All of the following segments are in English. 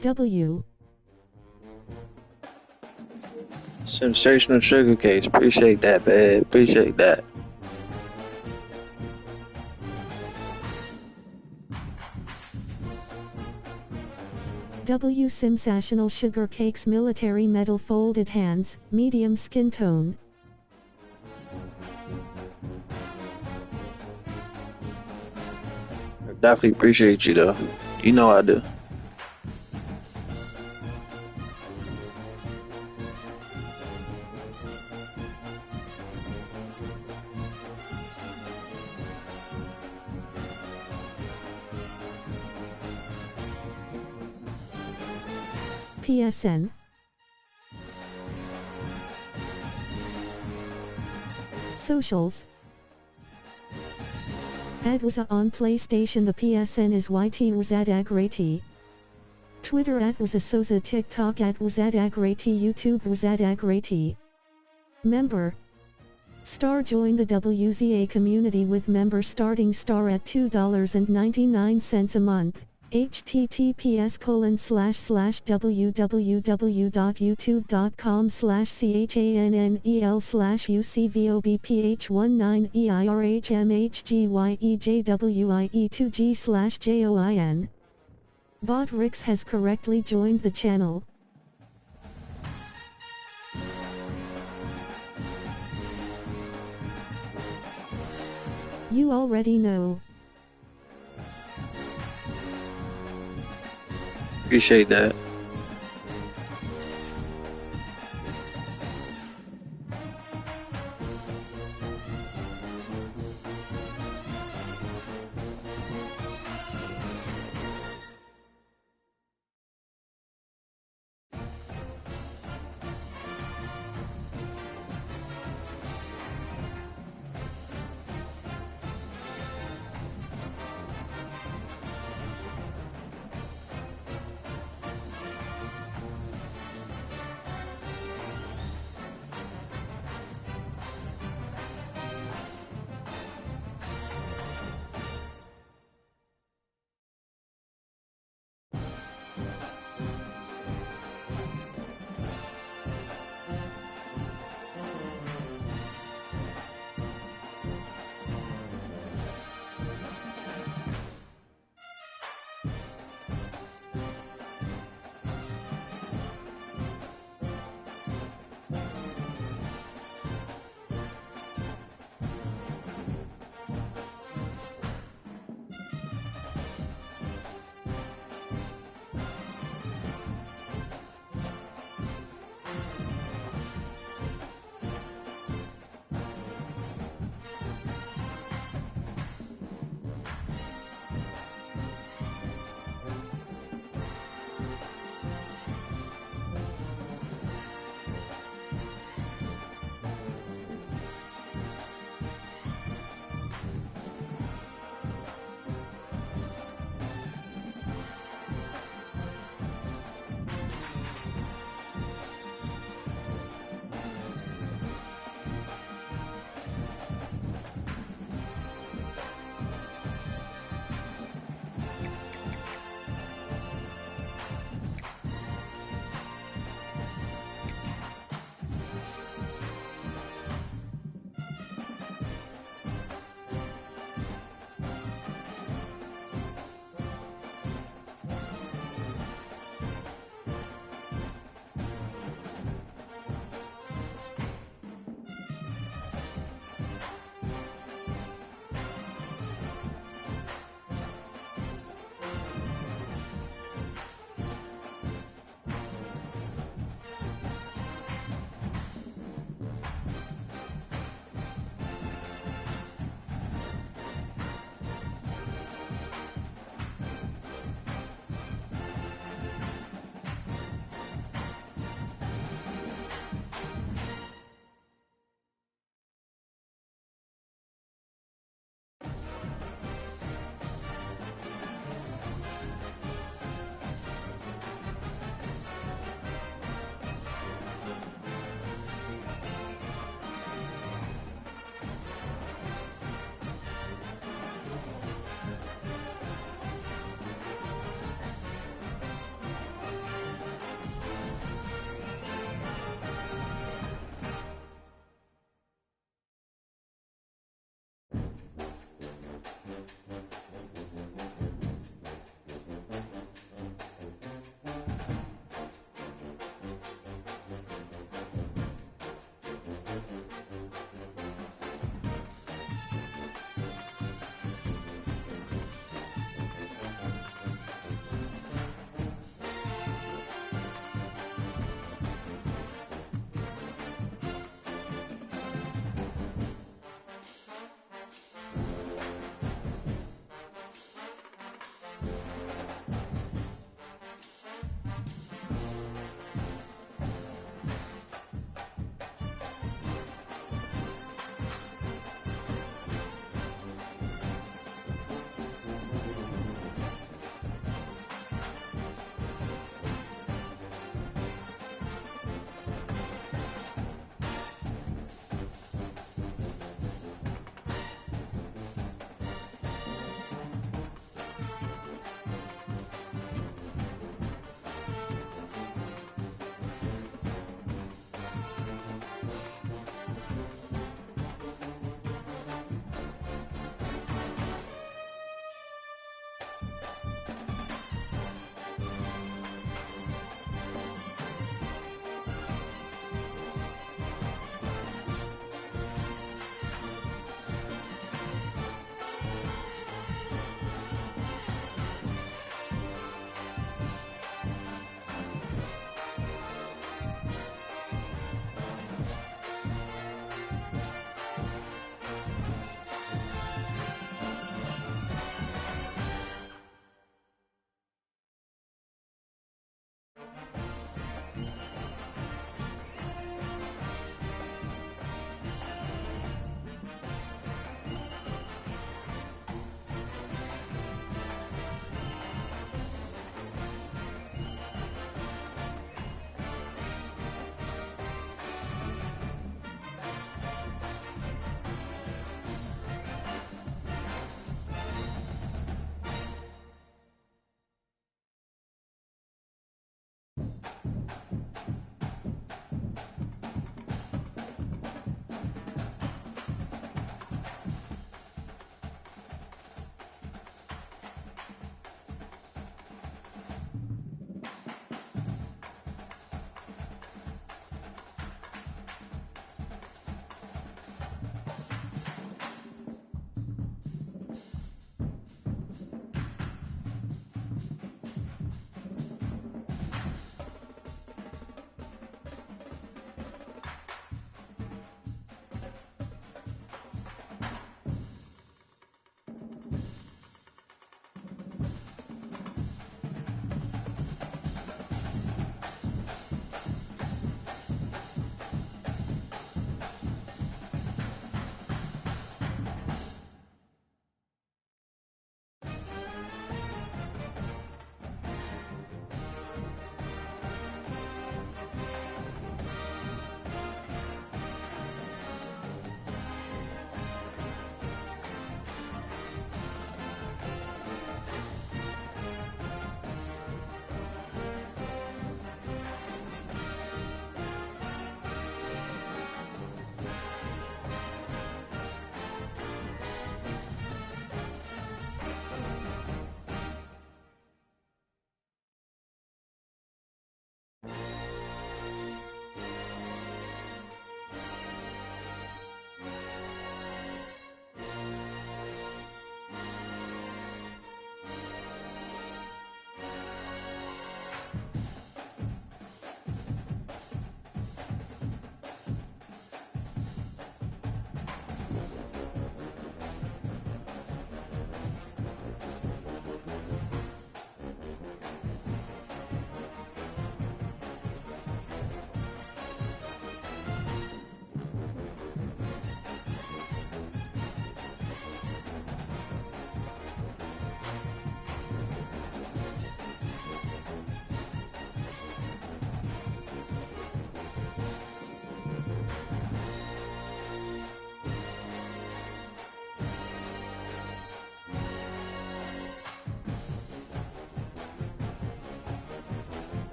W. Sensational sugar cakes. Appreciate that, babe. Appreciate that. W. Sensational sugar cakes. Military medal. Folded hands, medium skin tone. I definitely appreciate you though. You know I do. PSN. Socials. Ad was on PlayStation. The PSN is YT Rosad Agrati. Twitter at Rosasosa. TikTok at Rosad Agrati. YouTube Rosad Agrati. Member. Star. Join the WZA community with member starting star at $2.99 a month. https://www.youtube.com/chanel/ucvobph19erhmhgye2g/join. Bot Rix has correctly joined the channel. You already know. Appreciate that.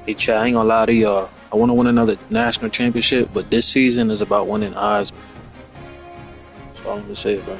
Hey, Chad, I ain't gonna lie to y'all. I want to win another national championship, but this season is about winning Heisman. That's all I'm gonna say, bro.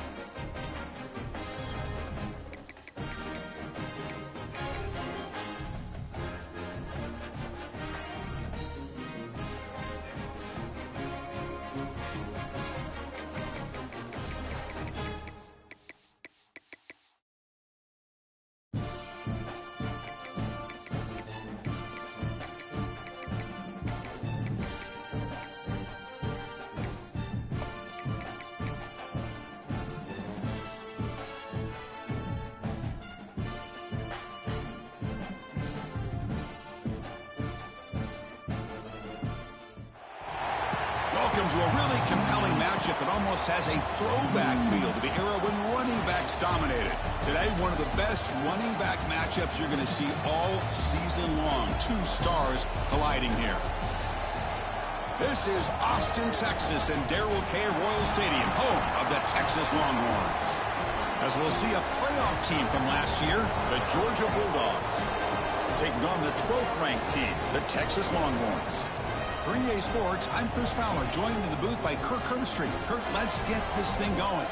Welcome to a really compelling matchup that almost has a throwback feel to the era when running backs dominated. Today, one of the best running back matchups you're going to see all season long. Two stars colliding here. This is Austin, Texas, and Darrell K. Royal Stadium, home of the Texas Longhorns. As we'll see a playoff team from last year, the Georgia Bulldogs, taking on the 12th ranked team, the Texas Longhorns. For EA Sports, I'm Chris Fowler, joined in the booth by Kirk Herbstreit. Kirk, let's get this thing going.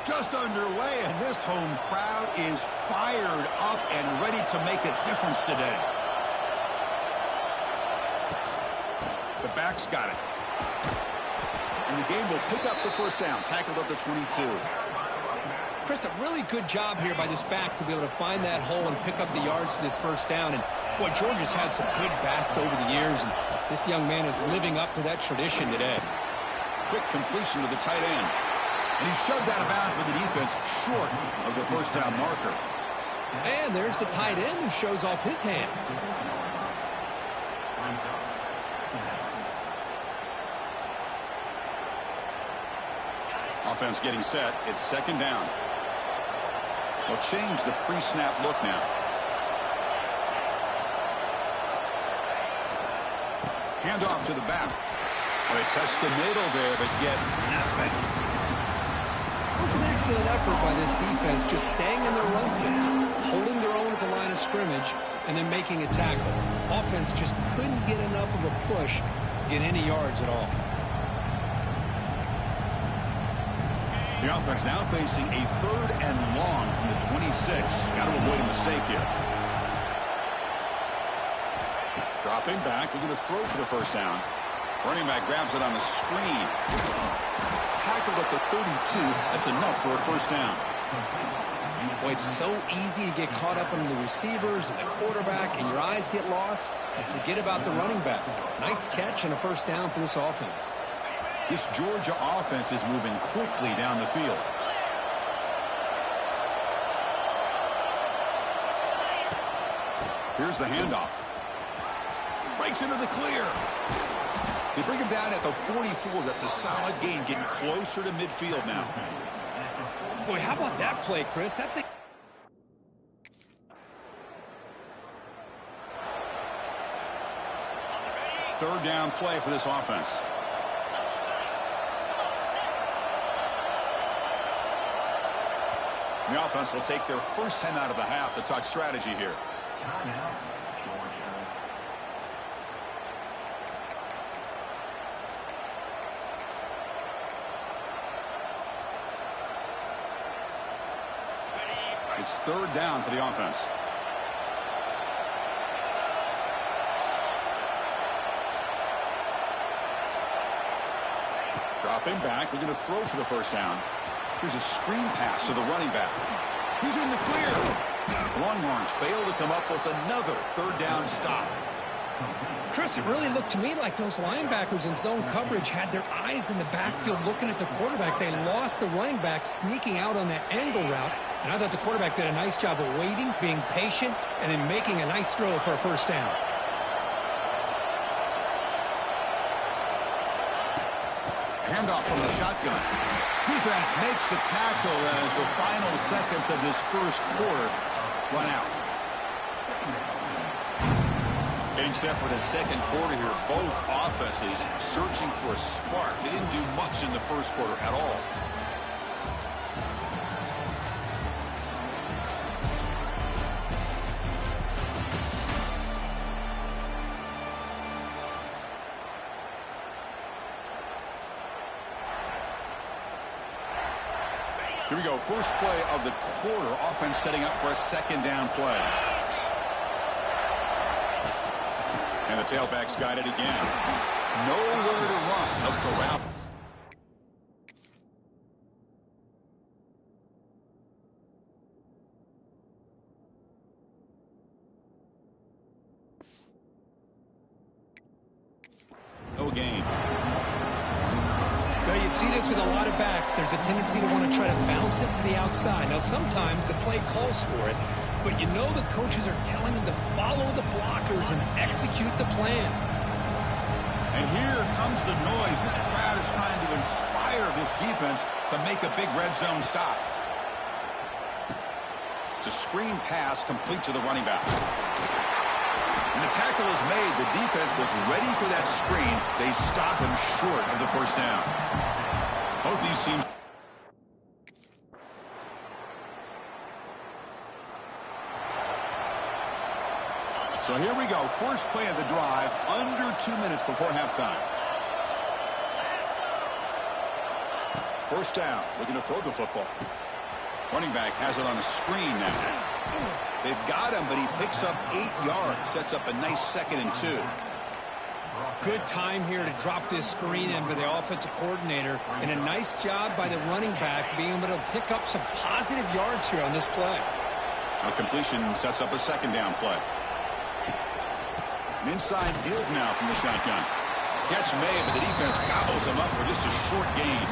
Just underway, and this home crowd is fired up and ready to make a difference today. The back's got it. And the game will pick up the first down, tackled at the 22. Chris, a really good job here by this back to be able to find that hole and pick up the yards for this first down. And, boy, Georgia's had some good backs over the years, and this young man is living up to that tradition today. Quick completion to the tight end. And he's shoved out of bounds with the defense short of the first down marker. And there's the tight end who shows off his hands. Offense getting set. It's second down. They'll change the pre-snap look now. Hand off to the back. Well, they touch the middle there, but get nothing. It was an excellent effort by this defense, just staying in their run fits, holding their own at the line of scrimmage, and then making a tackle. Offense just couldn't get enough of a push to get any yards at all. The offense now facing a third and long from the 26. Got to avoid a mistake here. Dropping back, looking to throw for the first down. Running back grabs it on the screen. Tackled at the 32. That's enough for a first down. Boy, it's so easy to get caught up in the receivers and the quarterback, and your eyes get lost. You forget about the running back. Nice catch and a first down for this offense. This Georgia offense is moving quickly down the field. Here's the handoff. Breaks into the clear. They bring him down at the 44. That's a solid gain, getting closer to midfield now. Boy, how about that play, Chris? That thing... Third down play for this offense. The offense will take their first 10 out of the half to talk strategy here. It's third down for the offense. Dropping back, looking to throw for the first down. Here's a screen pass to the running back. He's in the clear. Longhorns fail to come up with another third down stop. Chris, it really looked to me like those linebackers in zone coverage had their eyes in the backfield looking at the quarterback. They lost the running back sneaking out on that angle route. And I thought the quarterback did a nice job of waiting, being patient, and then making a nice throw for a first down. Handoff from the shotgun. Defense makes the tackle as the final seconds of this first quarter run out. Getting set for the second quarter here. Both offenses searching for a spark. They didn't do much in the first quarter at all. Here we go. First play of the quarter. Offense setting up for a second down play. And the tailback's got it again. Nowhere to run. They'll go out. No gain. Now, you see this with a lot of backs. There's a tendency to want to try to bounce it to the outside. Now, sometimes the play calls for it, but you know the coaches are telling them to follow the blockers and execute the plan. And here comes the noise. This crowd is trying to inspire this defense to make a big red zone stop. It's a screen pass complete to the running back. And the tackle is made. The defense was ready for that screen. They stop him short of the first down. Both these teams. So here we go. First play of the drive. Under 2 minutes before halftime. First down. Looking to throw the football. Running back has it on a screen now. They've got him, but he picks up 8 yards. Sets up a nice 2nd and 2. Good time here to drop this screen in by the offensive coordinator. And a nice job by the running back being able to pick up some positive yards here on this play. A completion sets up a second down play. An inside give now from the shotgun. Catch made, but the defense gobbles him up for just a short gain.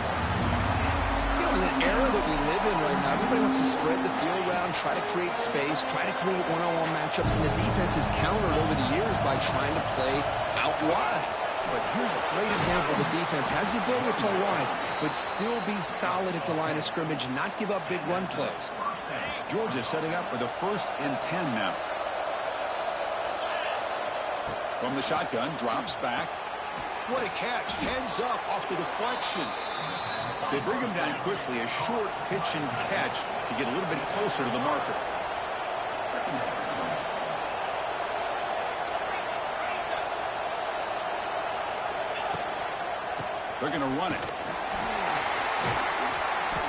In the era that we live in right now, everybody wants to spread the field around, try to create space, try to create one-on-one matchups, and the defense has countered over the years by trying to play out wide. But here's a great example. The defense has the ability to play wide, but still be solid at the line of scrimmage and not give up big run plays. Georgia setting up for the 1st and 10 now. From the shotgun, drops back. What a catch. Heads up off the deflection. They bring him down quickly. A short pitch and catch to get a little bit closer to the marker. They're going to run it.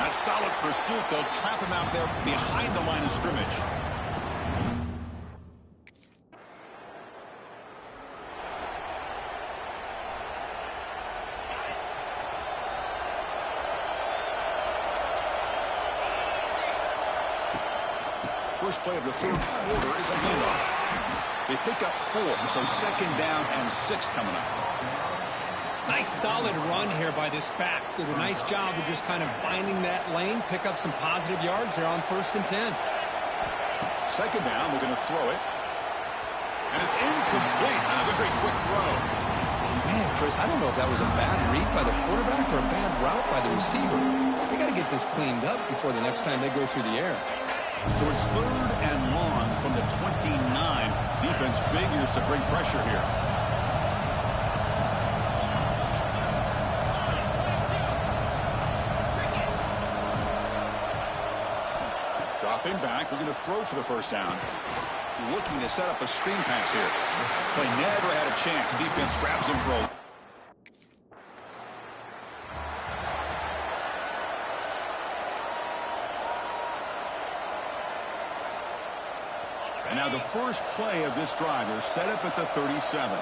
That solid pursuit. They'll trap him out there behind the line of scrimmage. First play of the third quarter is a handoff. They pick up 4, so second down and 6 coming up. Nice solid run here by this back. Did a nice job of just kind of finding that lane, pick up some positive yards there on 1st and 10. Second down, we're going to throw it. And it's incomplete on a very quick throw. Man, Chris, I don't know if that was a bad read by the quarterback or a bad route by the receiver. They got to get this cleaned up before the next time they go through the air. So it's 3rd and long from the 29. Defense figures to bring pressure here. Dropping back, looking to throw for the first down. Looking to set up a screen pass here. Play never had a chance. Defense grabs him for a... And now the first play of this drive is set up at the 37.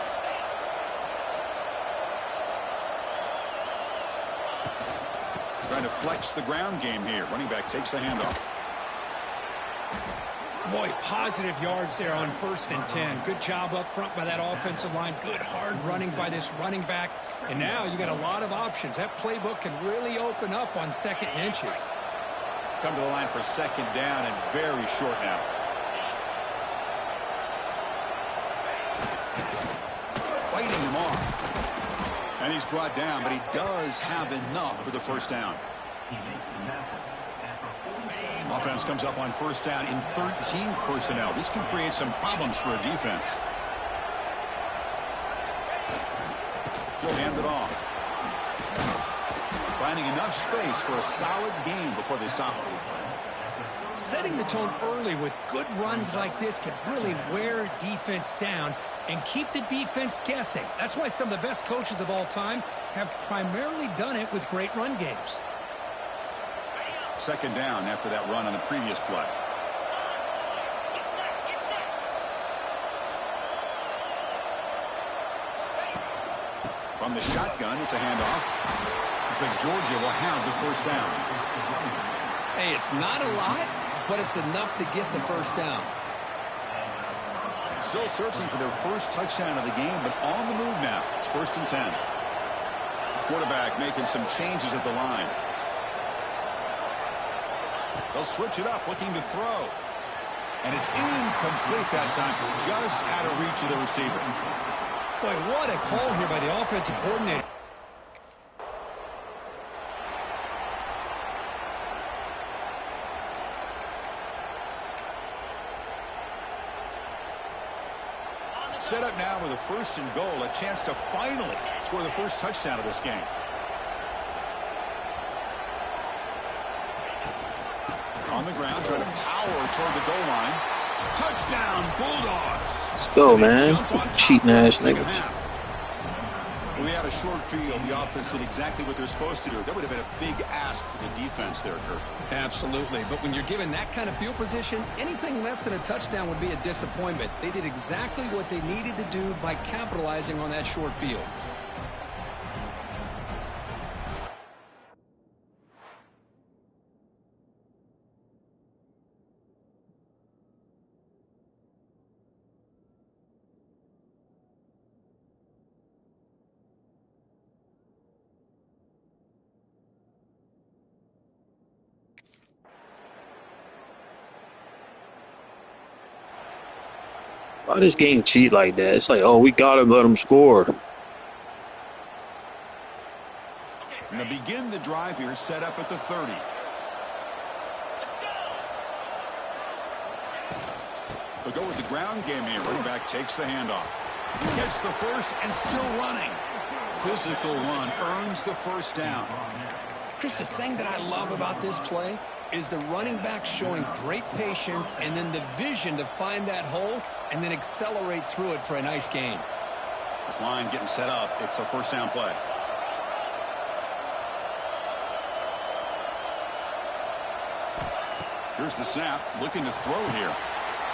Trying to flex the ground game here. Running back takes the handoff. Boy, positive yards there on 1st and 10. Good job up front by that offensive line. Good hard running by this running back. And now you got a lot of options. That playbook can really open up on 2nd and inches. Come to the line for second down and very short now. Fighting him off. And he's brought down, but he does have enough for the first down. Offense comes up on first down in 13 personnel. This can create some problems for a defense. He'll hand it off. Finding enough space for a solid gain before they stop. Setting the tone early with good runs like this can really wear defense down and keep the defense guessing. That's why some of the best coaches of all time have primarily done it with great run games. Second down after that run on the previous play. From the shotgun, it's a handoff. Looks like Georgia will have the first down. Hey, it's not a lot, but it's enough to get the first down. Still searching for their first touchdown of the game, but on the move now. It's 1st and 10. Quarterback making some changes at the line. They'll switch it up, looking to throw. And it's incomplete that time, just out of reach of the receiver. Boy, what a call here by the offensive coordinator. Set up now with a 1st and goal, a chance to finally score the first touchdown of this game. On the ground, trying to power toward the goal line. Touchdown, Bulldogs. Let's go, man. Cheating ass niggas. We had a short field. The offense did exactly what they're supposed to do. That would have been a big ask for the defense there, Kurt. Absolutely. But when you're given that kind of field position, anything less than a touchdown would be a disappointment. They did exactly what they needed to do by capitalizing on that short field. Why this game cheat like that? It's like, oh, we gotta let them score. And to begin the drive here, set up at the 30. They'll go with the ground game here. Running back takes the handoff. Gets the first and still running. Physical run earns the first down. Chris, the thing that I love about this play is the running back showing great patience and then the vision to find that hole and then accelerate through it for a nice gain. This line getting set up. It's a first down play. Here's the snap. Looking to throw here.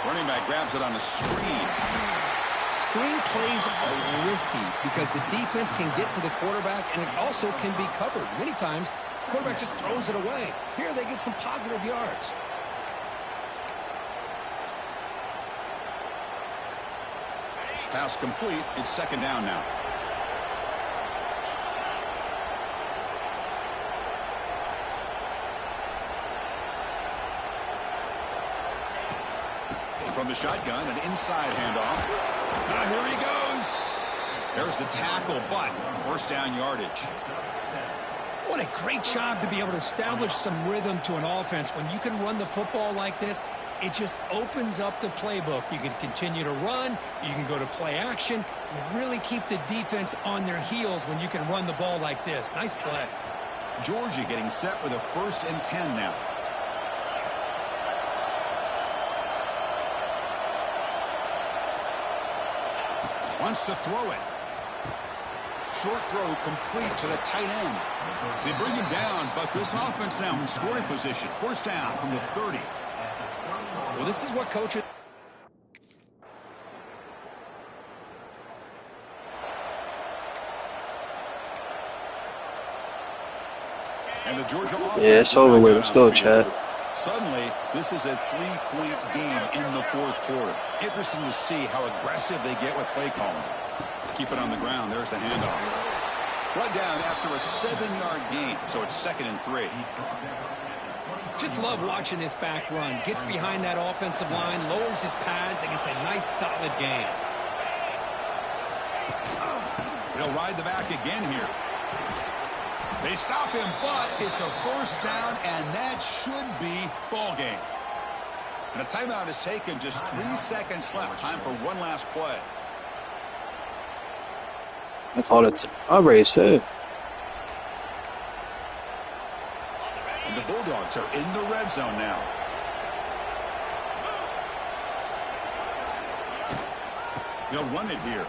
Running back grabs it on a screen. Screen plays are risky because the defense can get to the quarterback and it also can be covered. Many times, the quarterback just throws it away. Here they get some positive yards. Pass complete. It's second down now. From the shotgun, an inside handoff. Here he goes. There's the tackle, but first down yardage. What a great job to be able to establish some rhythm to an offense. When you can run the football like this, it just opens up the playbook. You can continue to run. You can go to play action. You really keep the defense on their heels when you can run the ball like this. Nice play. Georgia getting set with a 1st and 10 now. Wants to throw it. Short throw complete to the tight end. They bring him down, but this offense now in scoring position. First down from the 30. Well, this is what coaches... And the Georgia offense. Yeah, it's over with. Let's go, Chad. Suddenly, this is a 3-point game in the fourth quarter. Interesting to see how aggressive they get with play calling. Keep it on the ground. There's the handoff. Brought down after a 7-yard gain, so it's 2nd and 3. Just love watching this back run. Gets behind that offensive line, lowers his pads, and gets a nice solid gain. He'll ride the back again here. They stop him, but it's a first down, and that should be ball game. And a timeout is taken. Just 3 seconds left. Time for one last play. I call it. I already said. And the Bulldogs are in the red zone now. They'll run it here.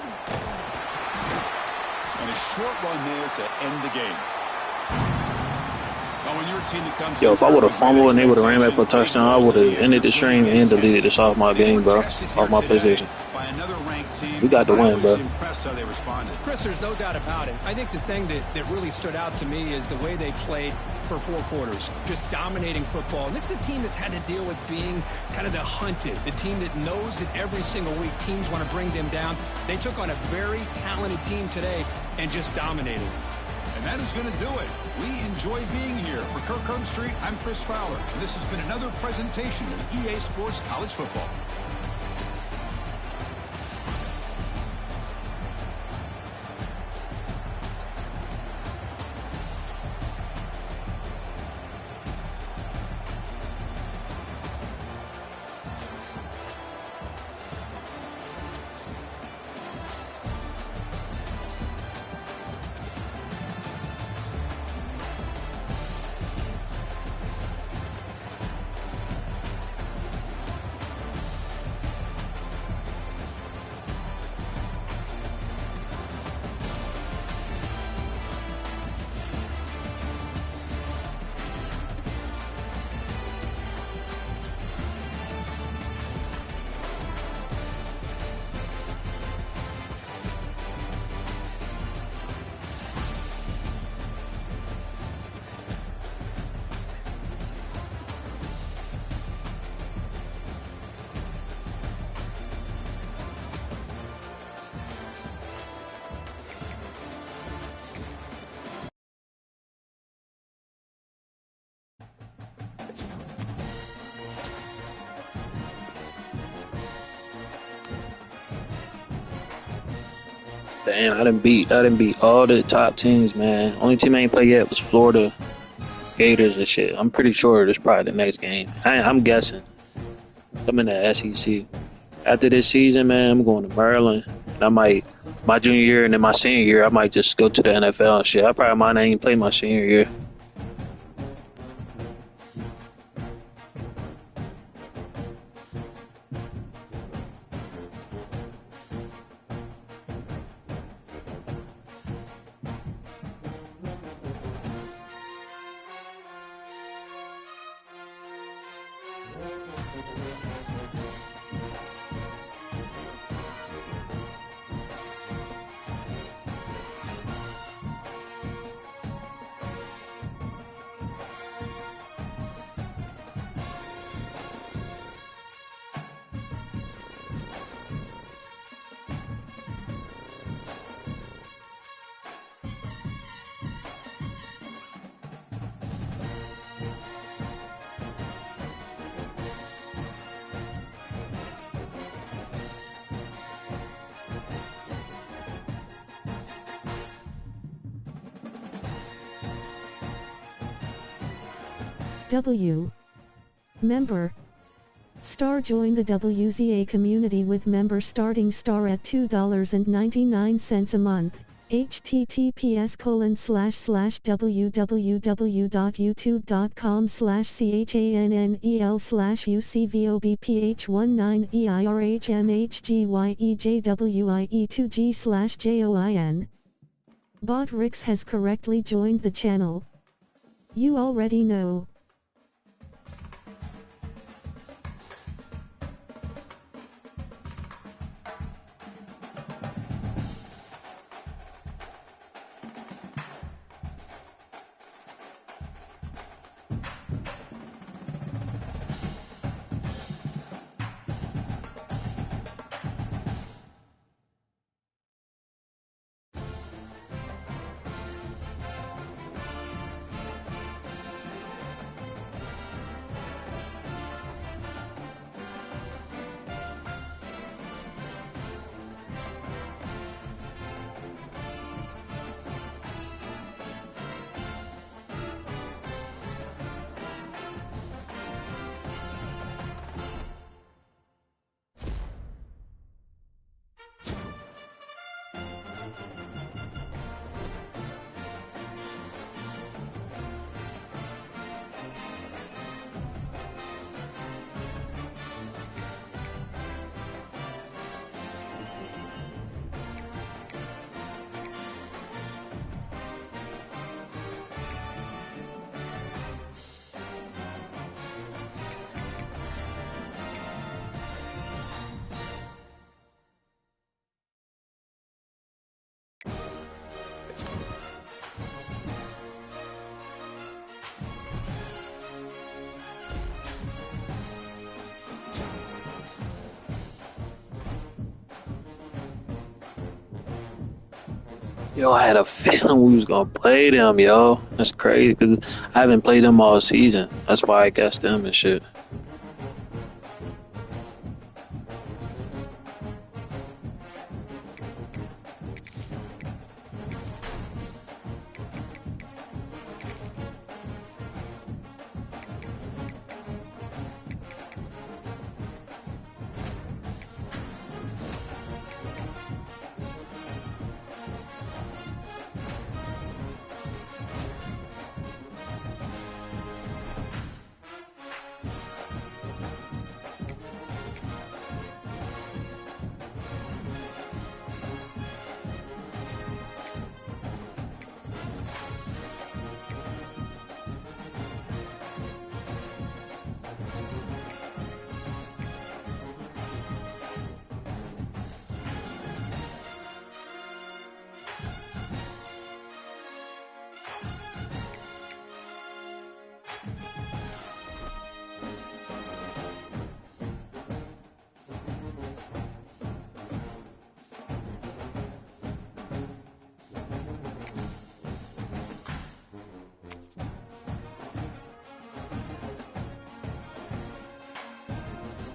And a short run there to end the game. Well, when you're a team that comes Yo, if I would have fumbled and they would have ran back for a touchdown, I would have ended the stream and deleted this off my game, bro. Off my PlayStation. We got the win, bro. Chris, there's no doubt about it. I think the thing that really stood out to me is the way they played for 4 quarters, just dominating football. And this is a team that's had to deal with being kind of the hunted, the team that knows that every single week teams want to bring them down. They took on a very talented team today and just dominated. And that is going to do it. We enjoy being here. For Kirk Herbstreit, I'm Chris Fowler. And this has been another presentation of EA Sports College Football. Damn, I didn't beat all the top teams, man. Only team I ain't play yet was Florida Gators and shit. I'm pretty sure this probably the next game. I'm guessing. I'm in the SEC. After this season, man, I'm going to Maryland. And I might, my junior year and then my senior year, I might just go to the NFL and shit. I probably might not even play my senior year. W. Member. Star join the WZA community with member starting star at $2.99 a month. https://www.youtube.com/channel/CHANNEL/CVOBPH19EIRHMHGYE2G/JOIN. Bot Rix has correctly joined the channel. You already know. Yo, I had a feeling we was gonna play them, yo. That's crazy because I haven't played them all season. That's why I guessed them and shit.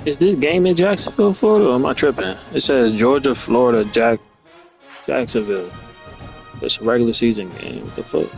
Is this game in Jacksonville, Florida, or am I tripping? It says Georgia, Florida, Jacksonville. It's a regular season game. What the fuck?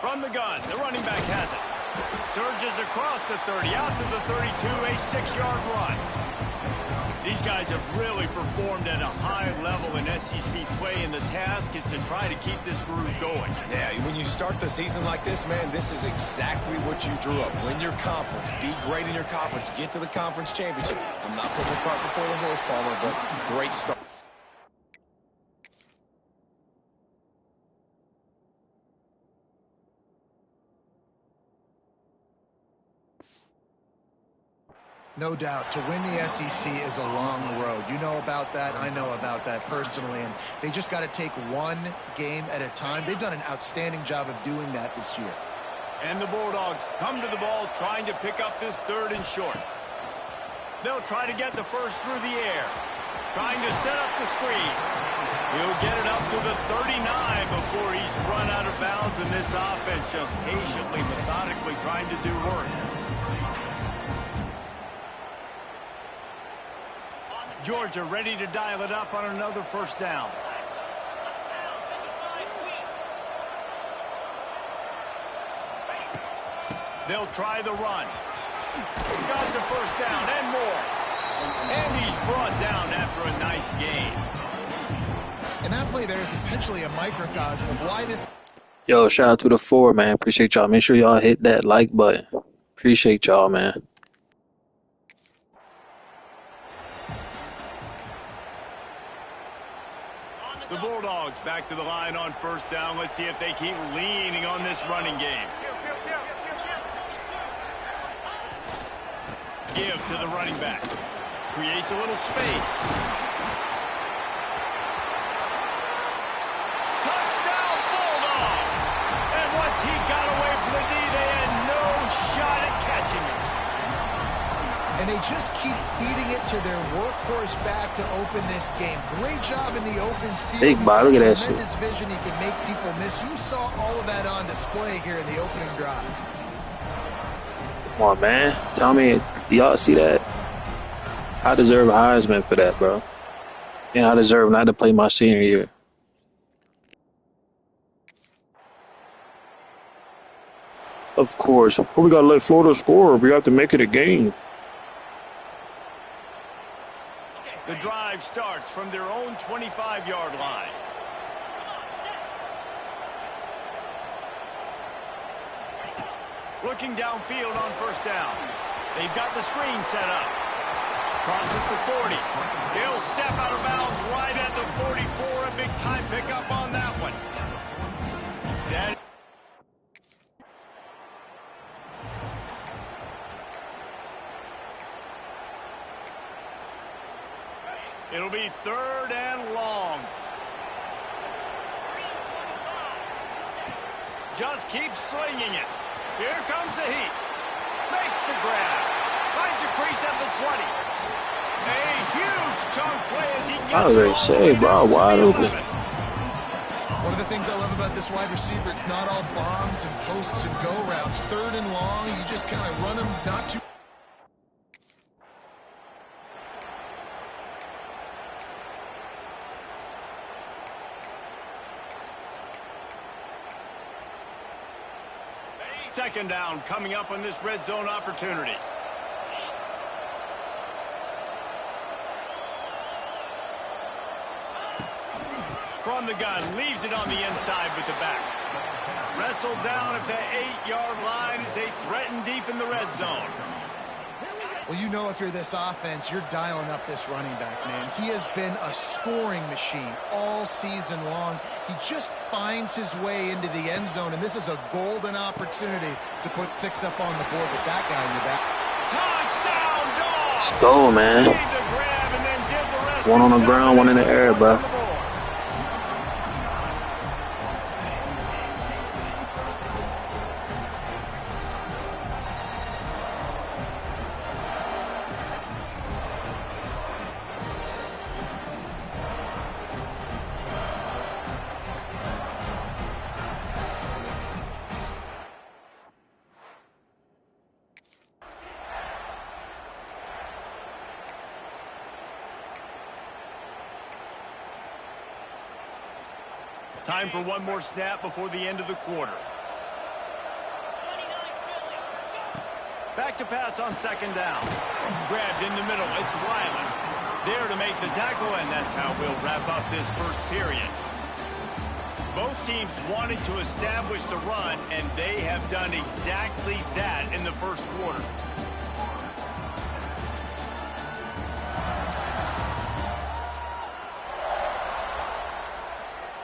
From the gun, the running back has it. Surges across the 30, out to the 32, a 6-yard run. These guys have really performed at a high level in SEC play, and the task is to try to keep this groove going. Yeah, when you start the season like this, man, this is exactly what you drew up. Win your conference, be great in your conference, get to the conference championship. I'm not putting the cart before the horse, Palmer, but great start. No doubt, to win the SEC is a long road. You know about that. I know about that personally. And they just got to take one game at a time. They've done an outstanding job of doing that this year. And the Bulldogs come to the ball trying to pick up this 3rd and short. They'll try to get the first through the air. Trying to set up the screen. He'll get it up to the 39 before he's run out of bounds. And this offense just patiently, methodically trying to do work. Georgia ready to dial it up on another 1st down. They'll try the run. Got the 1st down and more. And he's brought down after a nice gain. And that play there is essentially a microcosm of why this... Yo, shout out to the 4, man. Appreciate y'all. Make sure y'all hit that like button. Appreciate y'all, man. The Bulldogs back to the line on 1st down. Let's see if they keep leaning on this running game. Give to the running back. Creates a little space. Touchdown Bulldogs! And once he got away from the D, they had no shot at catching him. And they just keep feeding it to their workhorse back to open this game. Great job in the open field. Big He's ball, got look at that shit. tremendous vision. He can make people miss. You saw all of that on display here in the opening drive. Come on, man. Tell me, do y'all see that? I deserve a Heisman for that, bro. And I deserve not to play my senior year. Of course. We gotta let Florida score. We have to make it a game. The drive starts from their own 25-yard line. Looking downfield on first down. They've got the screen set up. Crosses to 40. He'll step out of bounds right at the 44. A big-time pickup on that one. That It'll be 3rd and long. Just keep slinging it. Here comes the heat. Makes the grab. Finds a crease at the 20. A huge chunk play as he gets I was ready to say, bro, wide open. One of the things I love about this wide receiver, it's not all bombs and posts and go routes. 3rd and long, you just kind of run them not too. Second down coming up on this red zone opportunity. From the gun, leaves it on the inside with the back. Wrestled down at the 8-yard line as they threaten deep in the red zone. Well, you know if you're this offense, you're dialing up this running back, man. He has been a scoring machine all season long. He just finds his way into the end zone, and this is a golden opportunity to put 6 up on the board with that guy in your back. Touchdown, dog! Let's go, man. Made the grab and then did the rest One on the himself. ground, one in the air, bro. Time for one more snap before the end of the quarter. Back to pass on second down. Grabbed in the middle. It's Wiley. There to make the tackle, and that's how we'll wrap up this first period. Both teams wanted to establish the run, and they have done exactly that in the first quarter.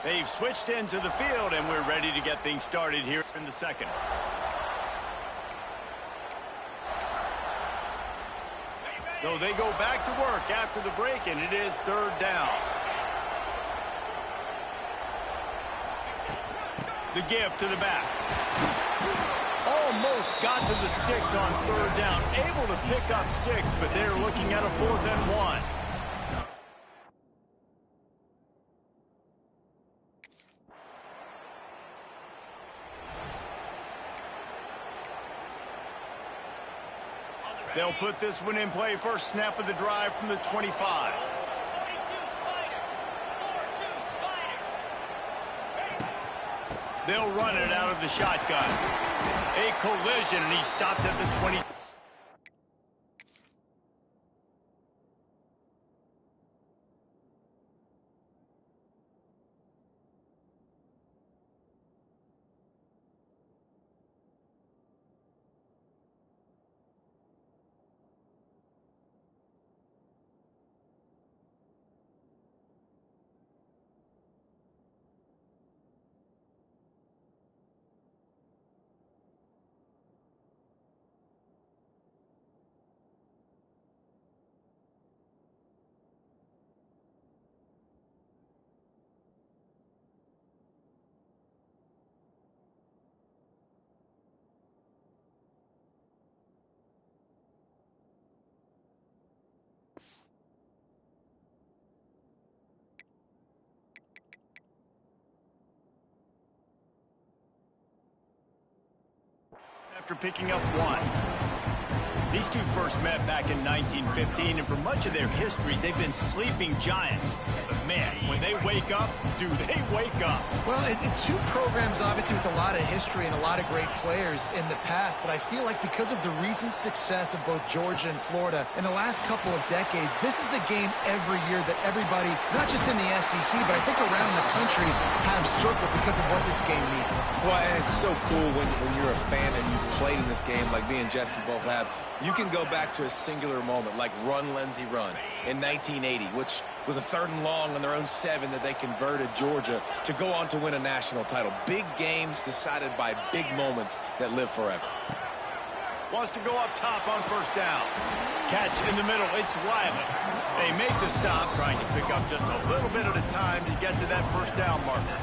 They've switched into the field, and we're ready to get things started here in the second. So they go back to work after the break, and it is 3rd down. The give to the back. Almost got to the sticks on 3rd down. Able to pick up 6, but they're looking at a 4th and 1. They'll put this one in play. First snap of the drive from the 25. They'll run it out of the shotgun. A collision, and he stopped at the 20. after picking up 1. These two first met back in 1915, and for much of their histories, they've been sleeping giants. But man, when they wake up, do they wake up? Well, two programs, obviously, with a lot of history and a lot of great players in the past, but I feel like because of the recent success of both Georgia and Florida in the last couple of decades, this is a game every year that everybody, not just in the SEC, but I think around the country, have circled because of what this game means. Well, and it's so cool when you're a fan and you played in this game like me and Jesse both have. You can go back to a singular moment like Run, Lindsey, Run in 1980, which was a 3rd and long on their own 7 that they converted Georgia to go on to win a national title. Big games decided by big moments that live forever. Wants to go up top on first down. Catch in the middle. It's Wiley. They make the stop, trying to pick up just a little bit at a time to get to that first down marker.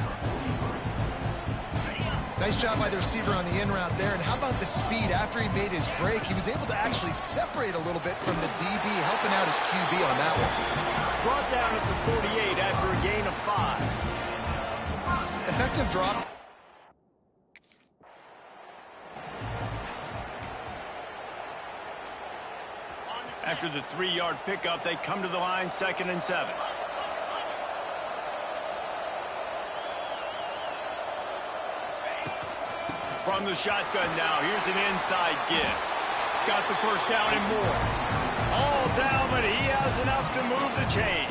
Nice job by the receiver on the in route there. And how about the speed? After he made his break, he was able to actually separate a little bit from the DB, helping out his QB on that one. Brought down at the 48 after a gain of 5. Effective drop. After the 3-yard pickup, they come to the line, 2nd and 7. From the shotgun now, here's an inside give. Got the first down and more. All down, but he has enough to move the chains.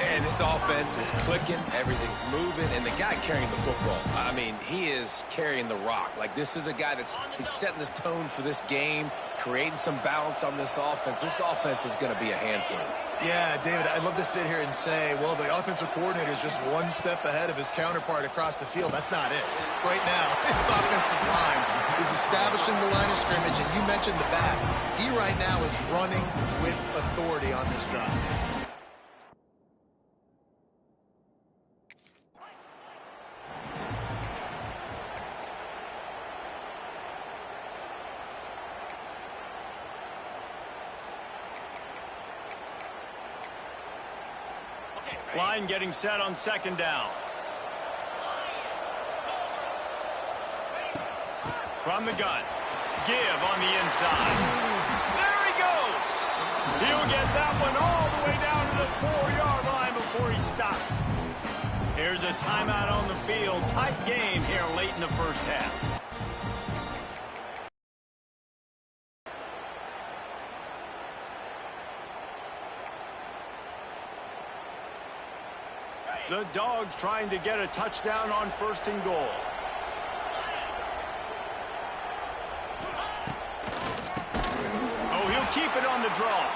And this offense is clicking, everything's moving, and the guy carrying the football, I mean, he is carrying the rock. Like, this is a guy he's setting this tone for this game, creating some balance on this offense. This offense is going to be a handful. Yeah, David, I'd love to sit here and say, well, the offensive coordinator is just one step ahead of his counterpart across the field. That's not it. Right now, his offensive line is establishing the line of scrimmage, and you mentioned the back. He right now is running with authority on this drive. Line getting set on 2nd down. From the gun. Give on the inside. There he goes. He'll get that one all the way down to the 4-yard line before he stops. Here's a timeout on the field. Tight game here late in the first half. The Dogs trying to get a touchdown on 1st and goal. Oh, he'll keep it on the draw.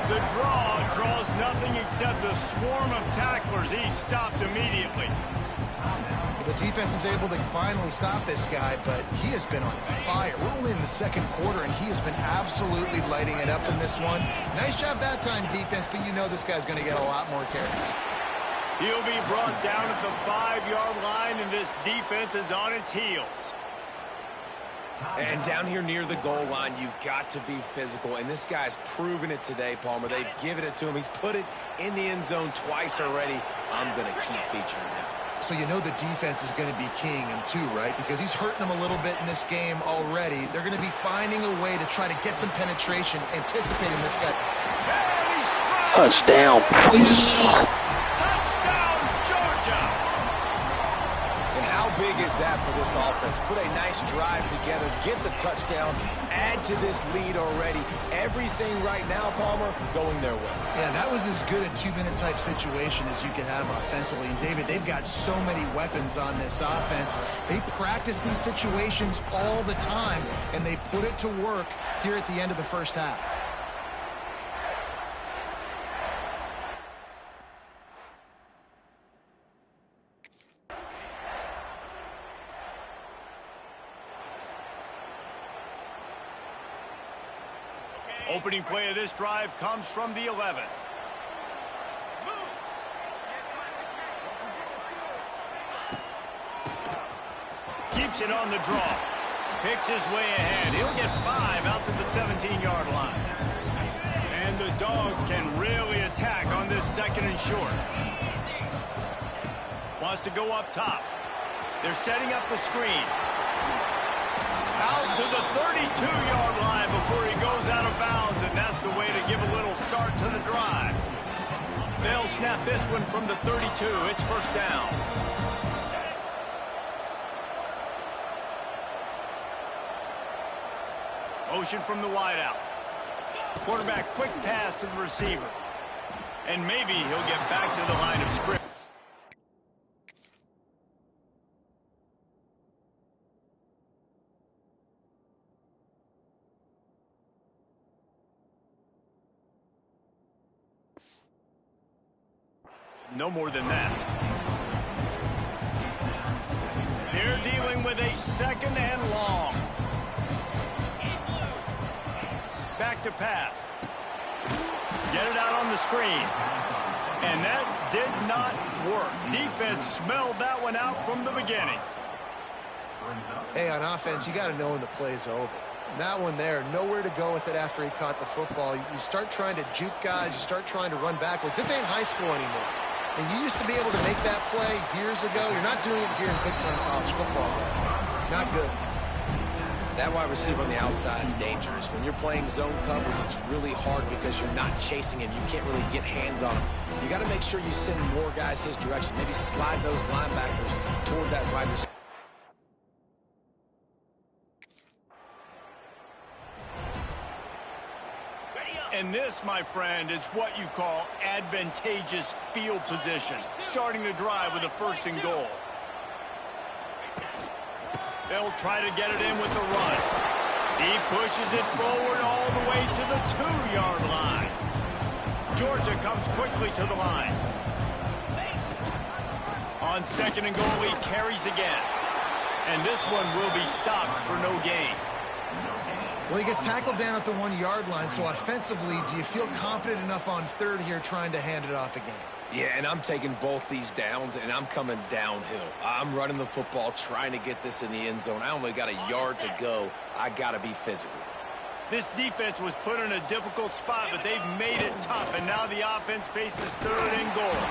The draw draws nothing except a swarm of tacklers. He's stopped immediately. The defense is able to finally stop this guy, but he has been on fire. We're only in the 2nd quarter, and he has been absolutely lighting it up in this one. Nice job that time, defense, but you know this guy's going to get a lot more carries. He'll be brought down at the 5-yard line, and this defense is on its heels. And down here near the goal line, you've got to be physical. And this guy's proven it today, Palmer. They've given it to him. He's put it in the end zone twice already. I'm going to keep featuring him. So you know the defense is going to be keying him too, right? Because he's hurting them a little bit in this game already. They're going to be finding a way to try to get some penetration, anticipating this guy. Touchdown, please. And how big is that for this offense? Put a nice drive together, get the touchdown, add to this lead already. Everything right now, Palmer, going their way. Yeah, that was as good a 2-minute type situation as you could have offensively. And, David, they've got so many weapons on this offense. They practice these situations all the time, and they put it to work here at the end of the first half. Opening play of this drive comes from the 11. Keeps it on the draw. Picks his way ahead. He'll get 5 out to the 17-yard line. And the Dogs can really attack on this 2nd and short. Wants to go up top. They're setting up the screen. Out to the 32-yard line before he goes out of bounds, and that's the way to give a little start to the drive. They'll snap this one from the 32. It's first down. Motion from the wideout. Quarterback quick pass to the receiver. And maybe he'll get back to the line of scrimmage. No more than that. They're dealing with a second and long. Back to pass. Get it out on the screen. And that did not work. Defense smelled that one out from the beginning. Hey, on offense, you got to know when the play's over. That one there, nowhere to go with it after he caught the football. You start trying to juke guys. You start trying to run backward. This ain't high school anymore. And you used to be able to make that play years ago. You're not doing it here in big-time college football. Not good. That wide receiver on the outside is dangerous. When you're playing zone coverage, it's really hard because you're not chasing him. You can't really get hands on him. You got to make sure you send more guys his direction. Maybe slide those linebackers toward that wide receiver. And this, my friend, is what you call advantageous field position. Starting the drive with a first and goal. They'll try to get it in with the run. He pushes it forward all the way to the 2-yard line. Georgia comes quickly to the line. On second and goal, he carries again. And this one will be stopped for no gain. Well, he gets tackled down at the 1-yard line, so offensively, do you feel confident enough on third here trying to hand it off again? Yeah, and I'm taking both these downs, and I'm coming downhill. I'm running the football, trying to get this in the end zone. I only got a yard to go. I got to be physical. This defense was put in a difficult spot, but they've made it tough, and now the offense faces third and goal.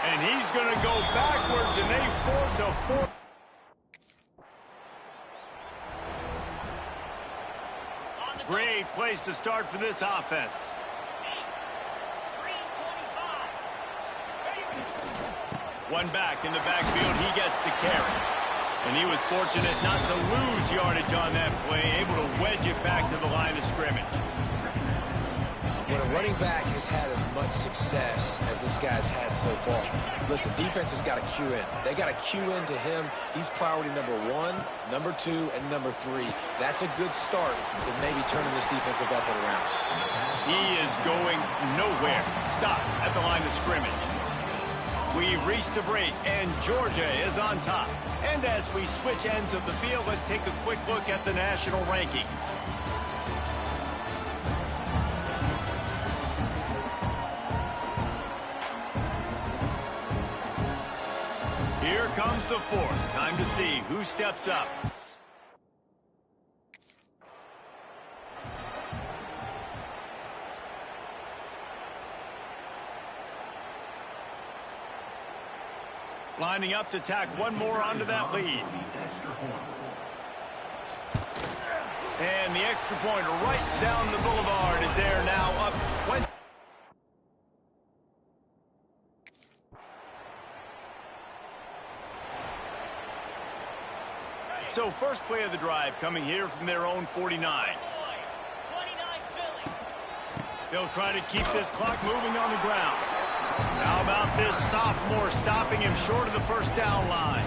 And he's going to go backwards, and they force a fourth. Great place to start for this offense. One back in the backfield, he gets the carry. And he was fortunate not to lose yardage on that play, able to wedge it back to the line of scrimmage. When a running back has had as much success as this guy's had so far, listen, defense has got to cue in. They got to cue into him. He's priority number 1, number 2, and number 3. That's a good start to maybe turning this defensive effort around. He is going nowhere. Stop at the line of scrimmage. We've reached the break, and Georgia is on top. And as we switch ends of the field, let's take a quick look at the national rankings. Here comes the fourth. Time to see who steps up. Lining up to tack one more onto that lead. And the extra point right down the boulevard is there now up 20. So first play of the drive coming here from their own 49. They'll try to keep this clock moving on the ground. How about this sophomore stopping him short of the first down line?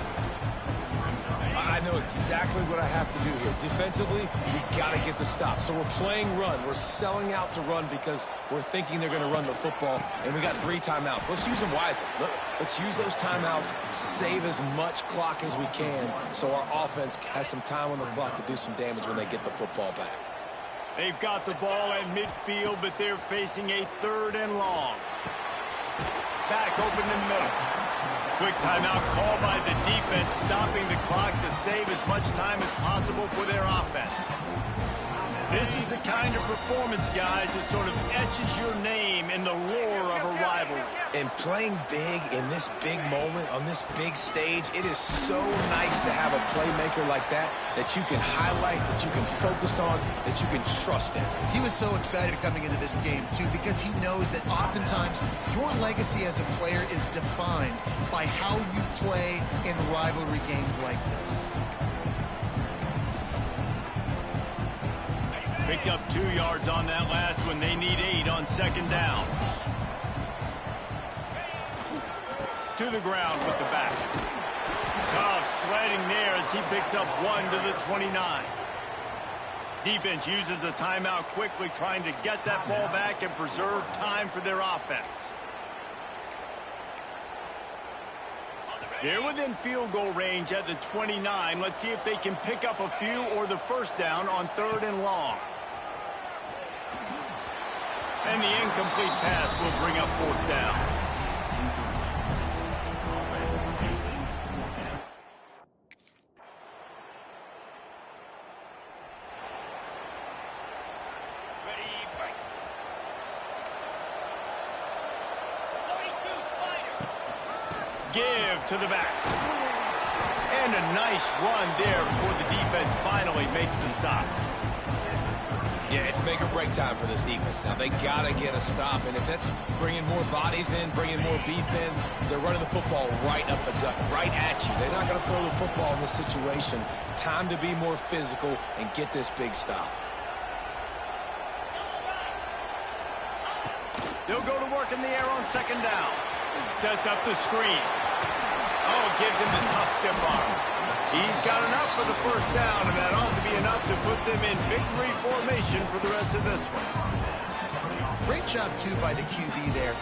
I know exactly what I have to do here. Defensively, we got to get the stop. So we're playing run. We're selling out to run because we're thinking they're going to run the football, and we got 3 timeouts. Let's use them wisely. Let's use those timeouts, save as much clock as we can so our offense has some time on the clock to do some damage when they get the football back. They've got the ball at midfield, but they're facing a third and long. Back open in the middle. Quick timeout call by the defense, stopping the clock to save as much time as possible for their offense. This is the kind of performance, guys, that sort of etches your name in the lore of a rivalry. And playing big in this big moment, on this big stage, it is so nice to have a playmaker like that you can highlight, that you can focus on, that you can trust in. He was so excited coming into this game, too, because he knows that oftentimes your legacy as a player is defined by how you play in rivalry games like this. Picked up 2 yards on that last one. They need 8 on second down. To the ground with the back. Tough sledding there as he picks up 1 to the 29. Defense uses a timeout quickly, trying to get that ball back and preserve time for their offense. They're within field goal range at the 29. Let's see if they can pick up a few or the first down on 3rd and long. And the incomplete pass will bring up 4th down. Give to the back. And a nice run there before the defense finally makes the stop. Yeah, it's make or break time for this defense. Now, they got to get a stop, and if that's bringing more bodies in, bringing more beef in, they're running the football right up the gut, right at you. They're not going to throw the football in this situation. Time to be more physical and get this big stop. They'll go to work in the air on second down. Sets up the screen. Oh, gives him the tough stiff arm. He's got enough for the first down, and that ought to be enough to put them in victory formation for the rest of this one. Great job, too, by the QB there.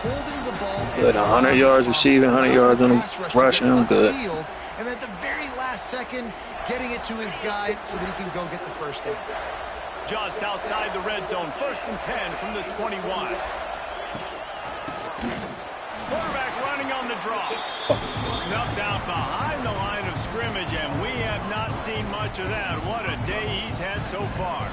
Holding the ball good. 100 yards receiving, 100 yards on the rushing. I'm good. And at the very last second, getting it to his guy so that he can go get the first down. Just outside the red zone, 1st and 10 from the 21. Quarterback running on the draw. Snuffed out behind the line of scrimmage, and we have not seen much of that. What a day he's had so far.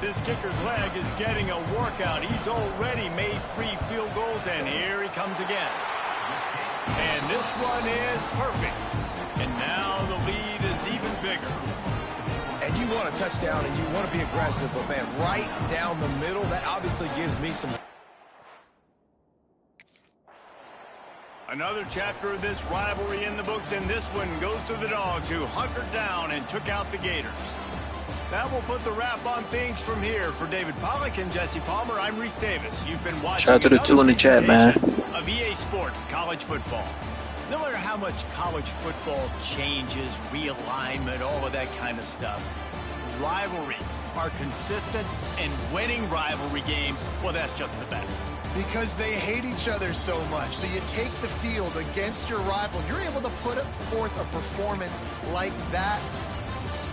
This kicker's leg is getting a workout. He's already made 3 field goals, and here he comes again. And this one is perfect. And now the lead is even bigger. And you want a touchdown, and you want to be aggressive, but, man, right down the middle, that obviously gives me some... Another chapter of this rivalry in the books, and this one goes to the Dogs, who hunkered down and took out the Gators. That will put the wrap on things from here. For David Pollack and Jesse Palmer, I'm Reese Davis. You've been watching shout out to the 2 in the chat, man. Of EA Sports College Football. No matter how much college football changes, realignment, all of that kind of stuff, rivalries are consistent, and winning rivalry games, well, that's just the best. Because they hate each other so much. So you take the field against your rival. You're able to put forth a performance like that.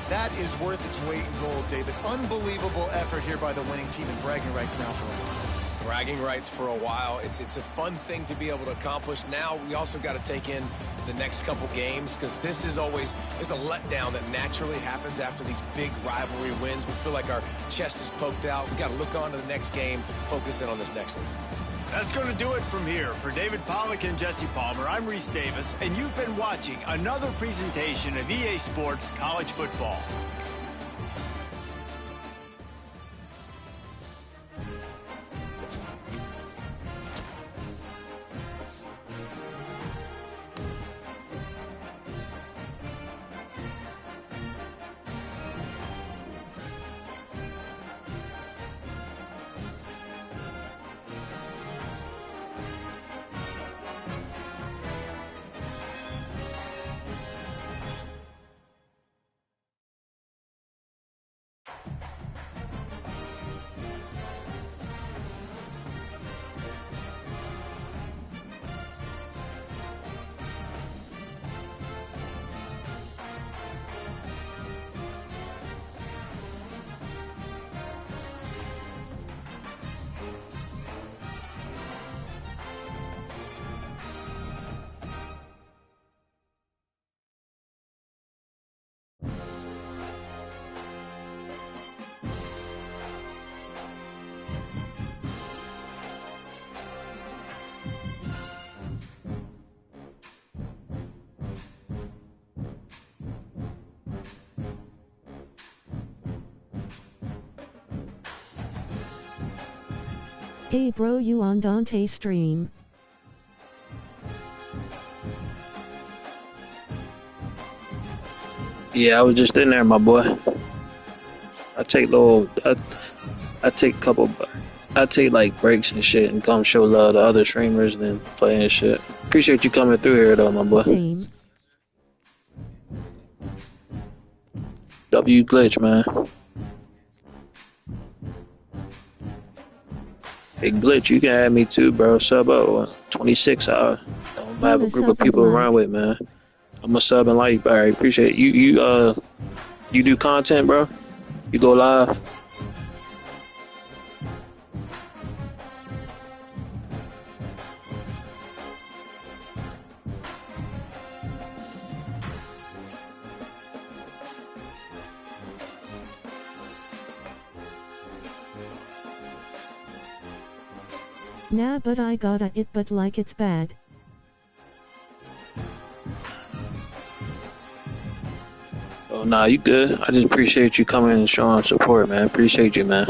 That is worth its weight in gold, David. Unbelievable effort here by the winning team, and bragging rights now for a while. Bragging rights for a while. It's a fun thing to be able to accomplish. Now we also got to take in the next couple games, because this is always, there's a letdown that naturally happens after these big rivalry wins. We feel like our chest is poked out. We got to look on to the next game, focus in on this next one. That's going to do it from here. For David Pollack and Jesse Palmer, I'm Reese Davis, and you've been watching another presentation of EA Sports College Football. Hey bro, you on Dante stream? Yeah, I was just in there, my boy. I take I take like breaks and shit and come show love to other streamers and then play and shit. Appreciate you coming through here though, my boy. Same. W Glitch, man. Hey Glitch, you can add me too, bro. Sub up 26 hour. I have a group of people to run with, man. I'm a sub and like, Barry. Appreciate it. You do content, bro? You go live? Nah, but I gotta it, but like it's bad. Oh, nah, you good. I just appreciate you coming and showing support, man. Appreciate you, man.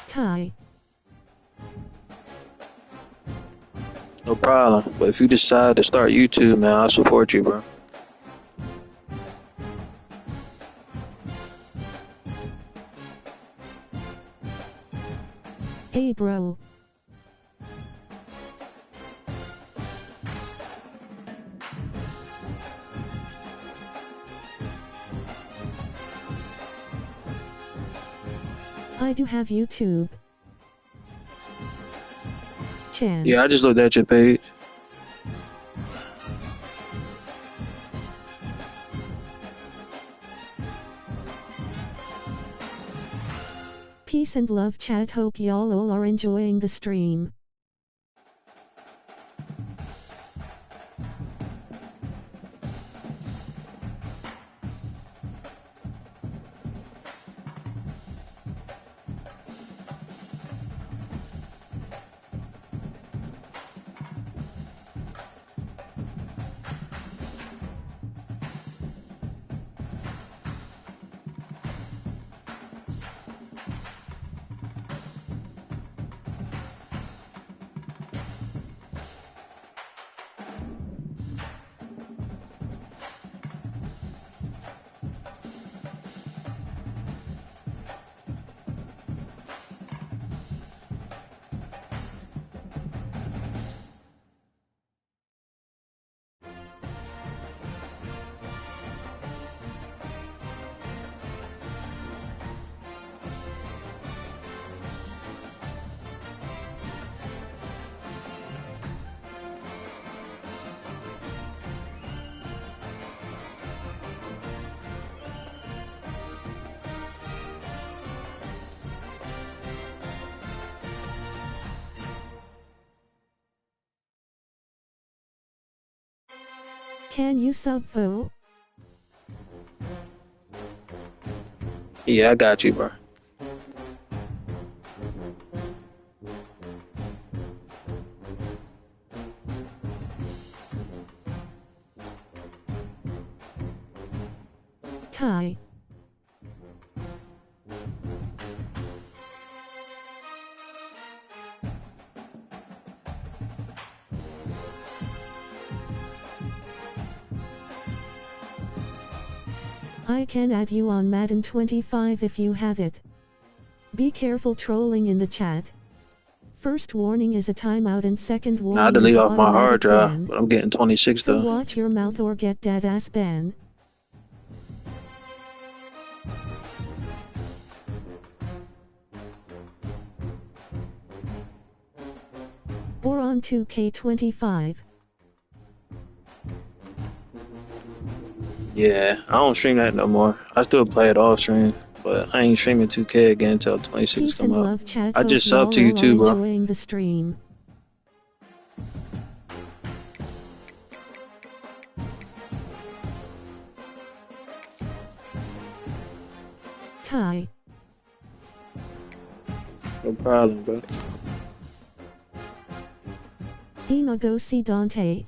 Ty. No problem. But if you decide to start YouTube, man, I'll support you, bro. Hey bro. I do have YouTube. Chan. Yeah, I just looked at your page. Peace and love, chat. Hope y'all all are enjoying the stream. Can you sub vote? Yeah, I got you, bro. Ty. I can add you on Madden 25 if you have it. Be careful trolling in the chat. First warning is a timeout and second warning Nah, I delete is off my hard drive, ban. but I'm getting 26 So though. watch your mouth or get dead ass ban. Or on 2K25. Yeah, I don't stream that no more. I still play it off stream, but I ain't streaming 2K again until 26 Peace come and up. love, chat. I just Hope subbed to you y'all too, are bro. enjoying the stream. Ty. No problem, bro. Ima go see Dante.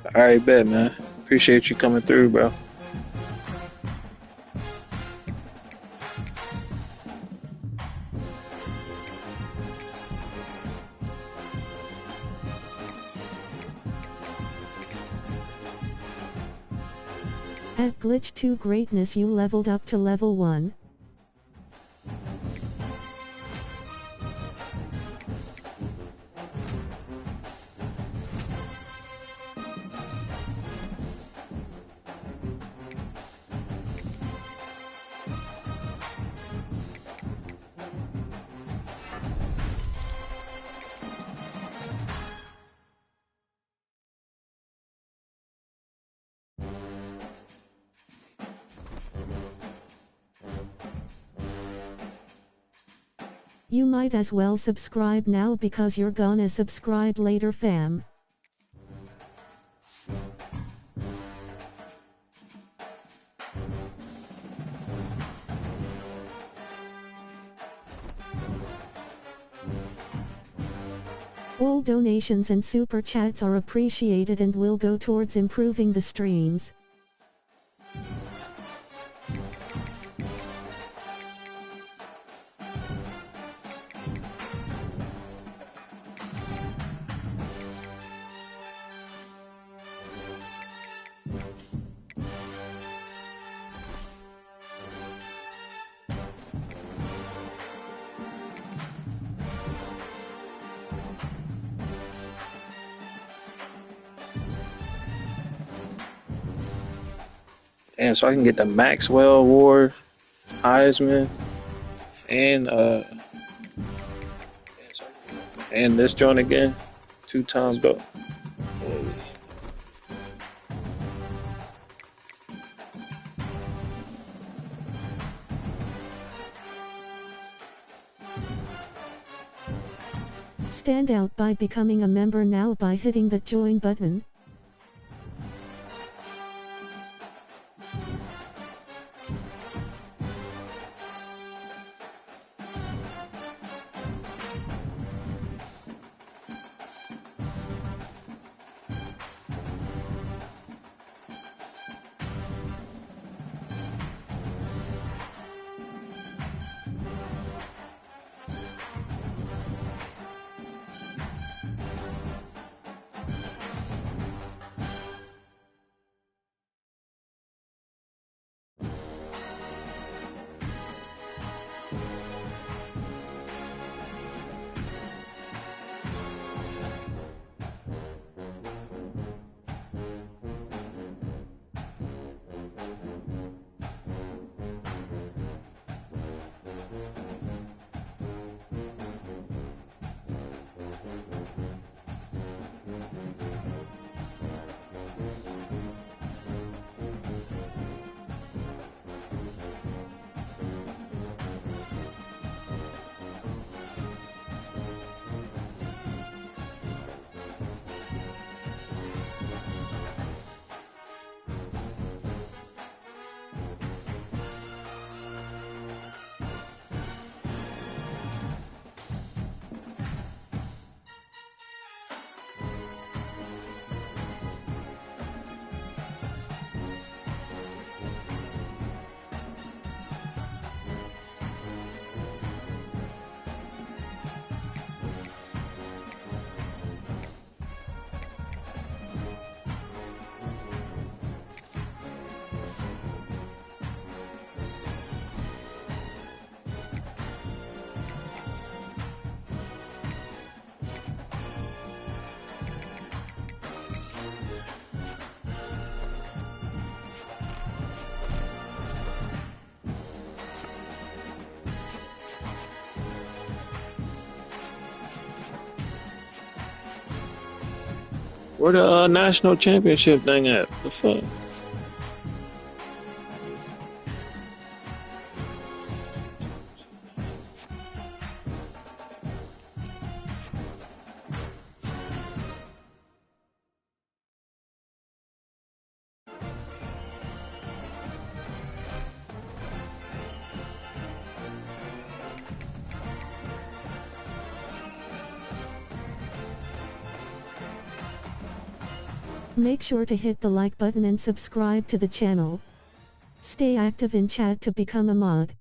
All right, bet, man. Appreciate you coming through, bro. At Glitch 2 Greatness you leveled up to level 1. You might as well subscribe now because you're gonna subscribe later, fam. All donations and super chats are appreciated and will go towards improving the streams. And so I can get the Maxwell Award, Heisman, and this joint again, 2 times though. Stand out by becoming a member now by hitting the join button. Where the national championship thing at? The fuck? Make sure to hit the like button and subscribe to the channel. Stay active in chat to become a mod.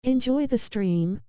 Enjoy the stream.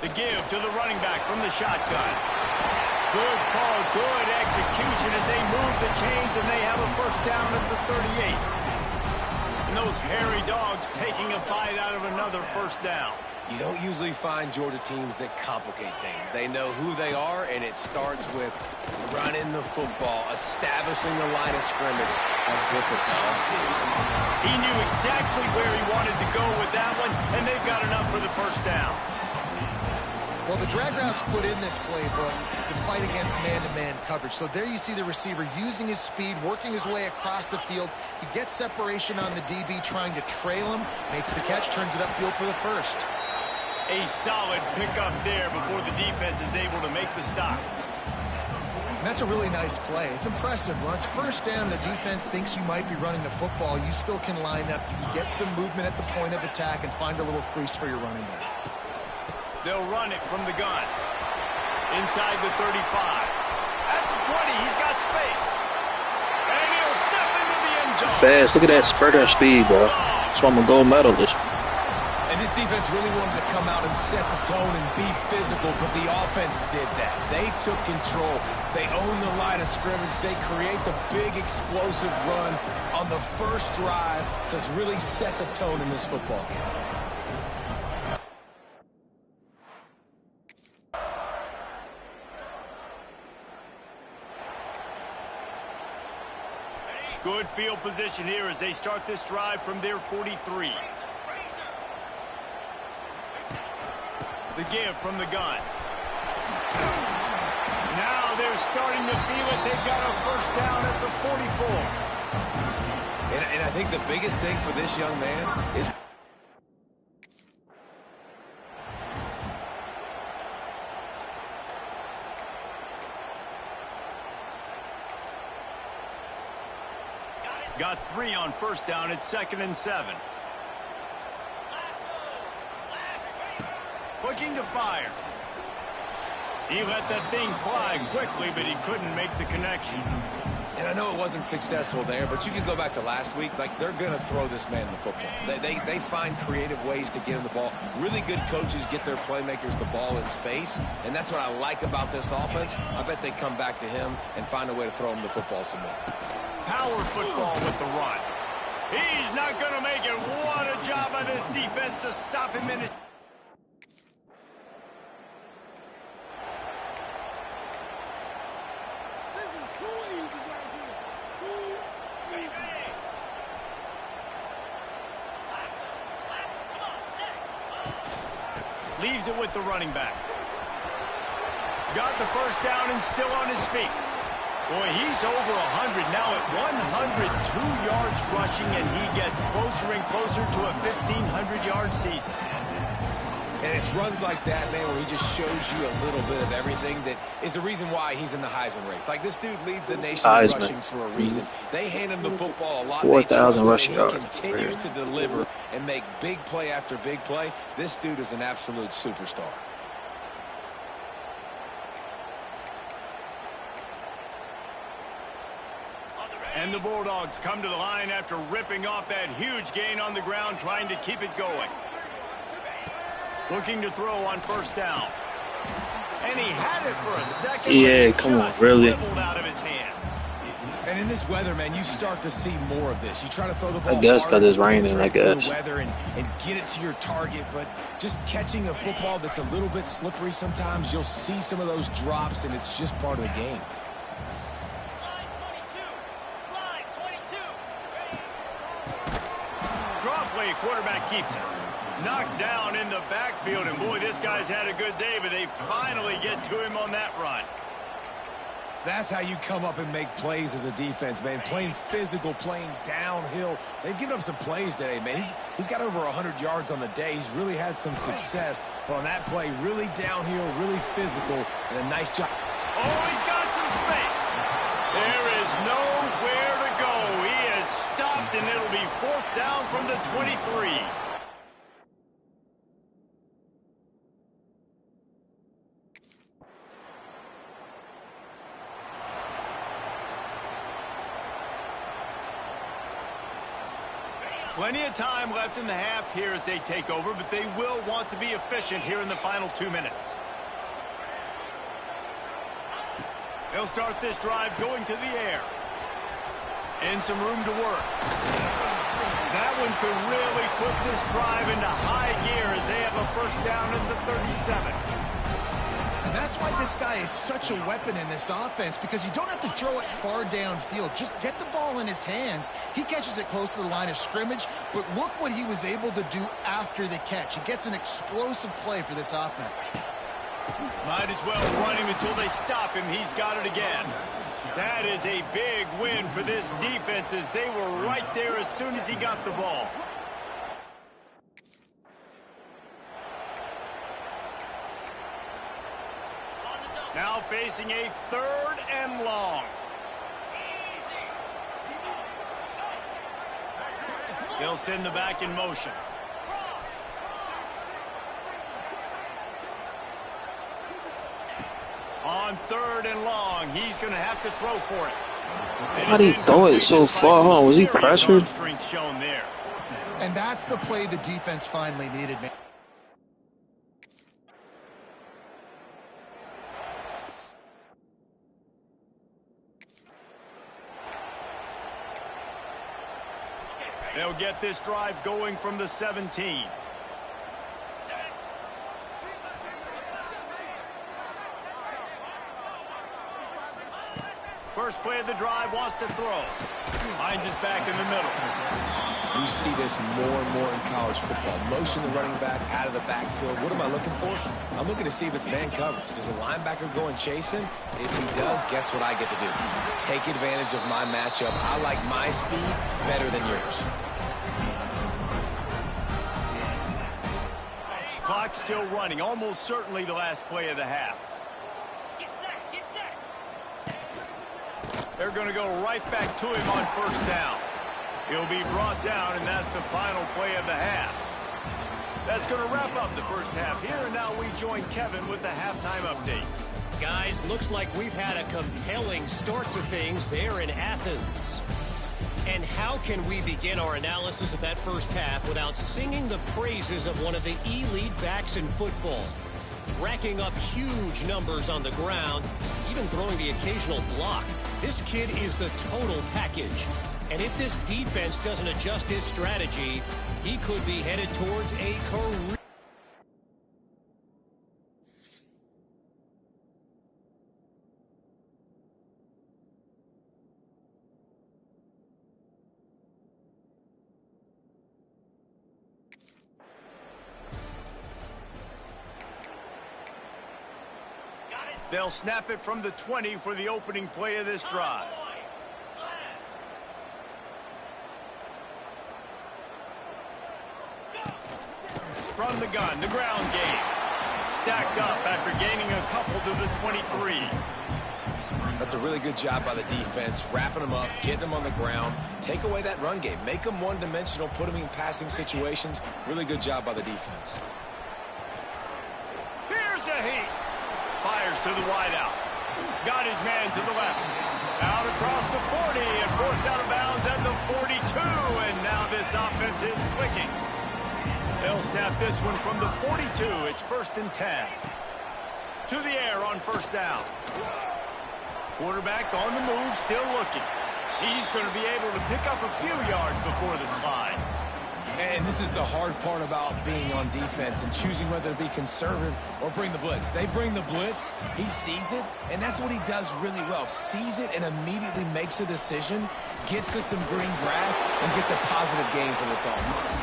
The give to the running back from the shotgun. Good call, good execution as they move the chains, and they have a first down at the 38. And those hairy dogs taking a bite out of another first down. You don't usually find Georgia teams that complicate things. They know who they are, and it starts with running the football, establishing the line of scrimmage. That's what the Dogs do. He knew exactly where he wanted to go with that one, and they've got enough for the first down. Well, the drag routes put in this playbook to fight against man-to-man coverage. So there you see the receiver using his speed, working his way across the field. He gets separation on the DB, trying to trail him, makes the catch, turns it upfield for the first. A solid pickup there before the defense is able to make the stop. And that's a really nice play. It's impressive. When it's first down, the defense thinks you might be running the football. You still can line up. You can get some movement at the point of attack and find a little crease for your running back. They'll run it from the gun. Inside the 35. At the 20, he's got space. And he'll step into the end zone. Fast. Look at that spurter speed, bro. That's why I'm a gold medalist. And this defense really wanted to come out and set the tone and be physical, but the offense did that. They took control. They owned the line of scrimmage. They create the big explosive run on the first drive to really set the tone in this football game. Good field position here as they start this drive from their 43. The give from the gun. Now they're starting to feel it. They've got a first down at the 44. And I think the biggest thing for this young man is got 3 on first down at 2nd and 7. Looking to fire. He let that thing fly quickly, but he couldn't make the connection. And I know it wasn't successful there, but you can go back to last week. Like, they're going to throw this man the football. They find creative ways to get him the ball. Really good coaches get their playmakers the ball in space, and that's what I like about this offense. I bet they come back to him and find a way to throw him the football some more. Power football with the run. He's not going to make it. What a job by this defense to stop him in his... Leaves it with the running back. Got the first down and still on his feet. Boy, he's over 100 now at 102 yards rushing, and he gets closer and closer to a 1,500-yard season. And it's runs like that, man, where he just shows you a little bit of everything that is the reason why he's in the Heisman race. Like, this dude leads the nation in rushing for a reason. They hand him the football a lot. 4,000 rushing yards. He continues to deliver and make big play after big play. This dude is an absolute superstar. And the Bulldogs come to the line after ripping off that huge gain on the ground, trying to keep it going. Looking to throw on first down. And he had it for a second. Yeah, come on, really? Out of his hands. And in this weather, man, you start to see more of this. You try to throw the ball. I guess because it's raining, I guess. Weather and get it to your target, but just catching a football that's a little bit slippery sometimes, you'll see some of those drops, and it's just part of the game. Draw play, quarterback keeps it. Knocked down in the backfield, and boy, this guy's had a good day, but they finally get to him on that run. That's how you come up and make plays as a defense, man. Playing physical, playing downhill. They've given up some plays today, man. He's got over 100 yards on the day. He's really had some success. But on that play, really downhill, really physical, and a nice job. Oh, he's got some space. There is nowhere to go. He is stopped, and it'll be 4th down from the 23. Plenty of time left in the half here as they take over, but they will want to be efficient here in the final 2 minutes. They'll start this drive going to the air. And some room to work. That one could really put this drive into high gear as they have a first down at the 37. And that's why this guy is such a weapon in this offense, because you don't have to throw it far downfield. Just get the ball in his hands. He catches it close to the line of scrimmage, but look what he was able to do after the catch. He gets an explosive play for this offense. Might as well run him until they stop him. He's got it again. That is a big win for this defense as they were right there as soon as he got the ball. Now facing a 3rd and long. He'll send the back in motion. On 3rd and long, he's going to have to throw for it. How did he throw it so far? Hold on, was he pressured? Strength shown there. And that's the play the defense finally needed, man. They'll get this drive going from the 17. First play of the drive, wants to throw. Finds his back in the middle. You see this more and more in college football. Motion the running back out of the backfield. What am I looking for? I'm looking to see if it's man coverage. Does the linebacker go and chase him? If he does, guess what I get to do? Take advantage of my matchup. I like my speed better than yours. Clock's still running. Almost certainly the last play of the half. They're going to go right back to him on first down. He'll be brought down, and that's the final play of the half. That's going to wrap up the first half here, and now we join Kevin with the halftime update. Guys, looks like we've had a compelling start to things there in Athens. And how can we begin our analysis of that first half without singing the praises of one of the elite backs in football? Racking up huge numbers on the ground, even throwing the occasional block. This kid is the total package. And if this defense doesn't adjust his strategy, he could be headed towards a career. They'll snap it from the 20 for the opening play of this drive. From the gun, the ground game. Stacked up after gaining a couple to the 23. That's a really good job by the defense, wrapping them up, getting them on the ground. Take away that run game. Make them one-dimensional, put them in passing situations. Really good job by the defense. Here's a heat. Fires to the wideout. Got his man to the left. Out across the 40 and forced out of bounds at the 42. And now this offense is clicking. They'll snap this one from the 42. It's 1st and 10. To the air on first down. Quarterback on the move, still looking. He's going to be able to pick up a few yards before the slide. And this is the hard part about being on defense and choosing whether to be conservative or bring the blitz. They bring the blitz, he sees it, and that's what he does really well. Sees it and immediately makes a decision, gets to some green grass, and gets a positive gain for this offense.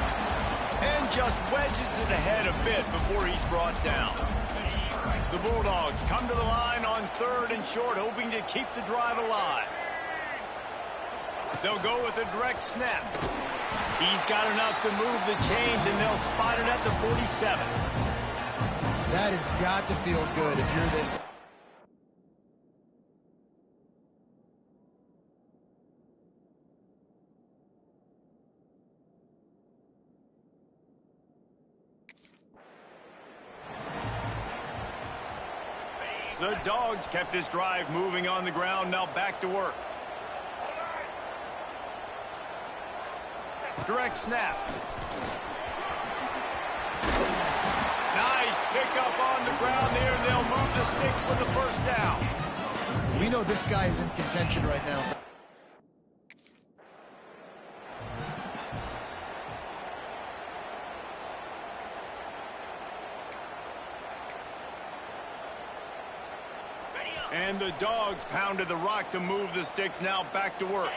And just wedges it ahead a bit before he's brought down. The Bulldogs come to the line on 3rd and short, hoping to keep the drive alive. They'll go with a direct snap. He's got enough to move the chains, and they'll spot it at the 47. That has got to feel good if you're this. The Dogs kept this drive moving on the ground, now back to work. Direct snap. Nice pickup on the ground there. They'll move the sticks with the first down. We know this guy is in contention right now. And the Dogs pounded the rock to move the sticks. Now back to work.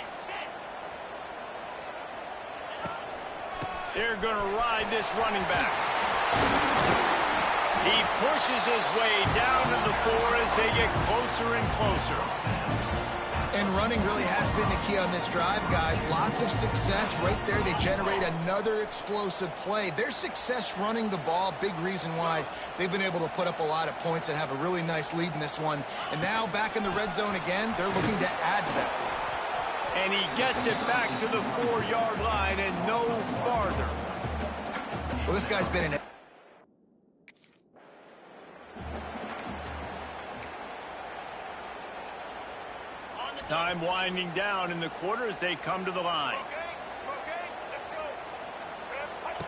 They're going to ride this running back. He pushes his way down to the 4 as they get closer and closer. And running really has been the key on this drive, guys. Lots of success right there. They generate another explosive play. Their success running the ball, big reason why they've been able to put up a lot of points and have a really nice lead in this one. And now back in the red zone again, they're looking to add to that. And he gets it back to the 4-yard line and no farther. Well, this guy's been an... Time winding down in the quarter as they come to the line.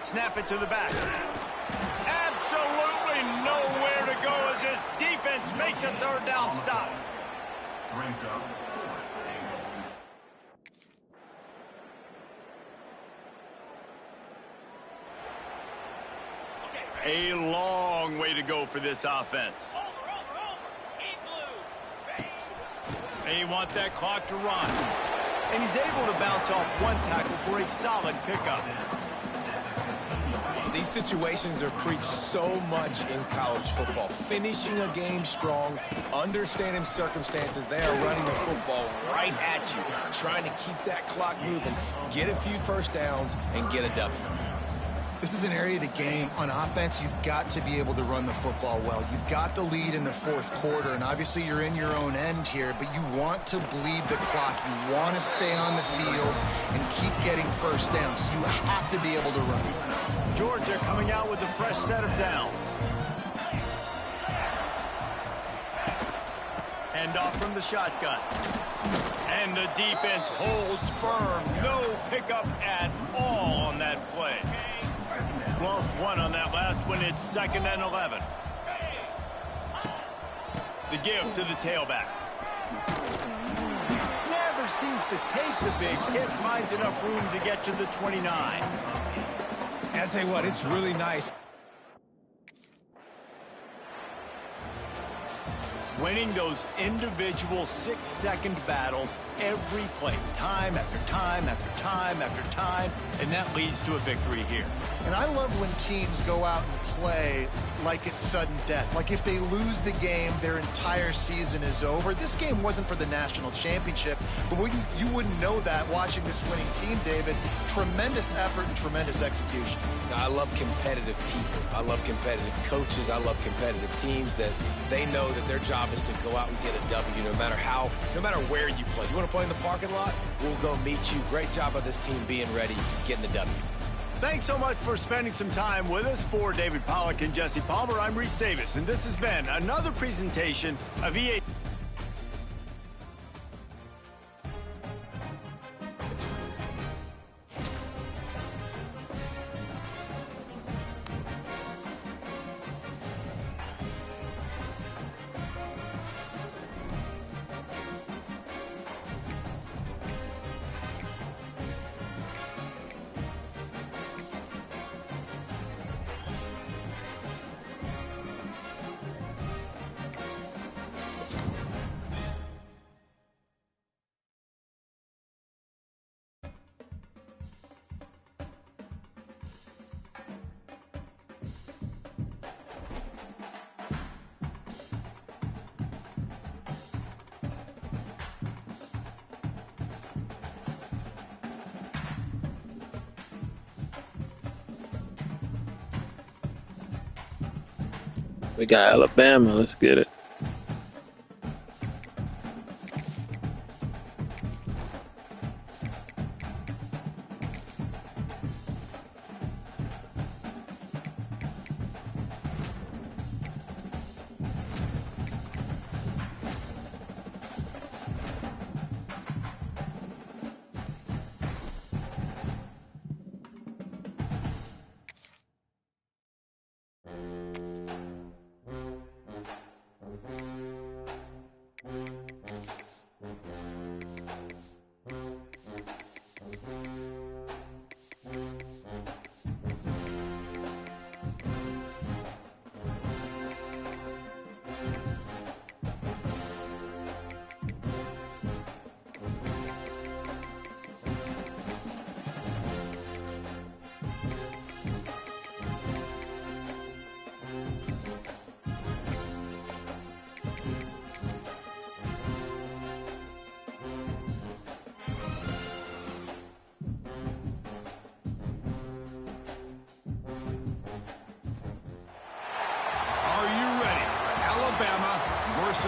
Snap it to the back. Absolutely nowhere to go as this defense makes a third down stop. A long way to go for this offense. They want that clock to run. And he's able to bounce off one tackle for a solid pickup. These situations are preached so much in college football. Finishing a game strong, understanding circumstances. They are running the football right at you, trying to keep that clock moving, get a few first downs, and get a W. This is an area of the game. On offense, you've got to be able to run the football well. You've got the lead in the fourth quarter, and obviously you're in your own end here, but you want to bleed the clock. You want to stay on the field and keep getting first downs. So you have to be able to run. Georgia coming out with a fresh set of downs. Hand off from the shotgun. And the defense holds firm. No pickup at all on that play. Lost one on that last one. It's 2nd and 11. The give to the tailback. Never seems to take the big hit. Finds enough room to get to the 29. And I'll tell you what, it's really nice. Winning those individual 6-second battles every play, time after time after time after time, and that leads to a victory here. And I love when teams go out and play like it's sudden death. Like if they lose the game, their entire season is over. This game wasn't for the national championship, but you wouldn't know that watching this winning team, David. Tremendous effort and tremendous execution. I love competitive people. I love competitive coaches. I love competitive teams that they know that their job is to go out and get a W no matter where you play. You want to play in the parking lot? We'll go meet you. Great job by this team being ready, getting the W. Thanks so much for spending some time with us. For David Pollack and Jesse Palmer, I'm Reese Davis, and this has been another presentation of EA. We got Alabama. Let's get it.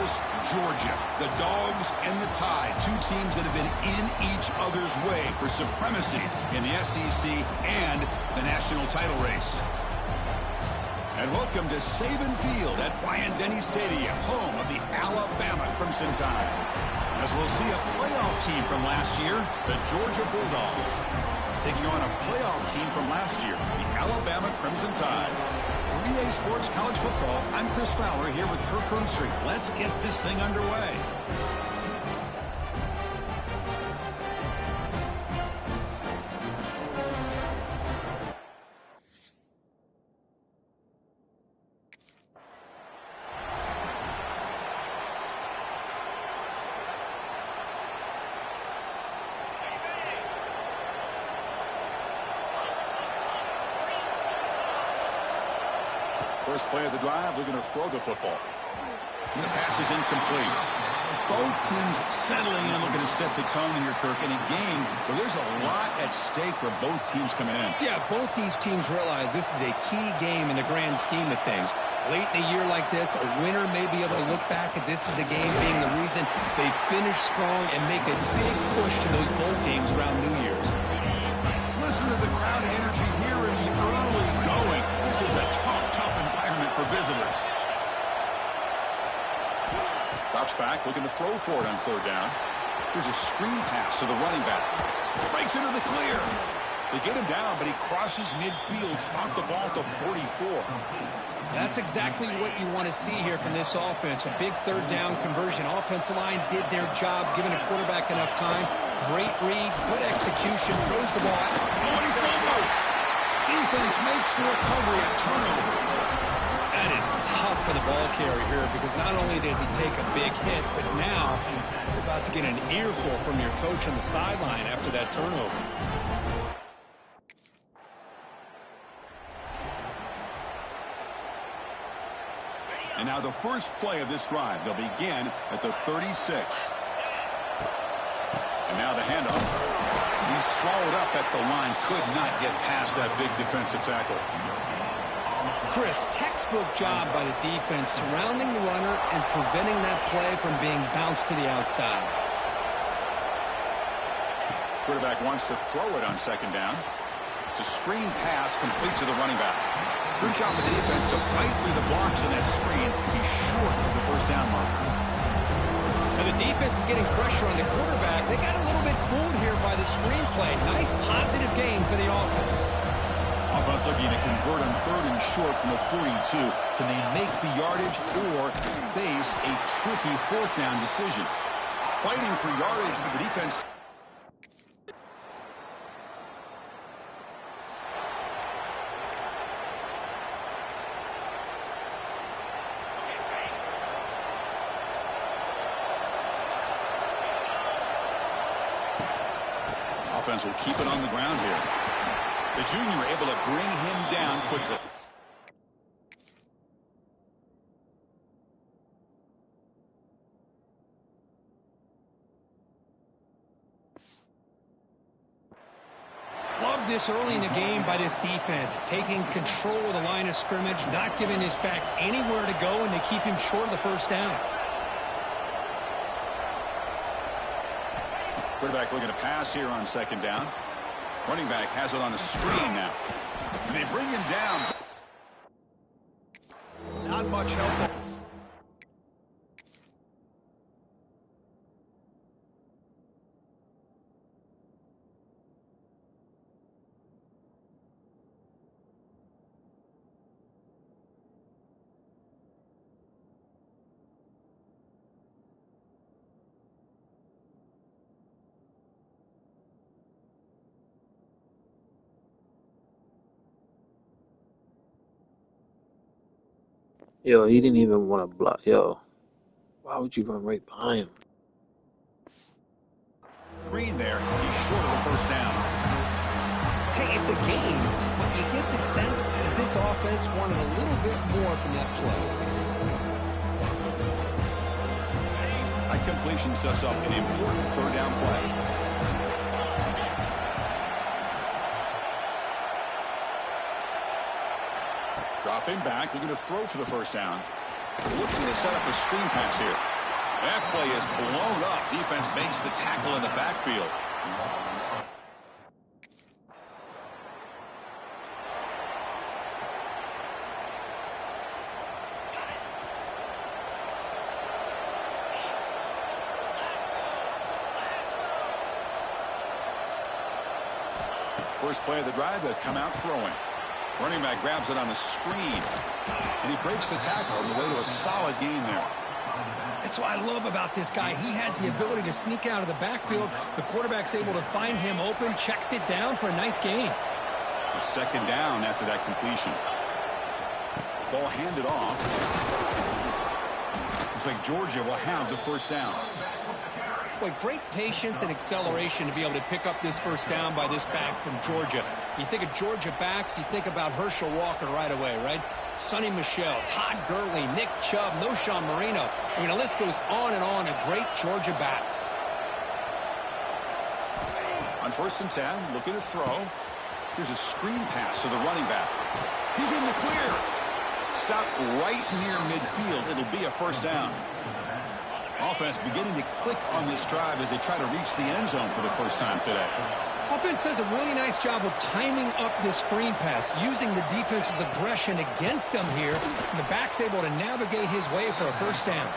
versus Georgia. The Dogs and the Tide, two teams that have been in each other's way for supremacy in the SEC and the national title race. And welcome to Saban Field at Bryant-Denny Stadium, home of the Alabama Crimson Tide. As we'll see a playoff team from last year, the Georgia Bulldogs, taking on a playoff team from last year, the Alabama Crimson Tide. For EA Sports College Football, I'm Chris Fowler here with Kirk Herbstreit. Let's get this thing underway. First play of the drive, they're going to throw the football. And the pass is incomplete. Both teams settling in, looking to set the tone here, Kirk, in a game where there's a lot at stake for both teams coming in. Yeah, both these teams realize this is a key game in the grand scheme of things. Late in a year like this, a winner may be able to look back at this as a game being the reason they finish strong and make a big push to those bowl games around New Year's. Listen to the crowd energy here in the early going. This is a tough environment for visitors. Drops back, looking to throw for it on third down. Here's a screen pass to the running back. Breaks into the clear. They get him down, but he crosses midfield, spot the ball to 44. That's exactly what you want to see here from this offense. A big third down conversion. Offensive line did their job, giving a quarterback enough time. Great read, good execution, throws the ball out. Oh, and he fumbles. Defense makes the recovery, a turnover. That is tough for the ball carrier here because not only does he take a big hit, but now you're about to get an earful from your coach on the sideline after that turnover. And now the first play of this drive, they'll begin at the 36. And now the handoff. He's swallowed up at the line, could not get past that big defensive tackle. Chris, textbook job by the defense surrounding the runner and preventing that play from being bounced to the outside. Quarterback wants to throw it on second down. It's a screen pass complete to the running back. Good job of the defense to fight through the blocks in that screen. He's short of the first down marker. And the defense is getting pressure on the quarterback. They got a little bit fooled here by the screenplay. Nice positive gain for the offense. Offense looking to convert on third and short from the 42. Can they make the yardage or face a tricky fourth down decision? Fighting for yardage, but the defense... Offense will keep it on the ground here. The junior able to bring him down quickly. Love this early in the game by this defense, taking control of the line of scrimmage, not giving this back anywhere to go, and they keep him short of the first down. Quarterback looking to pass here on second down. Running back has it on a screen now. And they bring him down. Not much help. Yo, he didn't even want to block. Yo, why would you run right behind him? Green there. He's short of the first down. Hey, it's a game, but you get the sense that this offense wanted a little bit more from that play. That completion sets up an important third down play. Dropping back, looking to throw for the first down. Looking to set up a screen pass here. That play is blown up. Defense makes the tackle in the backfield. First play of the drive, they come out throwing. Running back grabs it on a screen. And he breaks the tackle on the way to a solid gain there. That's what I love about this guy. He has the ability to sneak out of the backfield. The quarterback's able to find him open, checks it down for a nice gain. A second down after that completion. Ball handed off. Looks like Georgia will have the first down. Boy, great patience and acceleration to be able to pick up this first down by this back from Georgia. You think of Georgia backs, you think about Herschel Walker right away, right? Sonny Michel, Todd Gurley, Nick Chubb, Noshawn Marino. I mean, the list goes on and on of great Georgia backs. On 1st and 10, looking to throw. Here's a screen pass to the running back. He's in the clear. Stop right near midfield. It'll be a first down. Offense beginning to click on this drive as they try to reach the end zone for the first time today. Offense does a really nice job of timing up this screen pass, using the defense's aggression against them here, and the back's able to navigate his way for a first down.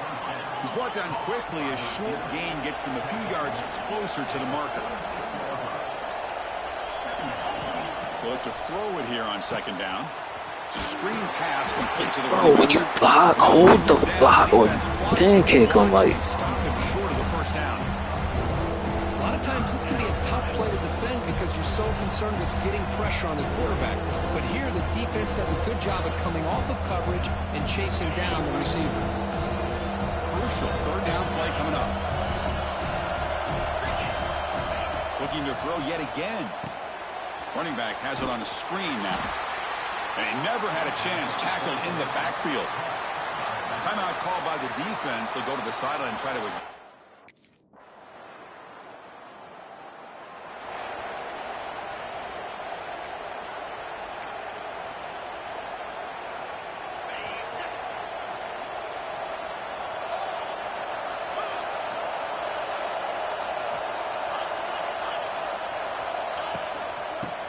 He's brought down quickly as short gain gets them a few yards closer to the marker. They'll look to throw it here on second down. It's a screen pass complete to the Bro, when you block, hold the block or pancake him like. Stop him short of the first down. A lot of times this can be a tough play to defend because you're so concerned with getting pressure on the quarterback. But here the defense does a good job at coming off of coverage and chasing down the receiver. Crucial third down play coming up. Looking to throw yet again. Running back has it on a screen now. And he never had a chance, tackled in the backfield. Timeout called by the defense. They'll go to the sideline and try to...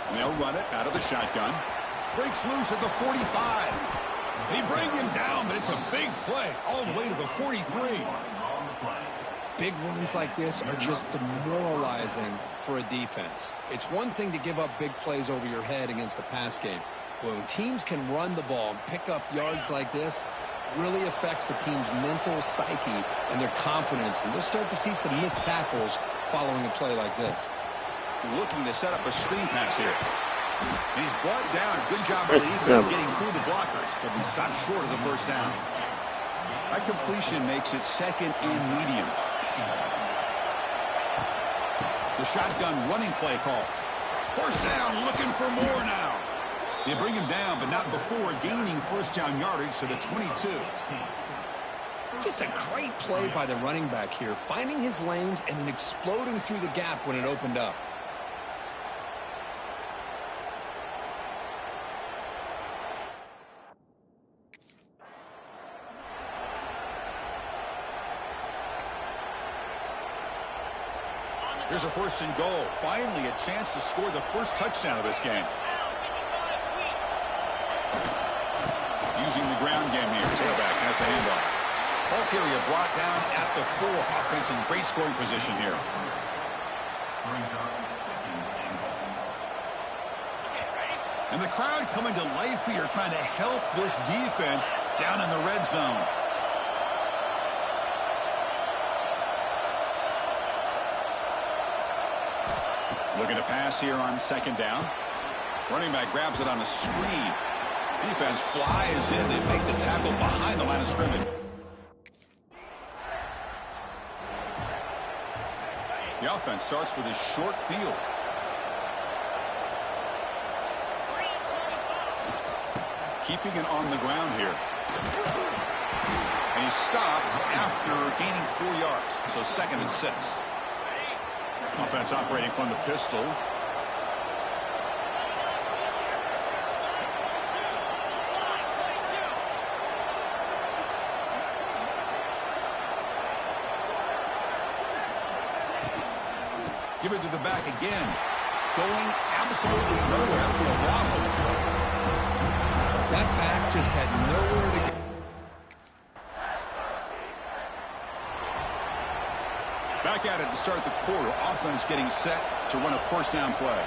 And they'll run it out of the shotgun. Breaks loose at the 45. They bring him down, but it's a big play all the way to the 43. Big runs like this are just demoralizing for a defense. It's one thing to give up big plays over your head against the pass game. When teams can run the ball and pick up yards like this, really affects the team's mental psyche and their confidence. And you'll start to see some missed tackles following a play like this. Looking to set up a screen pass here. And he's brought down. Good job by the defense getting through the blockers, but he stopped short of the first down. That completion makes it second and medium. The shotgun running play call. First down, looking for more now. They bring him down, but not before gaining first down yardage to the 22. Just a great play by the running back here, finding his lanes and then exploding through the gap when it opened up. Here's a first and goal. Finally a chance to score the first touchdown of this game. Using the ground game here. Tailback has the handoff. Ball carrier brought down at the 4. Offense in great scoring position here. And the crowd coming to life here, trying to help this defense down in the red zone. Looking to pass here on second down. Running back grabs it on a screen. Defense flies in and make the tackle behind the line of scrimmage. The offense starts with a short field. Keeping it on the ground here. And he's stopped after gaining 4 yards. So 2nd and 6. Offense operating from the pistol. Give it to the back again. Going absolutely nowhere. It'll be a loss of the play. That back just had nowhere to go. Back at it to start the quarter. Offense getting set to run a first down play.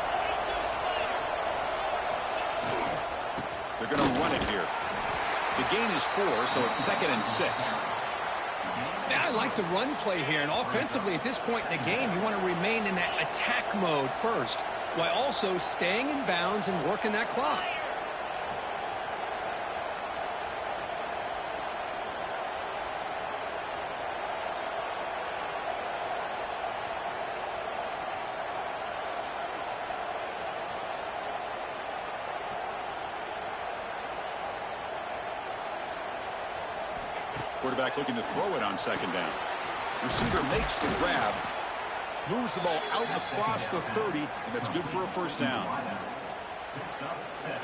They're going to run it here. The gain is 4, so it's 2nd and 6. Now, I like the run play here, and offensively at this point in the game, you want to remain in that attack mode first, while also staying in bounds and working that clock. Quarterback looking to throw it on 2nd down. Receiver makes the grab, moves the ball out across the 30, and that's good for a first down.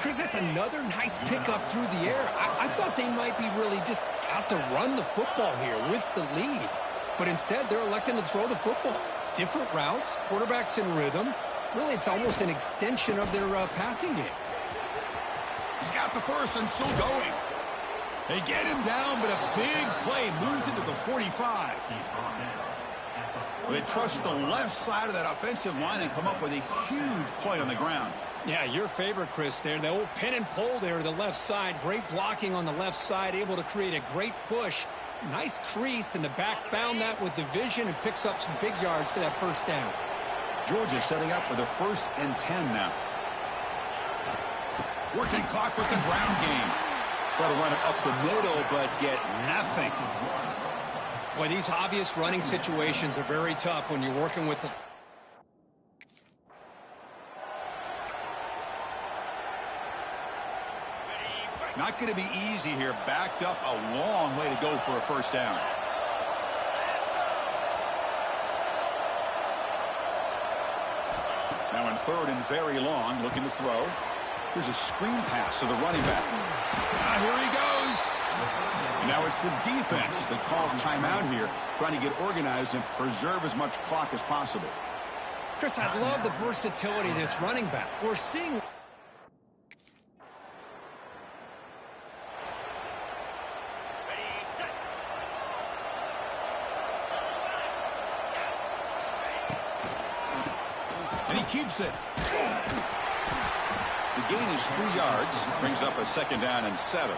Chris, that's another nice pickup through the air. I thought they might be really just out to run the football here with the lead. But instead, they're electing to throw the football. Different routes, quarterbacks in rhythm. Really, it's almost an extension of their passing game. He's got the first and still going. They get him down, but a big play moves into the 45. They trust the left side of that offensive line and come up with a huge play on the ground. Yeah, your favorite, Chris, there. The old pin and pull there to the left side. Great blocking on the left side, able to create a great push. Nice crease, and the back found that with the vision and picks up some big yards for that first down. Georgia setting up with a 1st and 10 now. Working clock with the ground game. Try to run it up the middle, but get nothing. Boy, these obvious running situations are very tough when you're working with the... Not going to be easy here. Backed up a long way to go for a first down. Now in 3rd and very long, looking to throw. Here's a screen pass to the running back. Here he goes. And now it's the defense that calls timeout here, trying to get organized and preserve as much clock as possible. Chris, I love the versatility of this running back. We're seeing... And he keeps it. The gain is 3 yards, brings up a 2nd down and 7.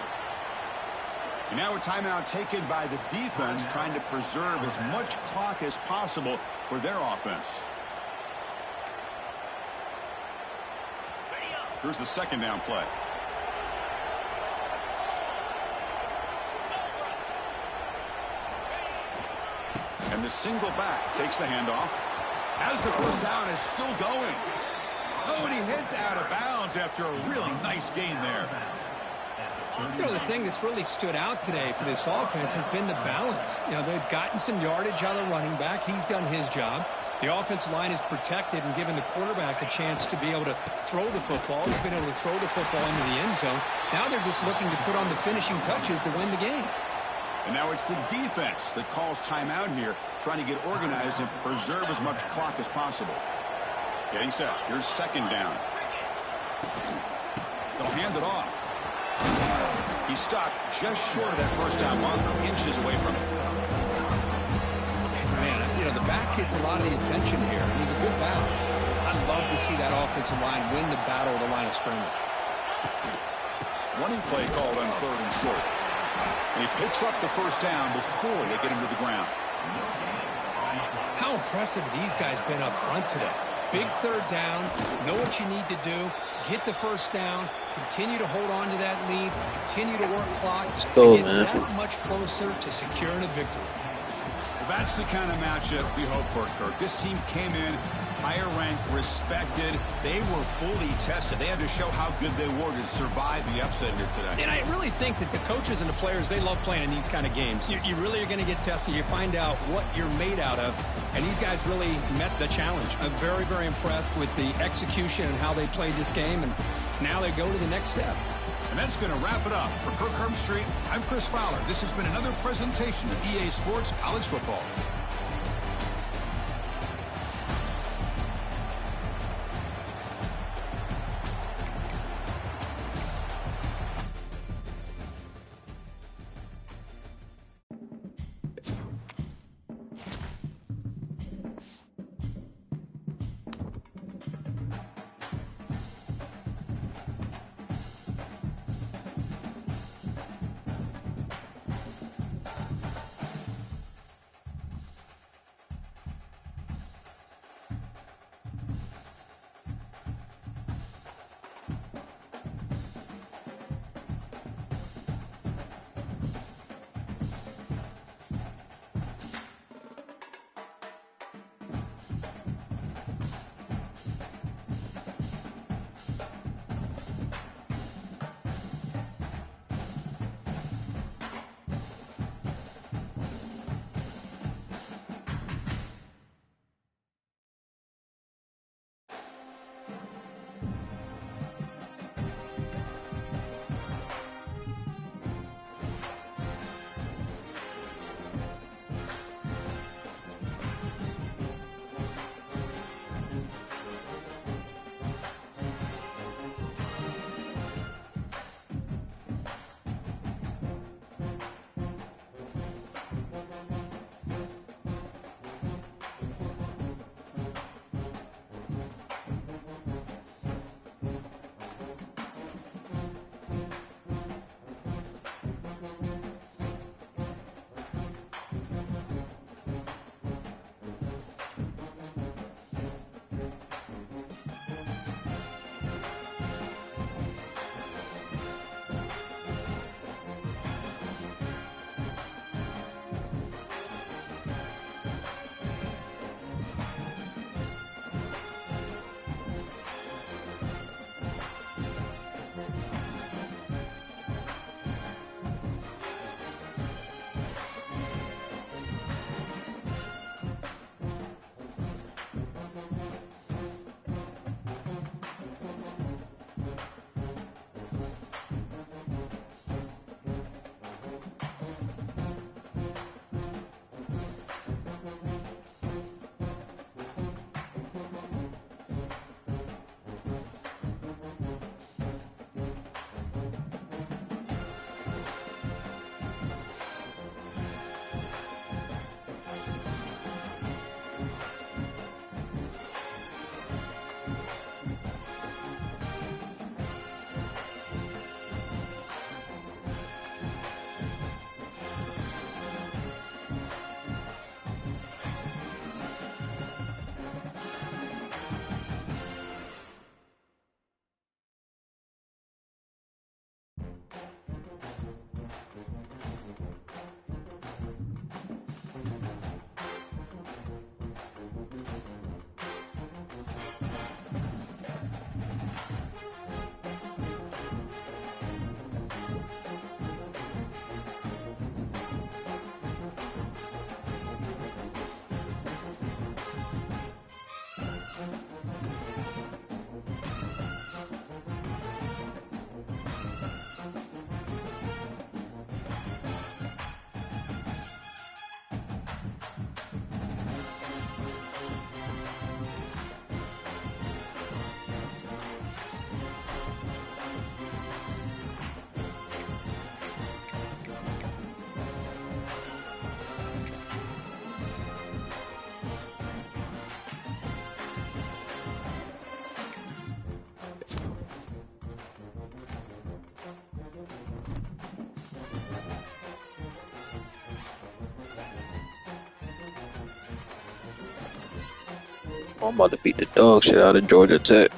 And now a timeout taken by the defense, trying to preserve as much clock as possible for their offense. Here's the 2nd down play. And the single back takes the handoff. As the first down is still going. Oh, and he heads out of bounds after a really nice gain there. You know, the thing that's really stood out today for this offense has been the balance. You know, they've gotten some yardage out of the running back. He's done his job. The offensive line is protected and given the quarterback a chance to be able to throw the football. He's been able to throw the football into the end zone. Now they're just looking to put on the finishing touches to win the game. And now it's the defense that calls timeout here, trying to get organized and preserve as much clock as possible. Getting set. Here's 2nd down. They'll hand it off. He stopped just short of that first down marker, inches away from it. Man, you know, the back gets a lot of the attention here. He's a good battle. I'd love to see that offensive line win the battle of the line of scrimmage. Running play called on 3rd and short. And he picks up the first down before they get him to the ground. How impressive these guys been up front today. Big 3rd down, know what you need to do, get the first down, continue to hold on to that lead, continue to work clock, go, and get man. that much closer to securing a victory. Well, that's the kind of matchup we hope for, Kirk. This team came in higher ranked, respected. They were fully tested. They had to show how good they were to survive the upset here today. And I really think that the coaches and the players, they love playing in these kind of games. You really are going to get tested. You find out what you're made out of. And these guys really met the challenge. I'm very, very impressed with the execution and how they played this game. And now they go to the next step. And that's going to wrap it up. For Kirk Herbstreit, I'm Chris Fowler. This has been another presentation of EA Sports College Football. I'm about to beat the dog shit out of Georgia Tech.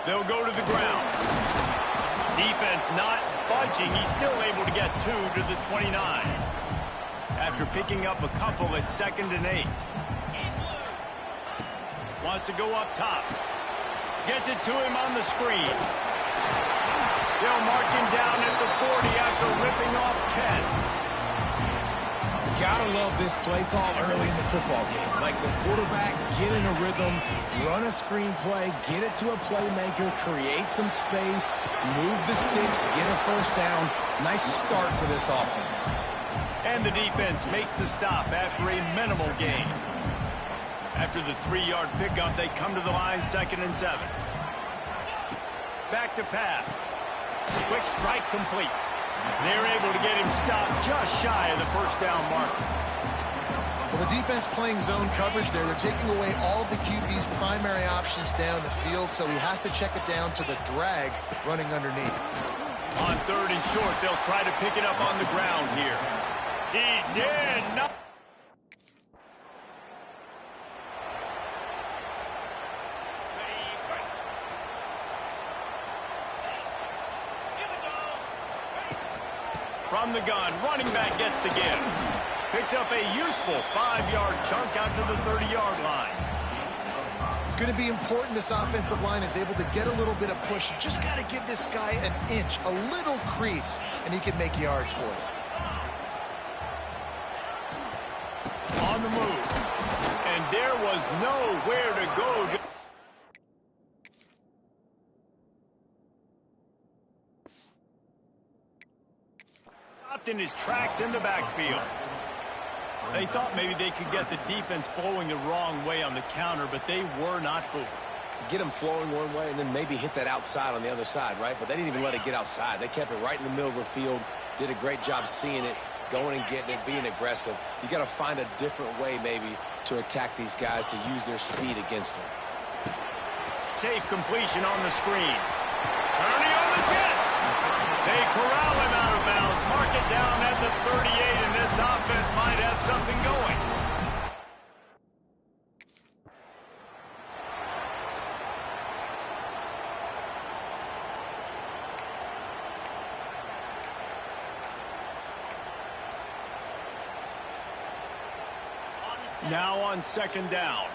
They'll go to the ground. Defense not budging. He's still able to get 2 to the 29. After picking up a couple at 2nd and 8. Wants to go up top. Gets it to him on the screen. They'll mark him down at the 40 after ripping off 10. Gotta love this play call early in the football game. Like the quarterback, get in a rhythm, run a screen play, get it to a playmaker, create some space, move the sticks, get a first down. Nice start for this offense. And the defense makes the stop after a minimal gain. After the 3-yard pickup, they come to the line 2nd and 7. Back to pass. Quick strike complete. They're able to get him stopped just shy of the first down marker. Well, the defense playing zone coverage there. They're taking away all of the QB's primary options down the field, so he has to check it down to the drag running underneath. On 3rd and short, they'll try to pick it up on the ground here. He did not. From the gun, running back gets to give. Picks up a useful 5-yard chunk out to the 30-yard line. It's going to be important this offensive line is able to get a little bit of push. You just got to give this guy an inch, a little crease, and he can make yards for it. On the move. And there was nowhere to go. stopped in his tracks in the backfield. They thought maybe they could get the defense flowing the wrong way on the counter, but they were not fooled. Get them flowing one way and then maybe hit that outside on the other side, right? But they didn't even let it get outside. They kept it right in the middle of the field, did a great job seeing it, going and getting it, being aggressive. You got to find a different way maybe to attack these guys, to use their speed against them. Safe completion on the screen. Purdy on the Jets. They corral him out of bounds. Mark it down at the 38, and this offense might have something going. Now on second down.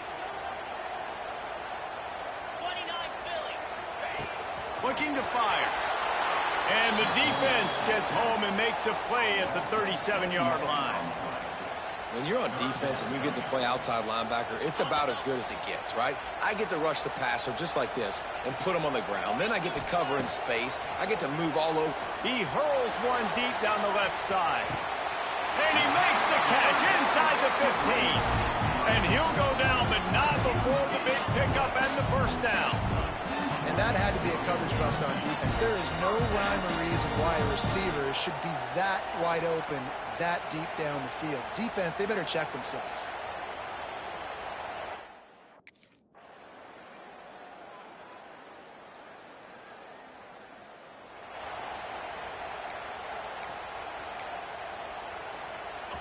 Looking to fire. And the defense gets home and makes a play at the 37-yard line. When you're on defense and you get to play outside linebacker, it's about as good as it gets, right? I get to rush the passer just like this and put him on the ground. Then I get to cover in space. I get to move all over. He hurls one deep down the left side. And he makes the catch inside the 15. And he'll go down, but not before the big pickup and the first down. And that had to be a coverage bust on defense. There is no rhyme or reason why a receiver should be that wide open, that deep down the field. Defense, they better check themselves.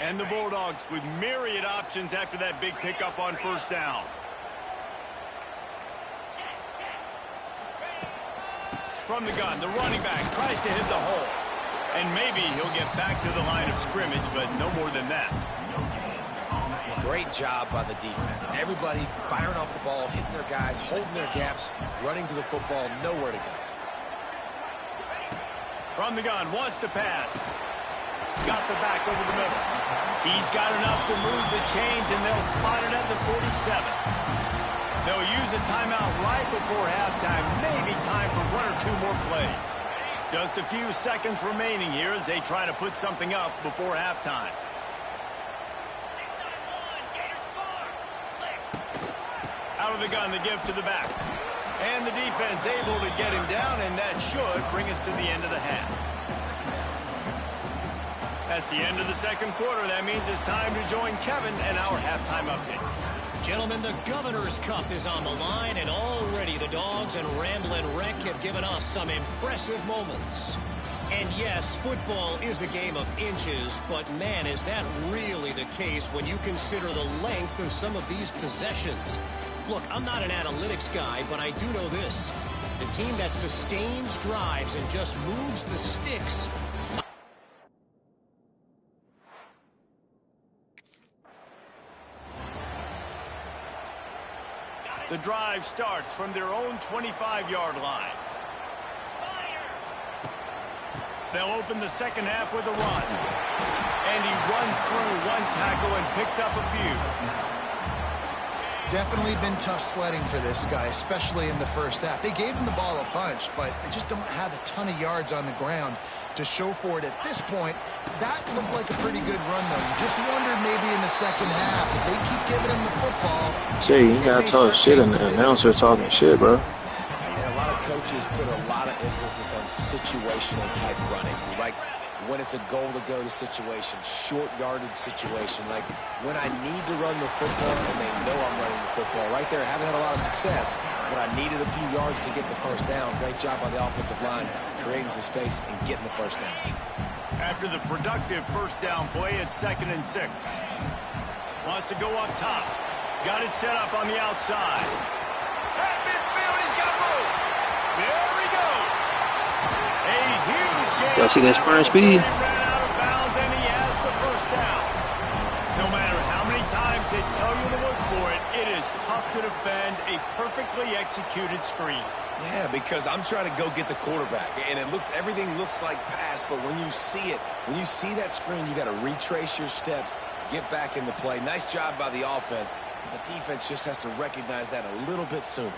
And the Bulldogs with myriad options after that big pickup on first down. From the gun, the running back tries to hit the hole. And maybe he'll get back to the line of scrimmage, but no more than that. Great job by the defense. Everybody firing off the ball, hitting their guys, holding their gaps, running to the football, nowhere to go. From the gun, wants to pass. Got the back over the middle. He's got enough to move the chains, and they'll spot it at the 47. They'll use a timeout right before halftime. Maybe time for one or two more plays. Just a few seconds remaining here as they try to put something up before halftime. Out of the gun, the give to the back. And the defense able to get him down, and that should bring us to the end of the half. That's the end of the second quarter. That means it's time to join Kevin and our halftime update. Gentlemen, the Governor's Cup is on the line, and already the Dogs and Ramblin' Wreck have given us some impressive moments. And yes, football is a game of inches, but man, is that really the case when you consider the length of some of these possessions. Look, I'm not an analytics guy, but I do know this. The team that sustains drives and just moves the sticks. The drive starts from their own 25-yard line. They'll open the second half with a run. And he runs through one tackle and picks up a few. Definitely been tough sledding for this guy, especially in the first half. They gave him the ball a bunch, but they just don't have a ton of yards on the ground to show for it at this point. That looked like a pretty good run, though. You just wondered maybe in the second half, if they keep giving him the football. See, you gotta talk shit in the announcer talking shit, bro. And a lot of coaches put a lot of emphasis on situational type running. Like when it's a goal to go to situation, short yardage situation. Like when I need to run the football and they know I'm running the football. Right there, haven't had a lot of success, but I needed a few yards to get the first down. Great job by the offensive line, creating some space and getting the first down. After the productive first down play, it's 2nd and 6. Wants to go up top. Got it set up on the outside. At midfield, he's got room. There he goes. A huge game. Y'all see that sprint speed? He ran out of bounds, and he has the first down. No matter how many times they tell you to look for it, it is tough to defend a perfectly executed screen. Yeah, because I'm trying to go get the quarterback, and everything looks like pass, but when you see it, when you see that screen, you got to retrace your steps, get back in the play. Nice job by the offense. The defense just has to recognize that a little bit sooner.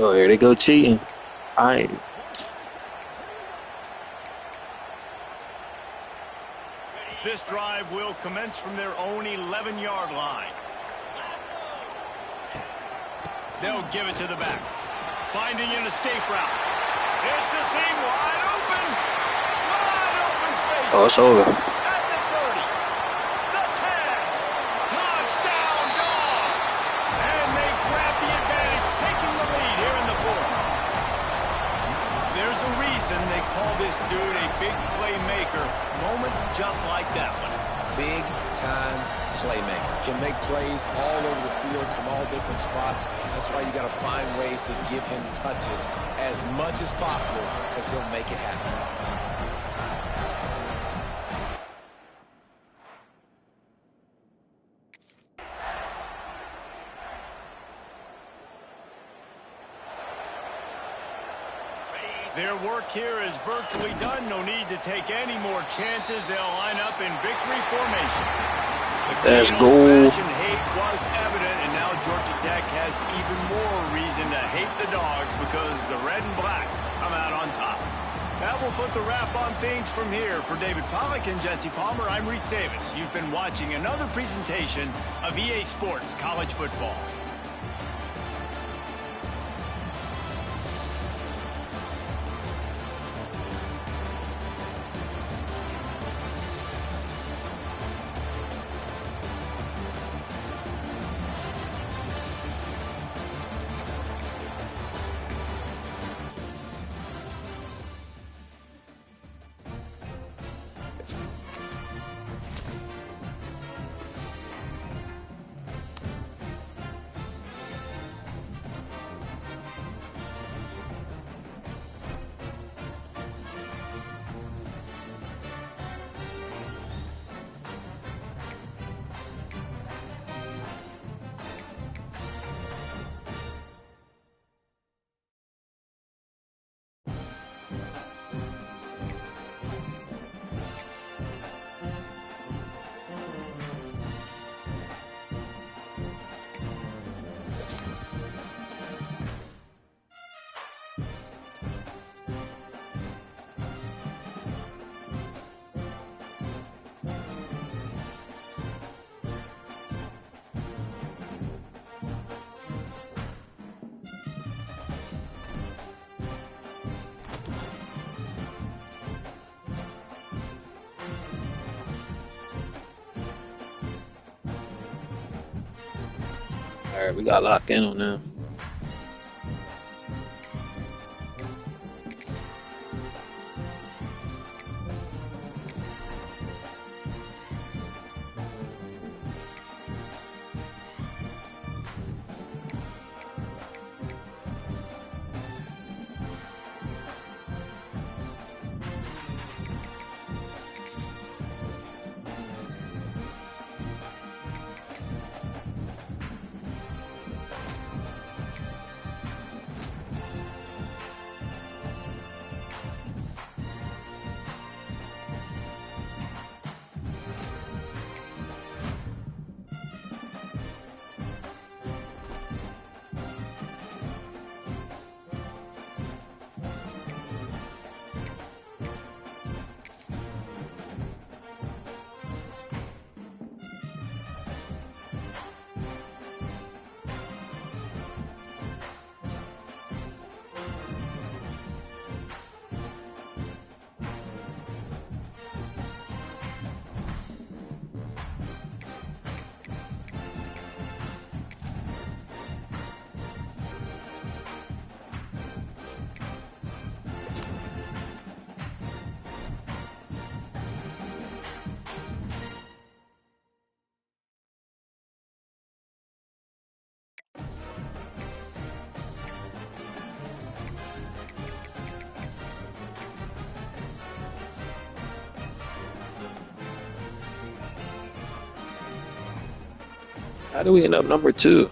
Oh, here they go cheating. I This drive will commence from their own 11-yard line. They'll give it to the back. Finding an escape route. It's a seam wide open. Wide open space. oh, it's over. At the 30. The 10. Touchdown Dogs. And they grab the advantage, taking the lead here in the fourth. There's a reason they call this dude a big playmaker. Moments just like that one. Big time playmaker. Can make plays all over the field from all different spots. That's why you got to find ways to give him touches as much as possible because he'll make it happen. Their work here is virtually done. No need to take any more chances. They'll line up in victory formation. That's The goal. old-fashioned hate was evident, and now Georgia Tech has even more reason to hate the Dogs because the red and black come out on top. That will put the wrap on things from here. For David Pollack and Jesse Palmer, I'm Reese Davis. You've been watching another presentation of EA Sports College Football. All right, we got locked in on them. How do we end up number 2?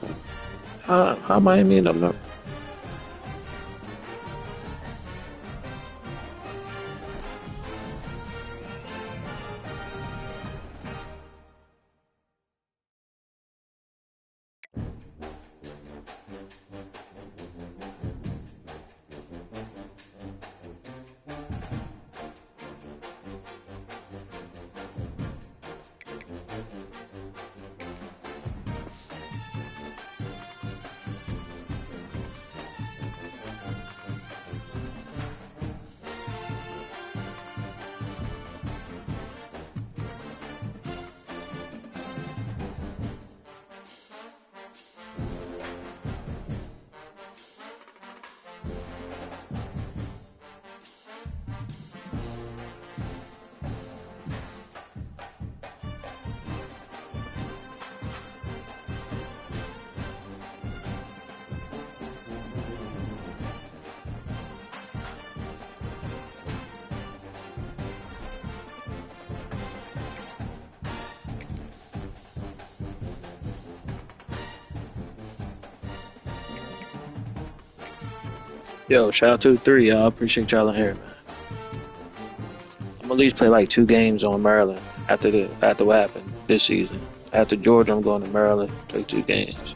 How Miami end up number? Yo, shout out to the three, y'all. Appreciate y'all in here, man. I'm gonna at least play like 2 games on Maryland after what happened this season. After Georgia, I'm going to Maryland, play 2 games.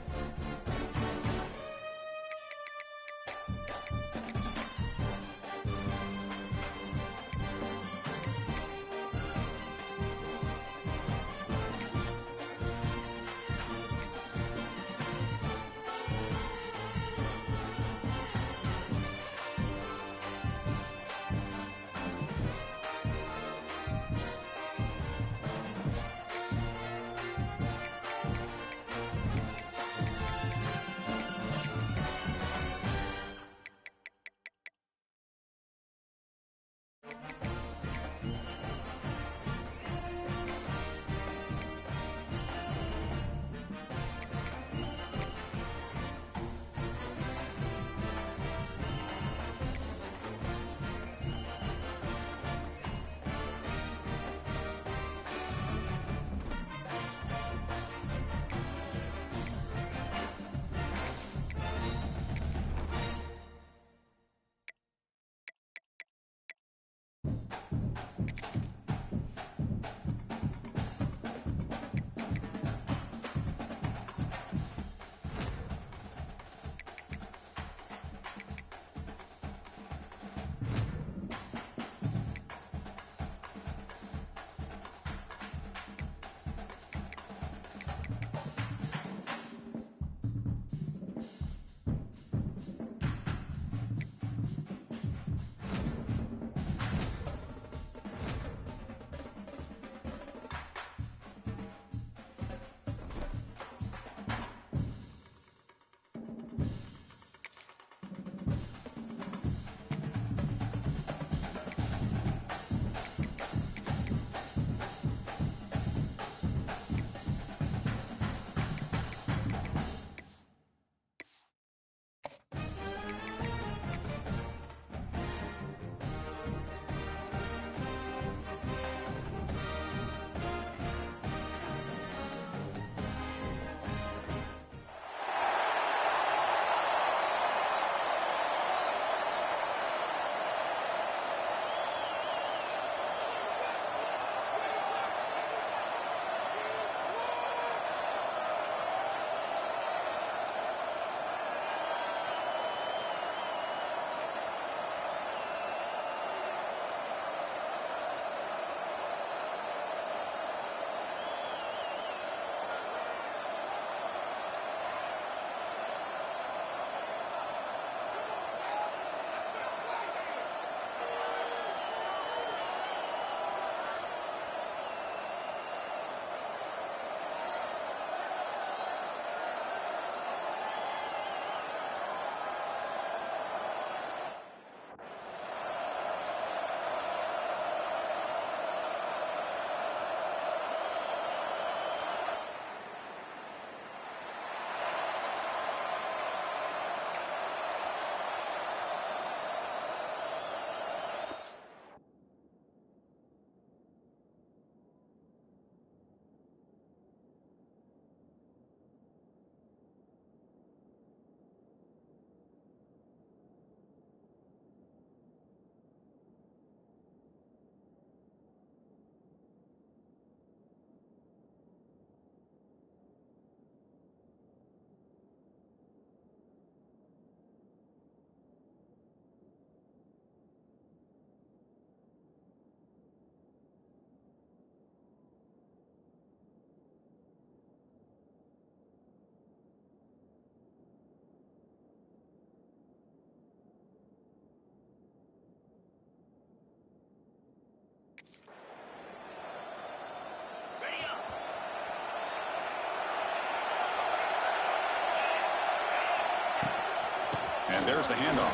And there's the handoff.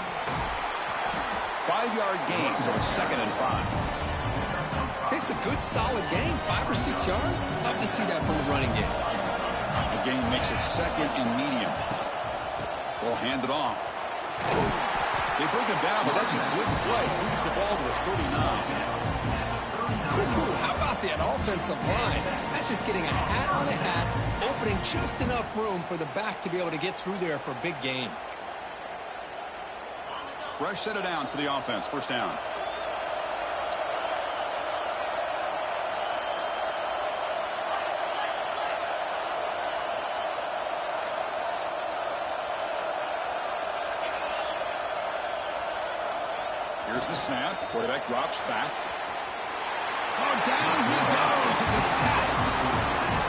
5-yard gains on 2nd and 5. It's a good, solid game. 5 or 6 yards. Love to see that from the running game. Again, makes it 2nd and medium. We'll hand it off. They bring him down, but that's a good play. Moves the ball to the 39. How about that offensive line? That's just getting a hat on a hat, opening just enough room for the back to be able to get through there for a big gain. fresh set of downs for the offense. First down. Here's the snap. Quarterback drops back. Oh, down he goes. It's a sack.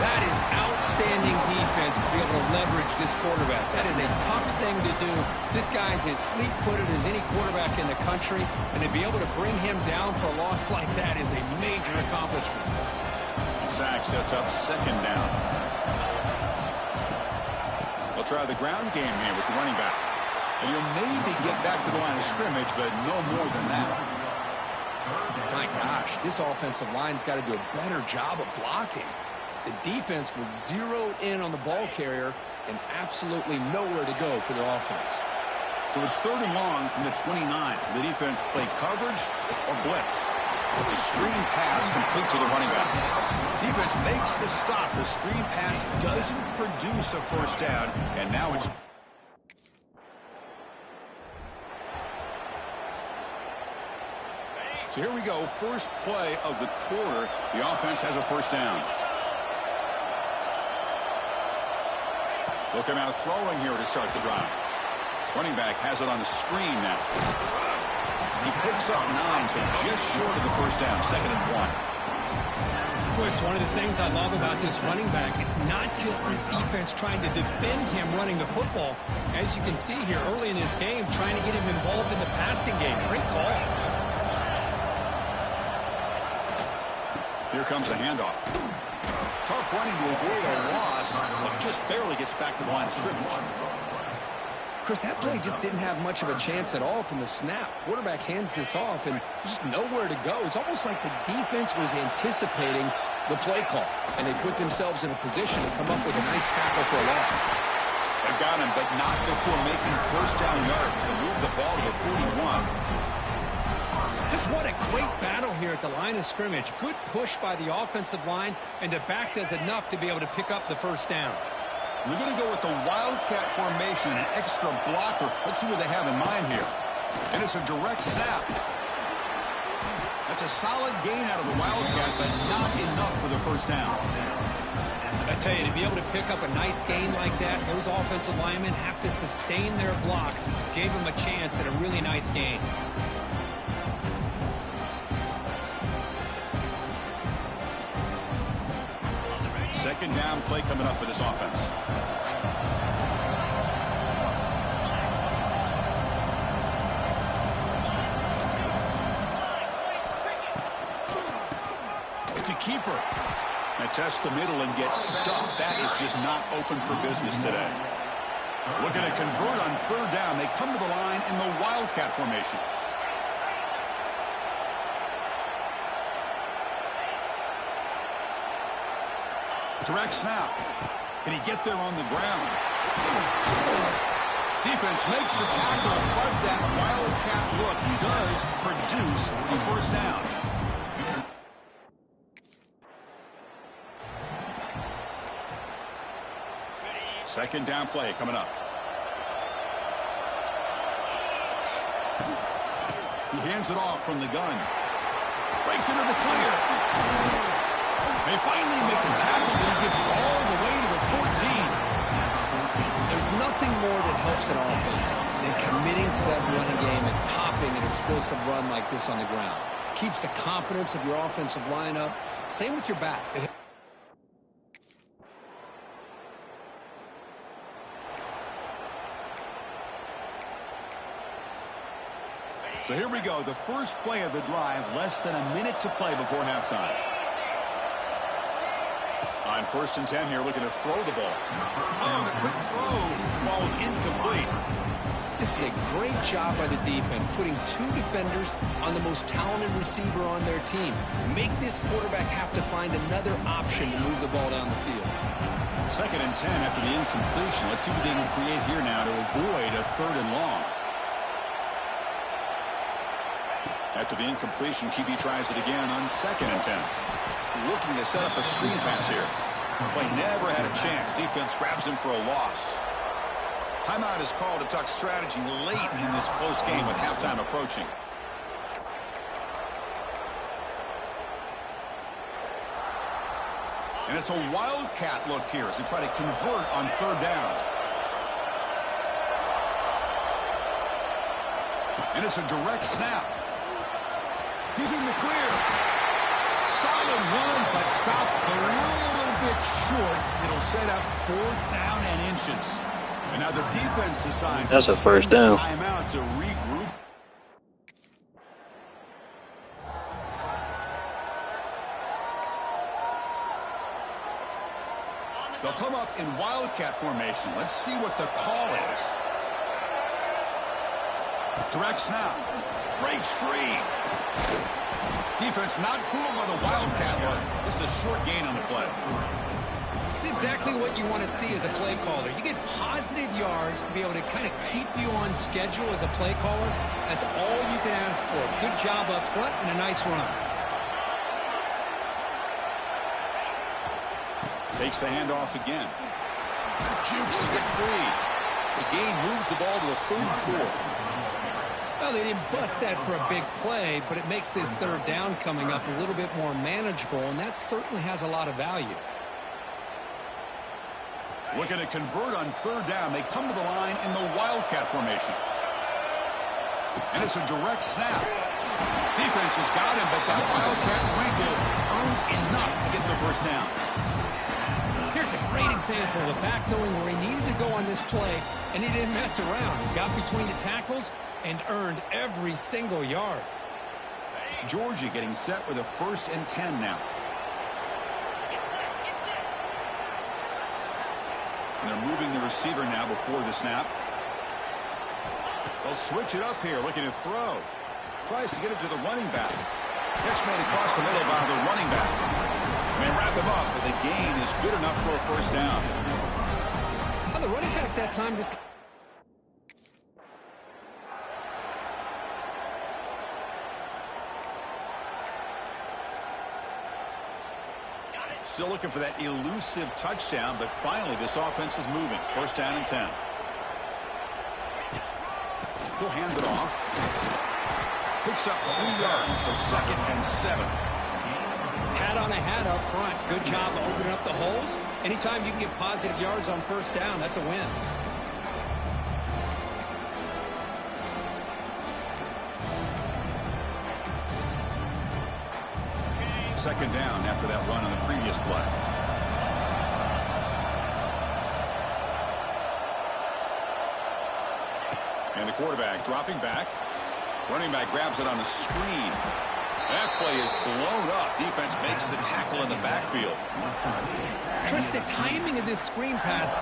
That is outstanding defense to be able to leverage this quarterback. That is a tough thing to do. This guy's as fleet-footed as any quarterback in the country, and to be able to bring him down for a loss like that is a major accomplishment. The sack sets up second down. They'll try the ground game here with the running back. And you'll maybe get back to the line of scrimmage, but no more than that. My gosh, this offensive line's got to do a better job of blocking. The defense was zeroed in on the ball carrier and absolutely nowhere to go for their offense. So it's 3rd and long from the 29. The defense play coverage or blitz. It's a screen pass complete to the running back. Defense makes the stop. The screen pass doesn't produce a first down, and now it's... So here we go, first play of the quarter. The offense has a first down. They'll come out throwing here to start the drive. Running back has it on the screen now. He picks up 9, so just short of the first down, 2nd and 1. Boy, it's one of the things I love about this running back. It's not just this defense trying to defend him running the football. As you can see here early in this game, trying to get him involved in the passing game. Great call. Here comes a handoff. Tough running to avoid a loss, but just barely gets back to the line of scrimmage. Chris, that play just didn't have much of a chance at all from the snap. Quarterback hands this off and just nowhere to go. It's almost like the defense was anticipating the play call, and they put themselves in a position to come up with a nice tackle for a loss. They've got him, but not before making first down yards to move the ball to the 41. Just what a great battle here at the line of scrimmage. Good push by the offensive line, and the back does enough to be able to pick up the first down. We're going to go with the Wildcat formation, an extra blocker. Let's see what they have in mind here. And it's a direct snap. That's a solid gain out of the Wildcat, but not enough for the first down. I tell you, to be able to pick up a nice gain like that, those offensive linemen have to sustain their blocks. Gave them a chance at a really nice gain. Second down play coming up for this offense. It's a keeper. They test the middle and get stuck. That is just not open for business today. Looking to convert on 3rd down. They come to the line in the Wildcat formation. Direct snap. Can he get there on the ground? Defense makes the tackle, but that Wildcat look does produce a first down. Second down play coming up. He hands it off from the gun. Breaks into the clear. They finally make the tackle, but he gets all the way to the 14. There's nothing more that helps an offense than committing to that running game and popping an explosive run like this on the ground. Keeps the confidence of your offensive line up. Same with your back. So here we go, the first play of the drive, less than a minute to play before halftime. On 1st and 10 here, looking to throw the ball. Oh, the quick throw falls incomplete. This is a great job by the defense, putting 2 defenders on the most talented receiver on their team. Make this quarterback have to find another option to move the ball down the field. 2nd and 10 after the incompletion. Let's see what they can create here now to avoid a 3rd and long. After the incompletion, QB tries it again on 2nd and 10. Looking to set up a screen pass here. Play never had a chance. Defense grabs him for a loss. Timeout is called to talk strategy late in this close game with halftime approaching. And it's a wildcat look here as they try to convert on third down. And it's a direct snap. He's in the clear. Solid run, but stopped a little bit short. It'll set up 4th down and inches. And now the defense decides. That's a first down. Timeout to regroup. They'll come up in wildcat formation. Let's see what the call is. Direct snap. Breaks free. Defense not fooled by the wildcat look. Just a short gain on the play. It's exactly what you want to see as a play caller. You get positive yards to be able to kind of keep you on schedule as a play caller. That's all you can ask for. Good job up front and a nice run. Takes the handoff again. Jukes to get free. The gain moves the ball to the 34. Well, they didn't bust that for a big play, but it makes this third down coming up a little bit more manageable, and that certainly has a lot of value. Looking to convert on third down. They come to the line in the wildcat formation. And it's a direct snap. Defense has got him, but that wildcat wrinkle earns enough to get the first down. Here's a great example of a back knowing where he needed to go on this play, and he didn't mess around. He got between the tackles and earned every single yard. Georgia getting set with a 1st and 10 now. And they're moving the receiver now before the snap. They'll switch it up here, looking to throw. Tries to get it to the running back. Catch made across the middle by the running back. They wrap him up, but the gain is good enough for a first down. Well, the running back that time just... Still looking for that elusive touchdown, but finally this offense is moving. 1st down and 10. He'll hand it off. Picks up 3 yards, so 2nd and 7. Hat on a hat up front. Good job of opening up the holes. Anytime you can get positive yards on 1st down, that's a win. Second down after that run on the previous play. And the quarterback dropping back. Running back grabs it on the screen. That play is blown up. Defense makes the tackle in the backfield. Chris, the timing of this screen pass.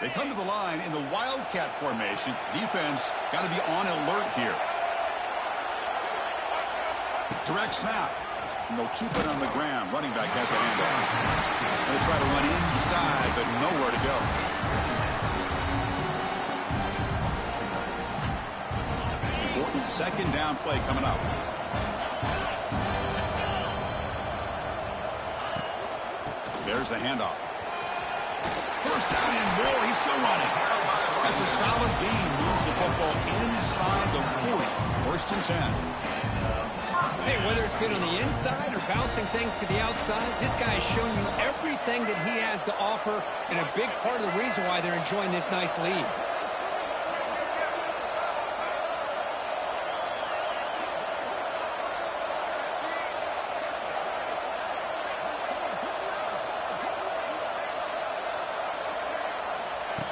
They come to the line in the wildcat formation. Defense got to be on alert here. Direct snap. And they'll keep it on the ground. Running back has the handoff. They'll try to run inside, but nowhere to go. Important 2nd down play coming up. There's the handoff. 1st down and more. He's still running. That's a solid gain. Moves the football inside the 40. 1st and 10. Hey, whether it's been on the inside or bouncing things to the outside, this guy has shown you everything that he has to offer, and a big part of the reason why they're enjoying this nice lead.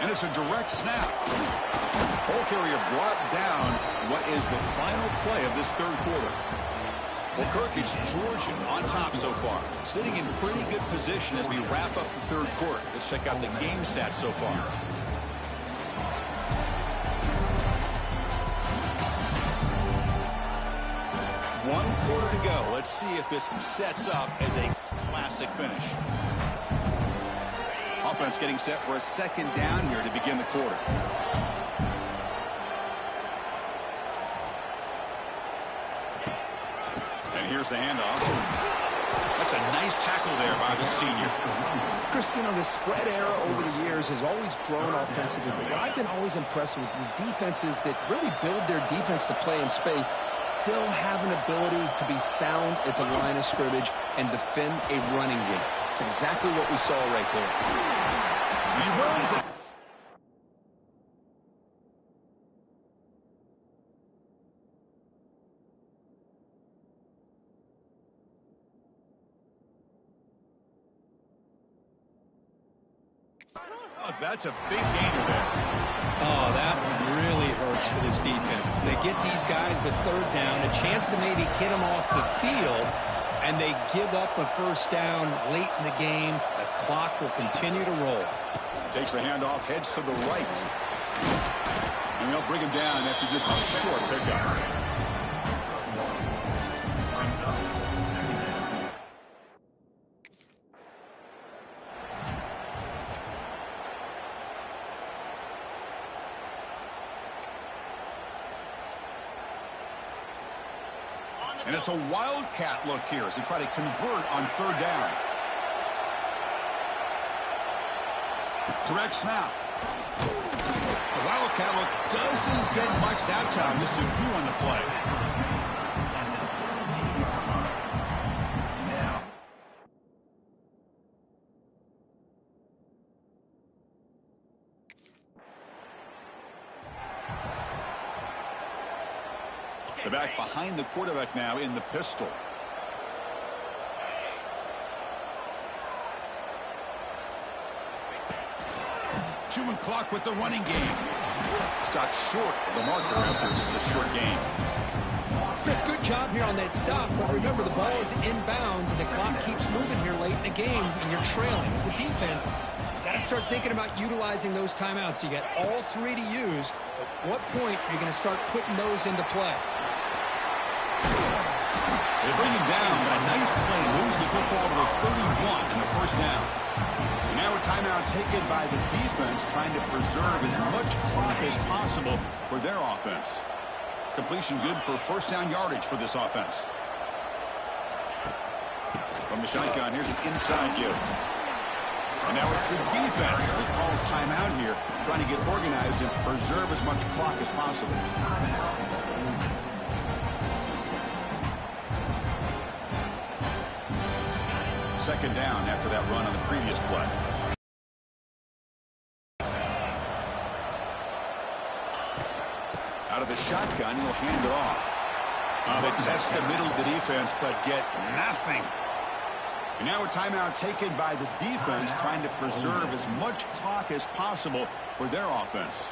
And it's a direct snap. Ball carrier brought down what is the final play of this 3rd quarter. Well, Kirk, it's Georgia on top so far. Sitting in pretty good position as we wrap up the 3rd quarter. Let's check out the game stats so far. One quarter to go. Let's see if this sets up as a classic finish. Offense getting set for a 2nd down here to begin the quarter. Here's the handoff. That's a nice tackle there by the senior. Chris, you know, the spread era over the years has always grown offensively, but what I've been always impressed with defenses that really build their defense to play in space still have an ability to be sound at the line of scrimmage and defend a running game. It's exactly what we saw right there. He runs it. That's a big gainer there. Oh, that one really hurts for this defense. They get these guys the third down, a chance to maybe get them off the field, and they give up a first down late in the game. The clock will continue to roll. Takes the handoff, heads to the right. And they'll bring him down after just a short pickup. And it's a wildcat look here as they try to convert on third down. Direct snap. The wildcat look doesn't get much that time. Just a few on the play. The back behind the quarterback now in the pistol. Chewing clock with the running game. Stopped short of the marker after just a short game. Chris, good job here on that stop, but remember the ball is inbounds and the clock keeps moving here late in the game and you're trailing. As a defense, you got to start thinking about utilizing those timeouts. You got all three to use. At what point are you going to start putting those into play? They bring him down, but a nice play moves the football to the 31 in the first down. And now a timeout taken by the defense, trying to preserve as much clock as possible for their offense. Completion good for first down yardage for this offense. From the shotgun, here's an inside give. And now it's the defense that calls timeout here, trying to get organized and preserve as much clock as possible. Second down after that run on the previous play. Out of the shotgun, he'll hand it off. They test the middle of the defense, but get nothing. And now a timeout taken by the defense, trying to preserve as much clock as possible for their offense.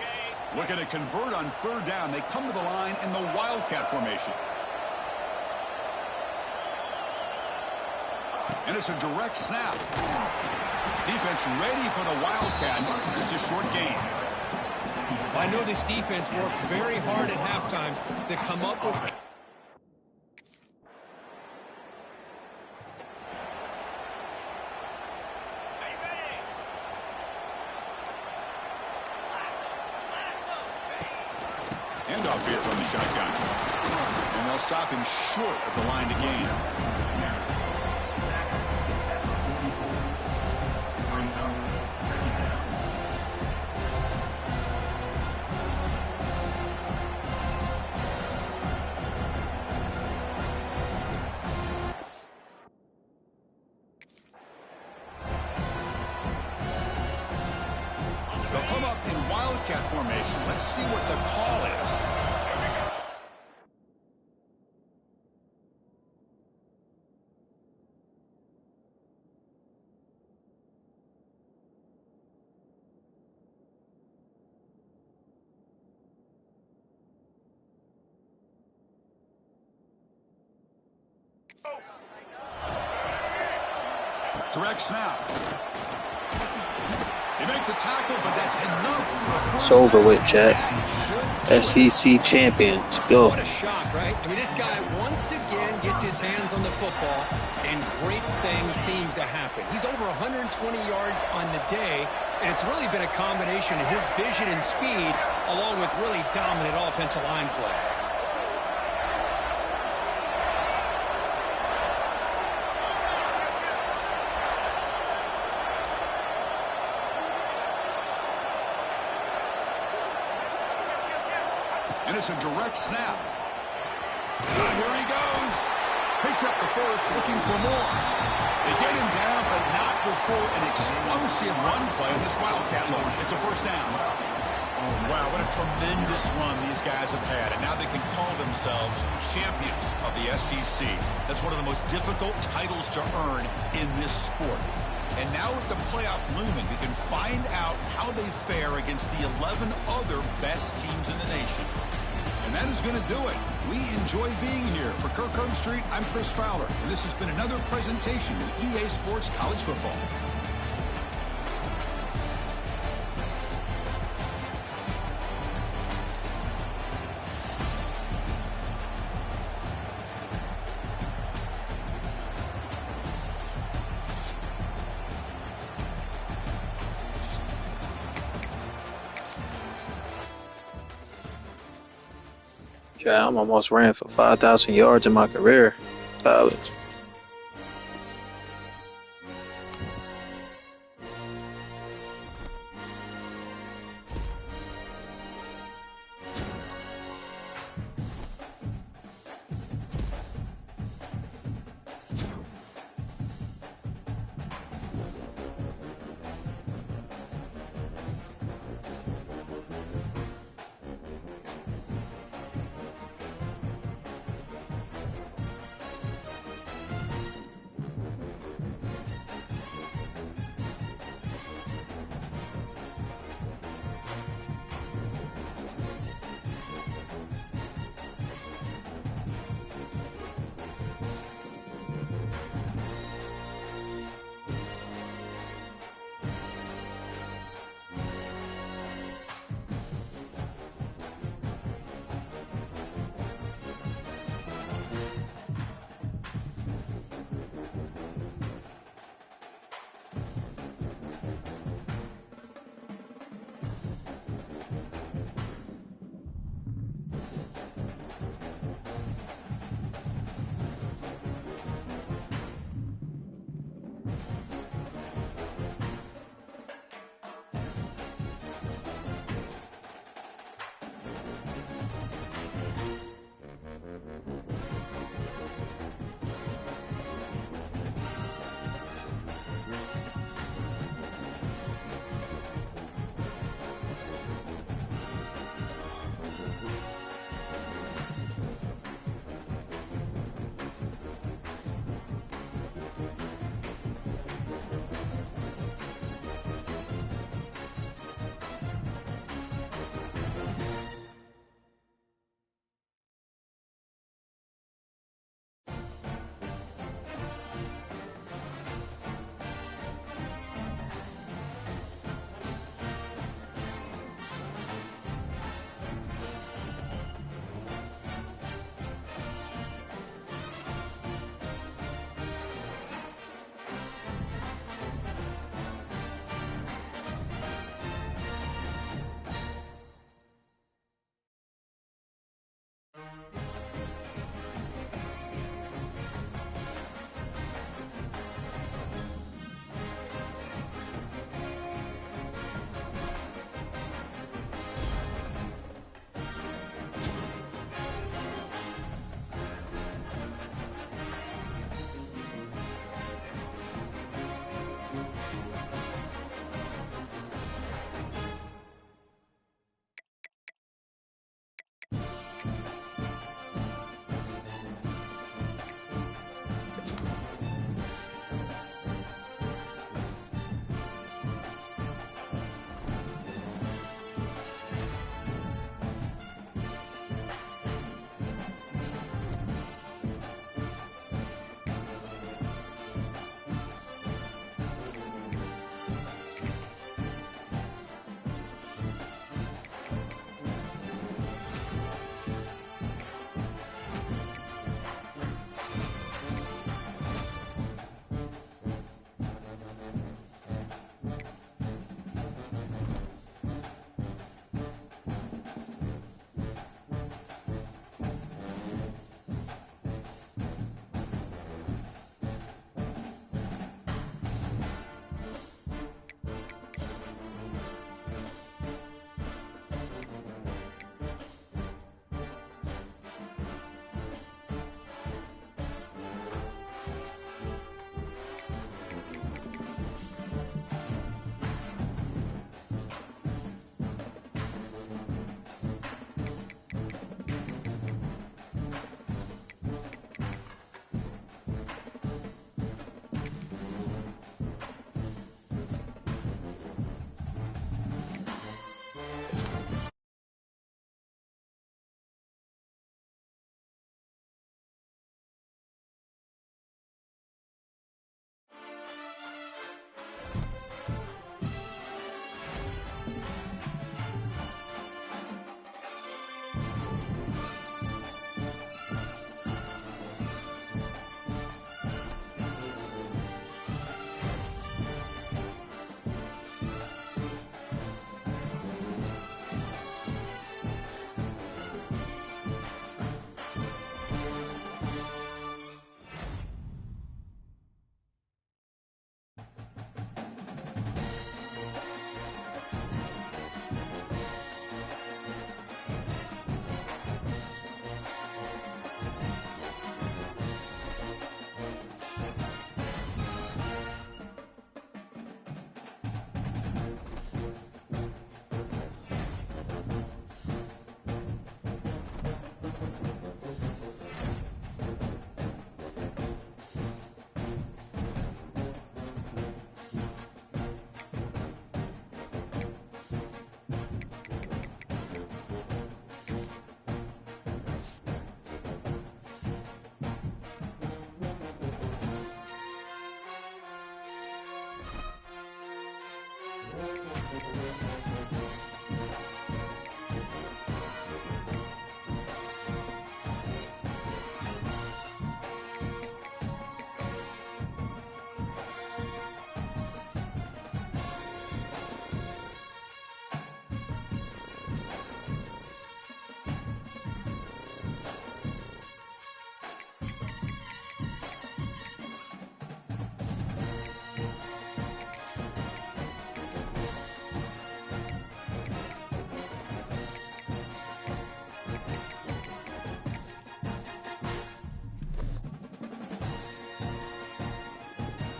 Looking to convert on third down. They come to the line in the wildcat formation. And it's a direct snap. Defense ready for the wildcat. Just a short gain. I know this defense worked very hard at halftime to come up with... Handoff here from the shotgun. And they'll stop him short of the line to gain. They'll come up in wildcat formation. Let's see what the call is. Direct snap. They make the tackle, but that's enough for a first It's over down. with, Chad. SEC champions. Go. What a shock, right? I mean, this guy once again gets his hands on the football, and great things seems to happen. He's over 120 yards on the day, and it's really been a combination of his vision and speed, along with really dominant offensive line play. And it's a direct snap. Here he goes. Picks up the first, looking for more. They get him down, but not before an explosive run play in this Wildcat look. It's a first down. Wow, what a tremendous run these guys have had. And now they can call themselves champions of the SEC. That's one of the most difficult titles to earn in this sport. And now with the playoff looming, we can find out how they fare against the 11 other best teams in the nation. And that is going to do it. We enjoy being here. For Kirk Street, I'm Chris Fowler. And this has been another presentation of EA Sports College Football. Yeah, I'm almost ran for 5,000 yards in my career, college.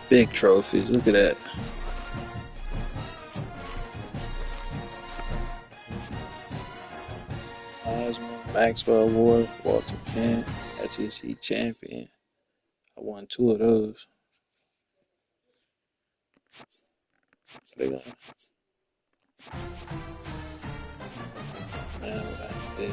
Big trophies. Look at that. Heisman, Maxwell Award, Walter Penn, SEC champion. I won 2 of those. They got, man, what I did.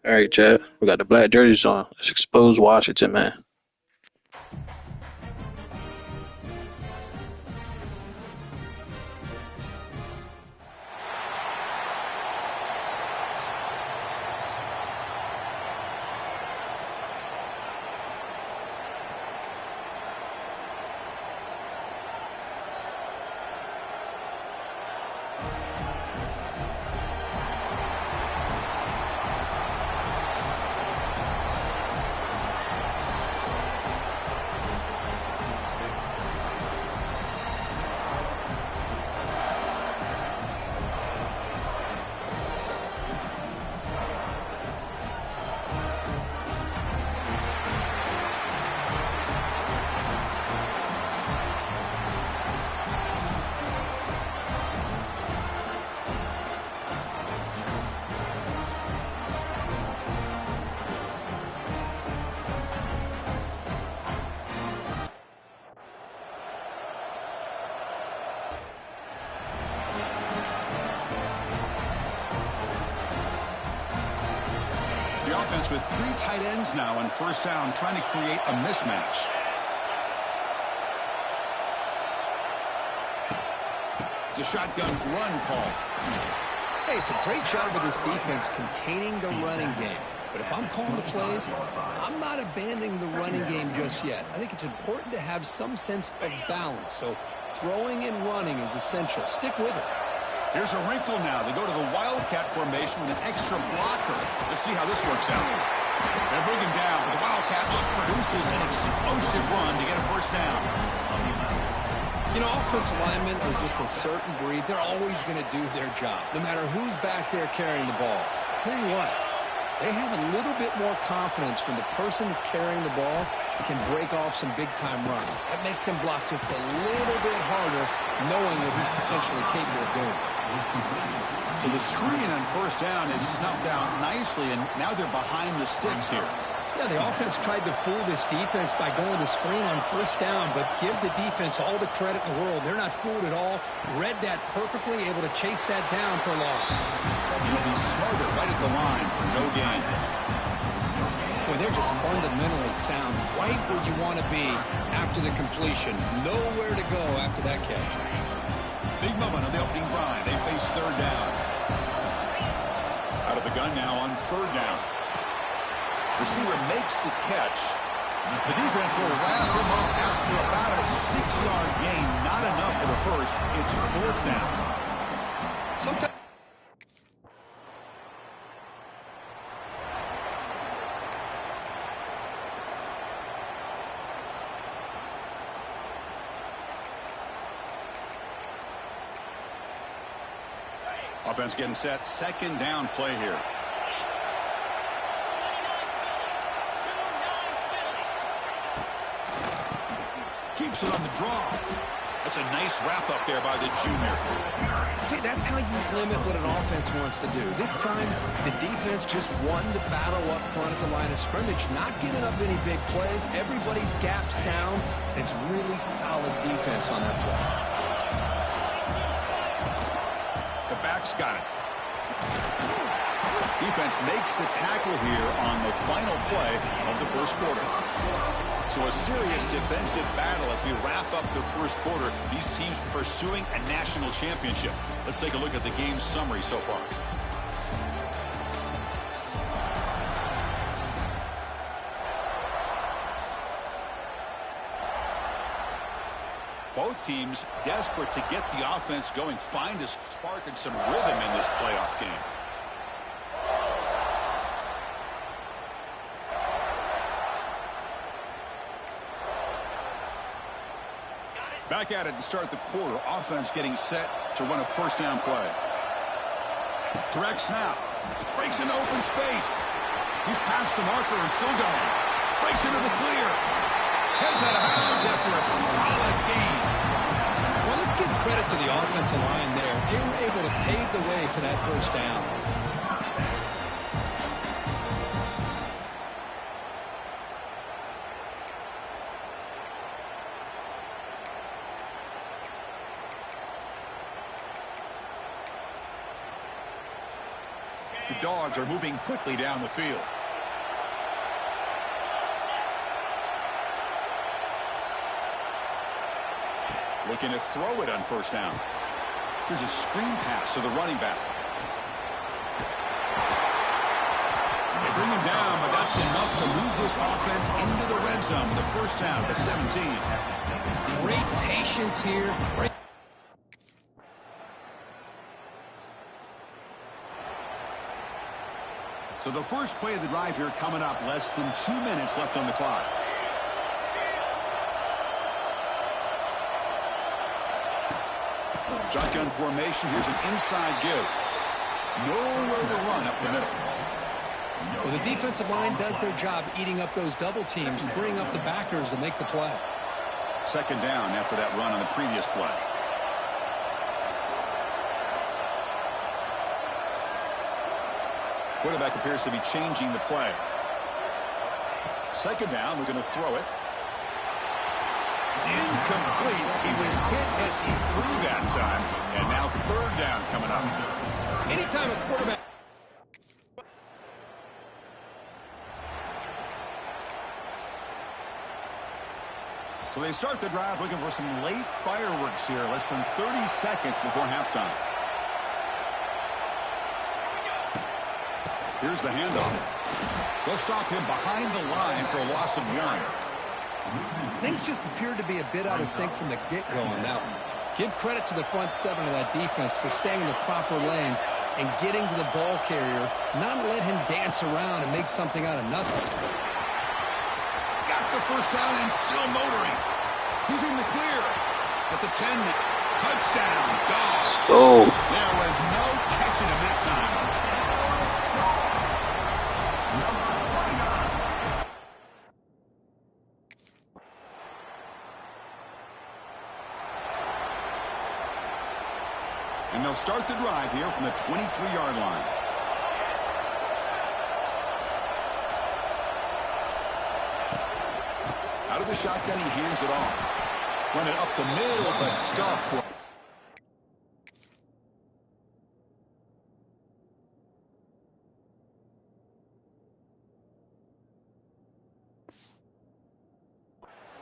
All right, Chad. We got the black jerseys on. Let's expose Washington, man. The offense with 3 tight ends now on first down, trying to create a mismatch. It's a shotgun run call. Hey, it's a great job of this defense containing the running game. But if I'm calling the plays, I'm not abandoning the running game just yet. I think it's important to have some sense of balance. So throwing and running is essential. Stick with it. Here's a wrinkle now. They go to the Wildcat formation with an extra blocker. Let's see how this works out. They bring him down, but the Wildcat produces an explosive run to get a first down. You know, offensive linemen are just a certain breed. They're always going to do their job, no matter who's back there carrying the ball. I tell you what, they have a little bit more confidence when the person that's carrying the ball can break off some big-time runs. That makes them block just a little bit harder, knowing what he's potentially capable of doing. So the screen on first down is snuffed out nicely, and now they're behind the sticks here. Yeah, the offense tried to fool this defense by going to screen on first down, but give the defense all the credit in the world. They're not fooled at all. Read that perfectly, able to chase that down for a loss. You'll be smarter right at the line for no gain. Well, they're just fundamentally sound, right where you want to be after the completion. Nowhere to go after that catch. Big moment on the opening drive. They face third down. Out of the gun now on third down. Receiver makes the catch. The defense will wrap him up after about a 6-yard gain. Not enough for the first. It's fourth down. Sometimes. Offense getting set. Second down play here. Keeps it on the draw. That's a nice wrap up there by the junior. See, that's how you limit what an offense wants to do. This time, the defense just won the battle up front at the line of scrimmage, not giving up any big plays. Everybody's gap sound. It's really solid defense on that play. The back's got it. Defense makes the tackle here on the final play of the first quarter. So a serious defensive battle as we wrap up the first quarter. These teams pursuing a national championship. Let's take a look at the game summary so far. Both teams desperate to get the offense going, find a spark and some rhythm in this playoff game. Back at it to start the quarter. Offense getting set to run a first down play. Direct snap. Breaks into open space. He's past the marker and still going. Breaks into the clear. Heads out of bounds after a solid gain. Well, let's give credit to the offensive line there. They were able to pave the way for that first down. The Dogs are moving quickly down the field. Looking to throw it on first down. Here's a screen pass to the running back. They bring him down, but that's enough to move this offense into the red zone with a first down to 17. Great patience here. Great. So the first play of the drive here coming up, less than 2 minutes left on the clock. Shotgun formation. Here's an inside give. Nowhere to run up the middle. Well, the defensive line does their job eating up those double teams, freeing up the backers to make the play. Second down after that run on the previous play. Quarterback appears to be changing the play. Second down, we're going to throw it. It's incomplete. He was hit as he threw that time. And now third down coming up. Anytime a quarterback... So they start the drive looking for some late fireworks here. Less than 30 seconds before halftime. Here's the handoff. They'll stop him behind the line for a loss of 1. Things just appeared to be a bit out of sync from the get-go on that one. Give credit to the front seven of that defense for staying in the proper lanes and getting to the ball carrier, not let him dance around and make something out of nothing. He's got the first down and still motoring. He's in the clear at the 10. Touchdown, Dogs. Let's go. There was no catching him that time. And they'll start the drive here from the 23-yard line. Out of the shotgun, he hands it off. Run it up the middle, but stuffed.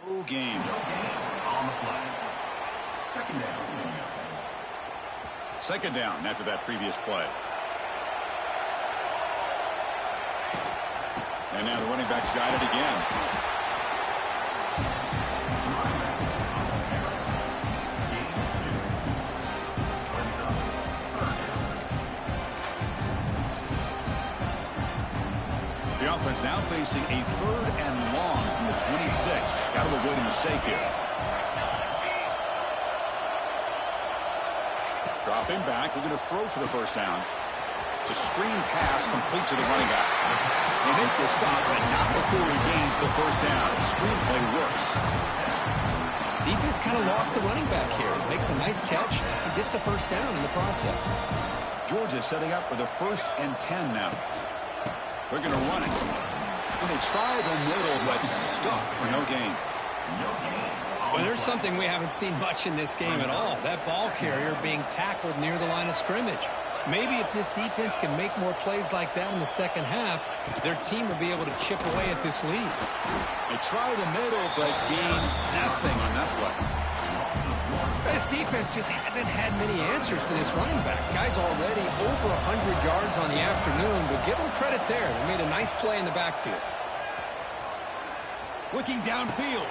No game. Second down after that previous play. And now the running back's got it again. The offense now facing a third and long from the 26. Got to avoid a mistake here. Dropping back, we're going to throw for the first down. It's a screen pass complete to the running back. They make the stop, but not before he gains the first down. The screenplay works. Defense kind of lost the running back here. Makes a nice catch and gets the first down in the process. Georgia setting up for the 1st and 10 now. They're going to run it. And they try the middle, but stuck for no gain. Well, there's something we haven't seen much in this game at all. That ball carrier being tackled near the line of scrimmage. Maybe if this defense can make more plays like that in the second half, their team will be able to chip away at this lead. They try the middle, but gain nothing on that play. This defense just hasn't had many answers for this running back. Guy's already over 100 yards on the afternoon, but give him credit there. They made a nice play in the backfield. Looking downfield.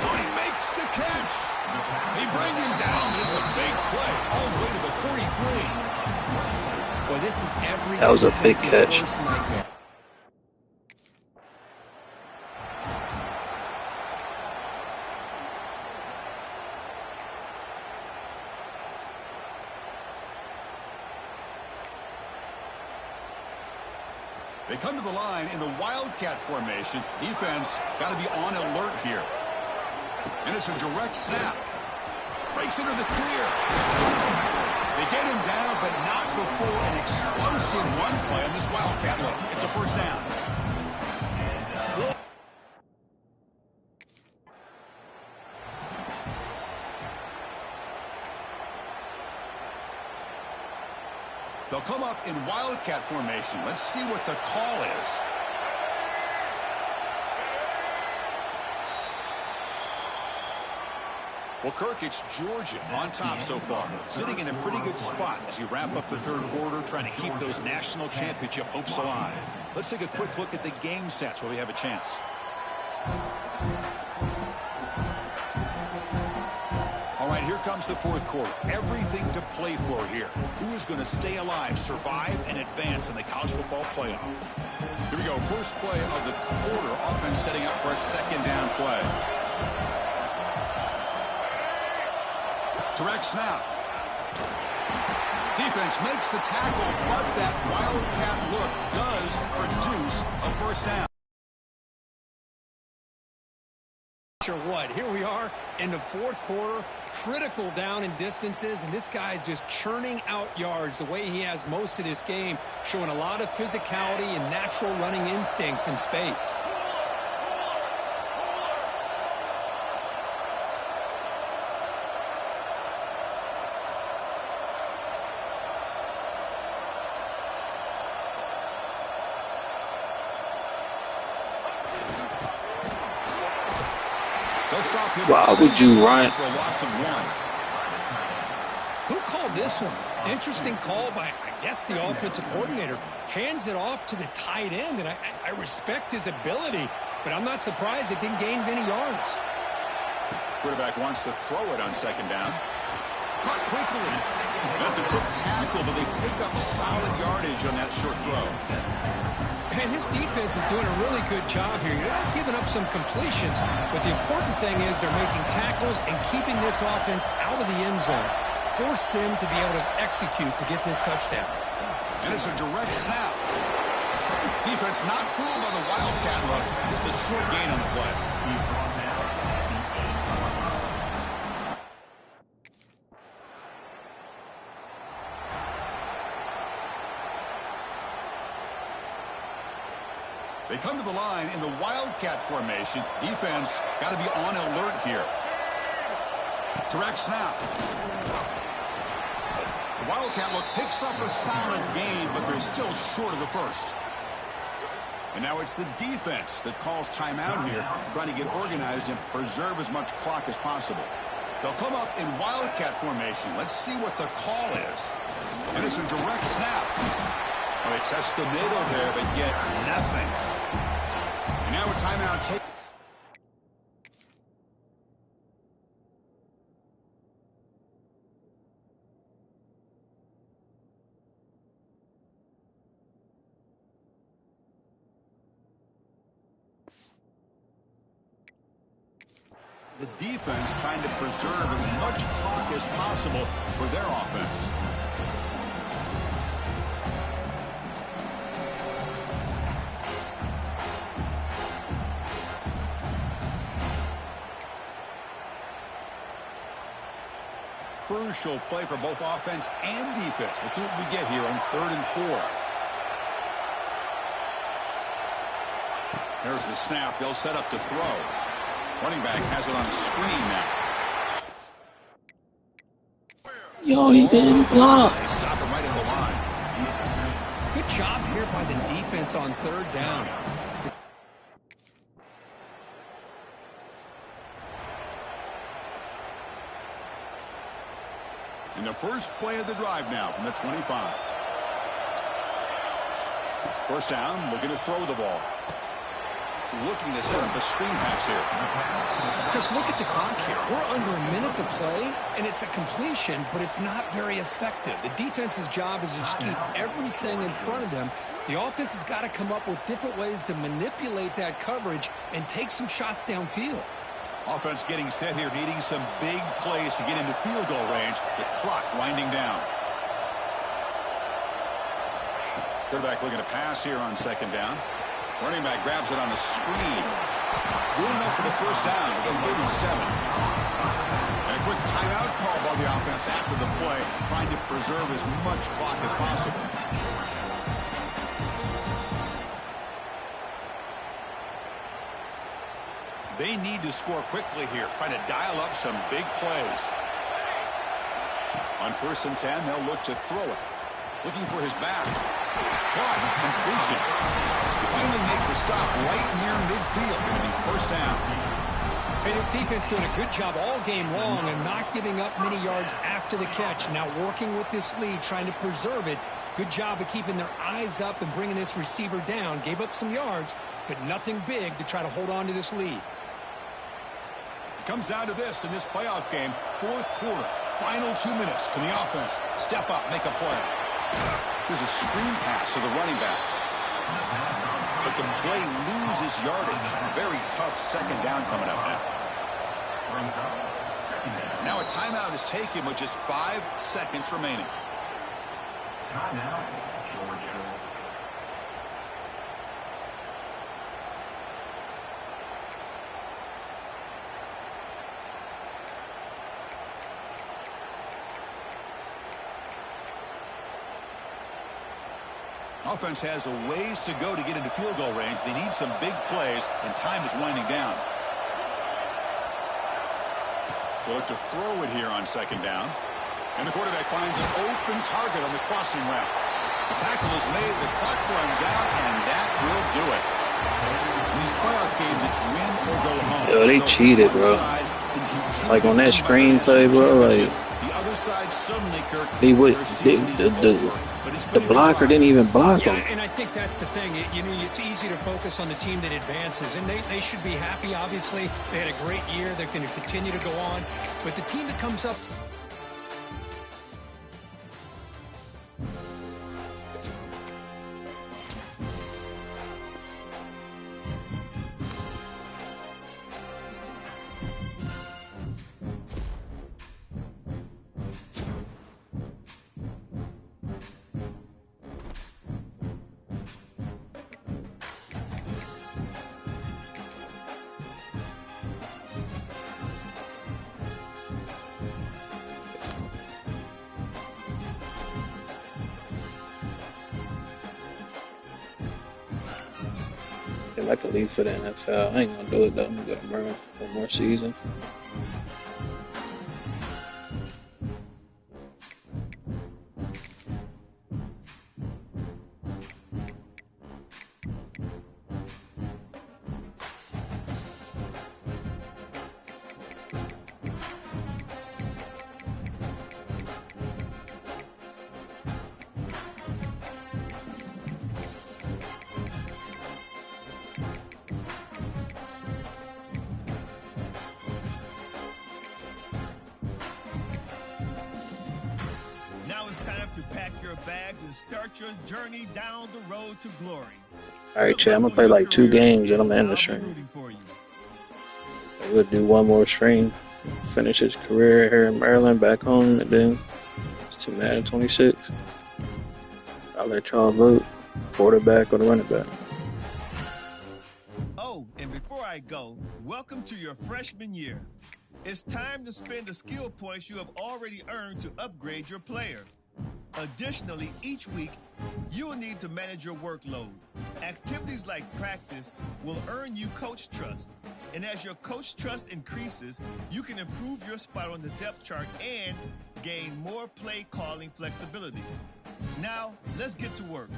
Oh, he makes the catch. They bring him down. It's a big play all the way to the 43. Boy, this is every That was a big catch. worst nightmare. They come to the line in the Wildcat formation. Defense got to be on alert here. And it's a direct snap. Breaks into the clear. They get him down, but not before an explosive run play on this Wildcat look. It's a first down. They'll come up in wildcat formation. Let's see what the call is. Well, Kirk, it's Georgia on top so far, sitting in a pretty good spot as you wrap up the third quarter, trying to keep those national championship hopes alive. Let's take a quick look at the game sets where we have a chance. All right, here comes the fourth quarter. Everything to play for here. Who is going to stay alive, survive, and advance in the college football playoff? Here we go. First play of the quarter. Offense setting up for a second down play. Direct snap. Defense makes the tackle, but that wildcat look does produce a first down. What? Here we are in the fourth quarter, critical down in distances, and this guy is just churning out yards the way he has most of this game, showing a lot of physicality and natural running instincts in space. Why would you run? Who called this one? Interesting call by, I guess, the offensive coordinator. Hands it off to the tight end, and I respect his ability, but I'm not surprised it didn't gain many yards. Quarterback wants to throw it on second down. Caught quickly. That's a quick tackle, but they pick up solid yardage on that short throw. And his defense is doing a really good job here. You're not giving up some completions, but the important thing is they're making tackles and keeping this offense out of the end zone. Force him to be able to execute to get this touchdown. And it's a direct snap. Defense not fooled by the wildcat look. Just a short gain on the play. They come to the line in the wildcat formation. Defense got to be on alert here. Direct snap. The wildcat look picks up a solid gain, but they're still short of the first. And now it's the defense that calls timeout here, trying to get organized and preserve as much clock as possible. They'll come up in wildcat formation. Let's see what the call is. And it's a direct snap. Well, they test the middle there, but get nothing. And now a timeout take. The defense trying to preserve as much clock as possible for their offense. Crucial play for both offense and defense. We'll see what we get here on 3rd and 4. There's the snap. They'll set up the throw. Running back has it on the screen now. Yo, he didn't block. They stop him right at the line. Good job here by the defense on 3rd down. In the first play of the drive now from the 25. First down, looking to throw the ball. Looking to set up a screen pass here. Just look at the clock here. We're under a minute to play, and it's a completion, but it's not very effective. The defense's job is to just keep everything in front of them. The offense has got to come up with different ways to manipulate that coverage and take some shots downfield. Offense getting set here, needing some big plays to get into field goal range. The clock winding down. Quarterback looking to pass here on 2nd down. Running back grabs it on the screen. Good enough for the first down at the 37. And a quick timeout call by the offense after the play, trying to preserve as much clock as possible. They need to score quickly here, trying to dial up some big plays. On 1st and 10, they'll look to throw it. Looking for his back. Caught. Completion. They finally make the stop right near midfield. It'll be first down. And his defense doing a good job all game long and not giving up many yards after the catch. Now working with this lead, trying to preserve it. Good job of keeping their eyes up and bringing this receiver down. Gave up some yards, but nothing big to try to hold on to this lead. It comes down to this in this playoff game. Fourth quarter. Final 2 minutes. Can the offense step up, make a play? Here's a screen pass to the running back. But the play loses yardage. Very tough second down coming up now. Now a timeout is taken with just 5 seconds remaining. Timeout, Georgia. Offense has a ways to go to get into field goal range. They need some big plays, and time is winding down. They look to throw it here on second down. And the quarterback finds an open target on the crossing route. The tackle is made, the clock runs out, and that will do it. In these playoff games, it's win or go home. Yo, they cheated, bro. Like on that screenplay, bro, like the other side suddenly, Kirk, the blocker didn't even block him. Yeah, and I think that's the thing. It's easy to focus on the team that advances, and they should be happy, obviously. They had a great year. They're going to continue to go on. But the team that comes up... I could leave for the NFL. I ain't gonna do it though. I'm gonna go to Maryland for one more season. Start your journey down the road to glory. All right, Chad, I'm gonna play like 2 games and I'm gonna end the stream. We'll do one more stream, finish his career here in Maryland, back home, and then it's to Madden 26. I'll let y'all vote, quarterback or the running back. Oh, and before I go, welcome to your freshman year. It's time to spend the skill points you have already earned to upgrade your player. Additionally, each week, you will need to manage your workload. Activities like practice will earn you coach trust. And as your coach trust increases, you can improve your spot on the depth chart and gain more play calling flexibility. Now, let's get to work.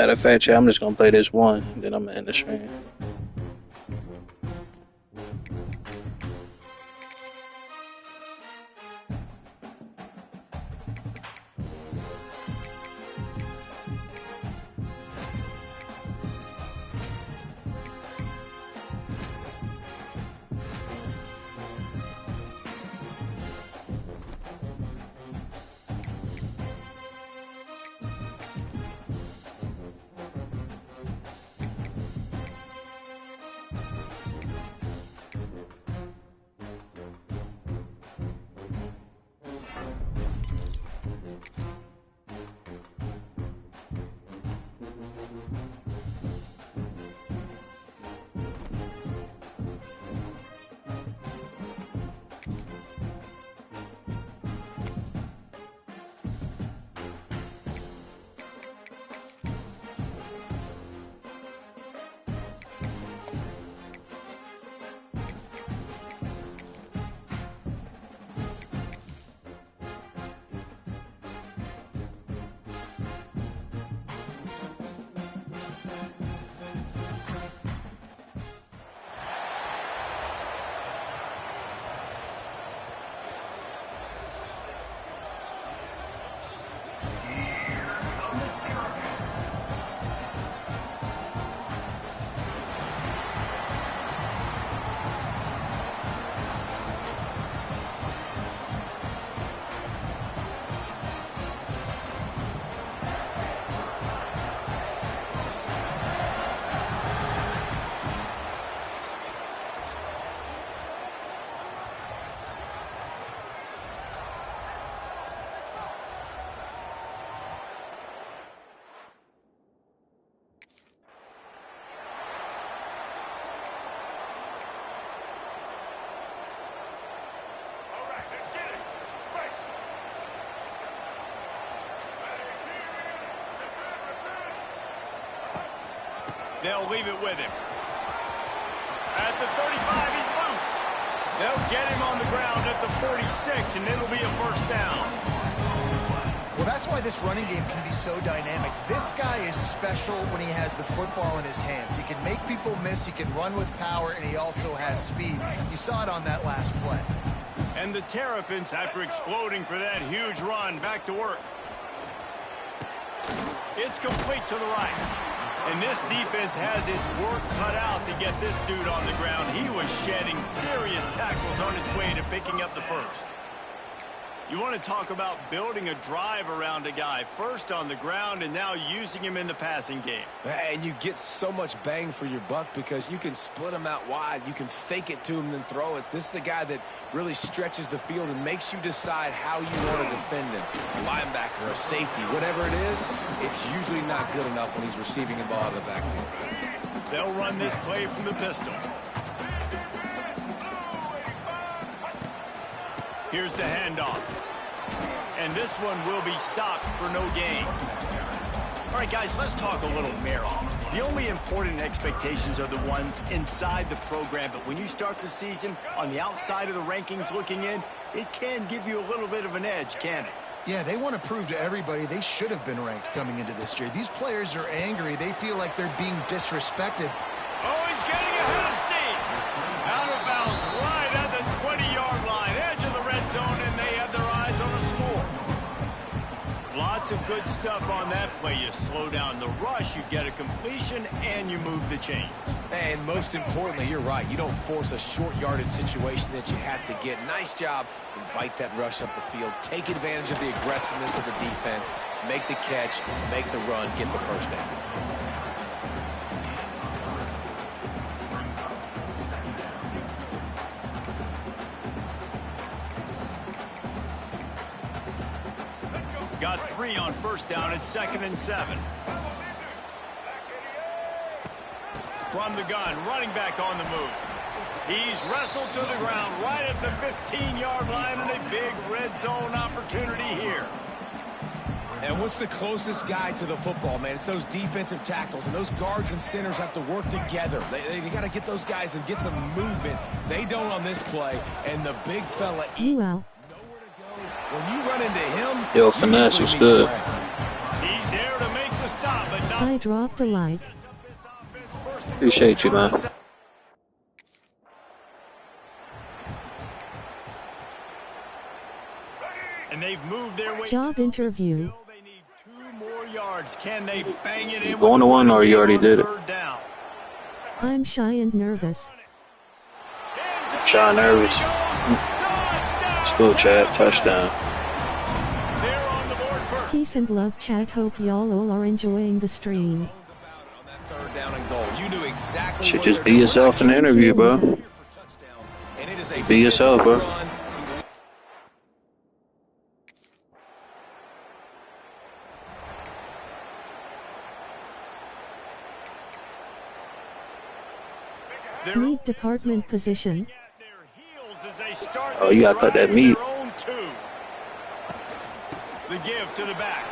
Matter of fact, I'm just gonna play this one, then I'm gonna end the stream. They'll leave it with him. At the 35, he's loose. They'll get him on the ground at the 46, and it'll be a first down. Well, that's why this running game can be so dynamic. This guy is special when he has the football in his hands. He can make people miss, he can run with power, and he also has speed. You saw it on that last play. And the Terrapins, after exploding for that huge run, back to work. It's complete to the right. And this defense has its work cut out to get this dude on the ground. He was shedding serious tackles on his way to picking up the first. You want to talk about building a drive around a guy, first on the ground and now using him in the passing game. And you get so much bang for your buck because you can split him out wide. You can fake it to him and then throw it. This is the guy that really stretches the field and makes you decide how you want to defend him. A linebacker, a safety, whatever it is, it's usually not good enough when he's receiving the ball out of the backfield. They'll run this play from the pistol. Here's the handoff. And this one will be stopped for no gain. All right, guys, let's talk a little merit. The only important expectations are the ones inside the program, but when you start the season on the outside of the rankings looking in, it can give you a little bit of an edge, can it? Yeah, they want to prove to everybody they should have been ranked coming into this year. These players are angry. They feel like they're being disrespected. Oh, he's getting ahead of steam. Out of bounds right at the 20-yard line, edge of the red zone, and they have their eyes on a score. Lots of good stuff on that play. You slow down the rush, you get a completion, and you move the chains. And most importantly, you're right. You don't force a short yardage situation that you have to get. Nice job. Invite that rush up the field. Take advantage of the aggressiveness of the defense. Make the catch, make the run, get the first down. Got 3 on first down at 2nd and 7. From the gun, running back on the move. He's wrestled to the ground right at the 15-yard line, and a big red zone opportunity here. And what's the closest guy to the football, man? It's those defensive tackles, and those guards and centers have to work together. They got to get those guys and get some movement. They don't on this play, and the big fella Wow. nowhere to go. When you run into him, Yo, finesse was good. He's there to make the stop. I dropped a like. Appreciate you, man. And they've moved their way. Job interview. They need 2 more yards. Can they bang it in? Going to one, or you already did it? I'm shy and nervous. Shy and nervous. Let's go, Chad. Touchdown. Peace and love, chat. Hope y'all all are enjoying the stream. Should just be yourself in the interview, bro. Be yourself, bro. Meat department position. Oh, you gotta cut that meat. The give to the back.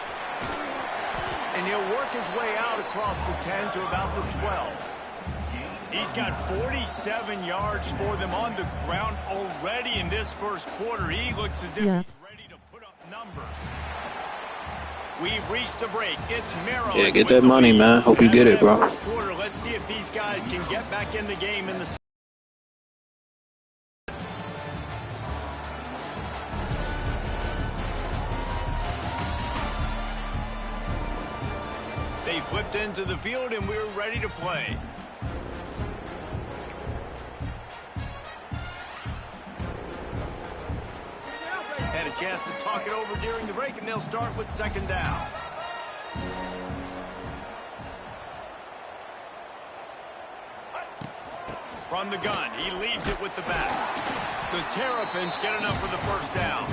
And he'll work his way out across the 10 to about the 12. He's got 47 yards for them on the ground already in this first quarter. He looks as if he's ready to put up numbers. We've reached the break. It's Maryland. Yeah, get that money, man. Hope you get it, bro. Let's see if these guys can get back in the game in the. They flipped into the field and we're ready to play. Had a chance to talk it over during the break, and they'll start with second down. From the gun, he leaves it with the back. The Terrapins get enough for the first down.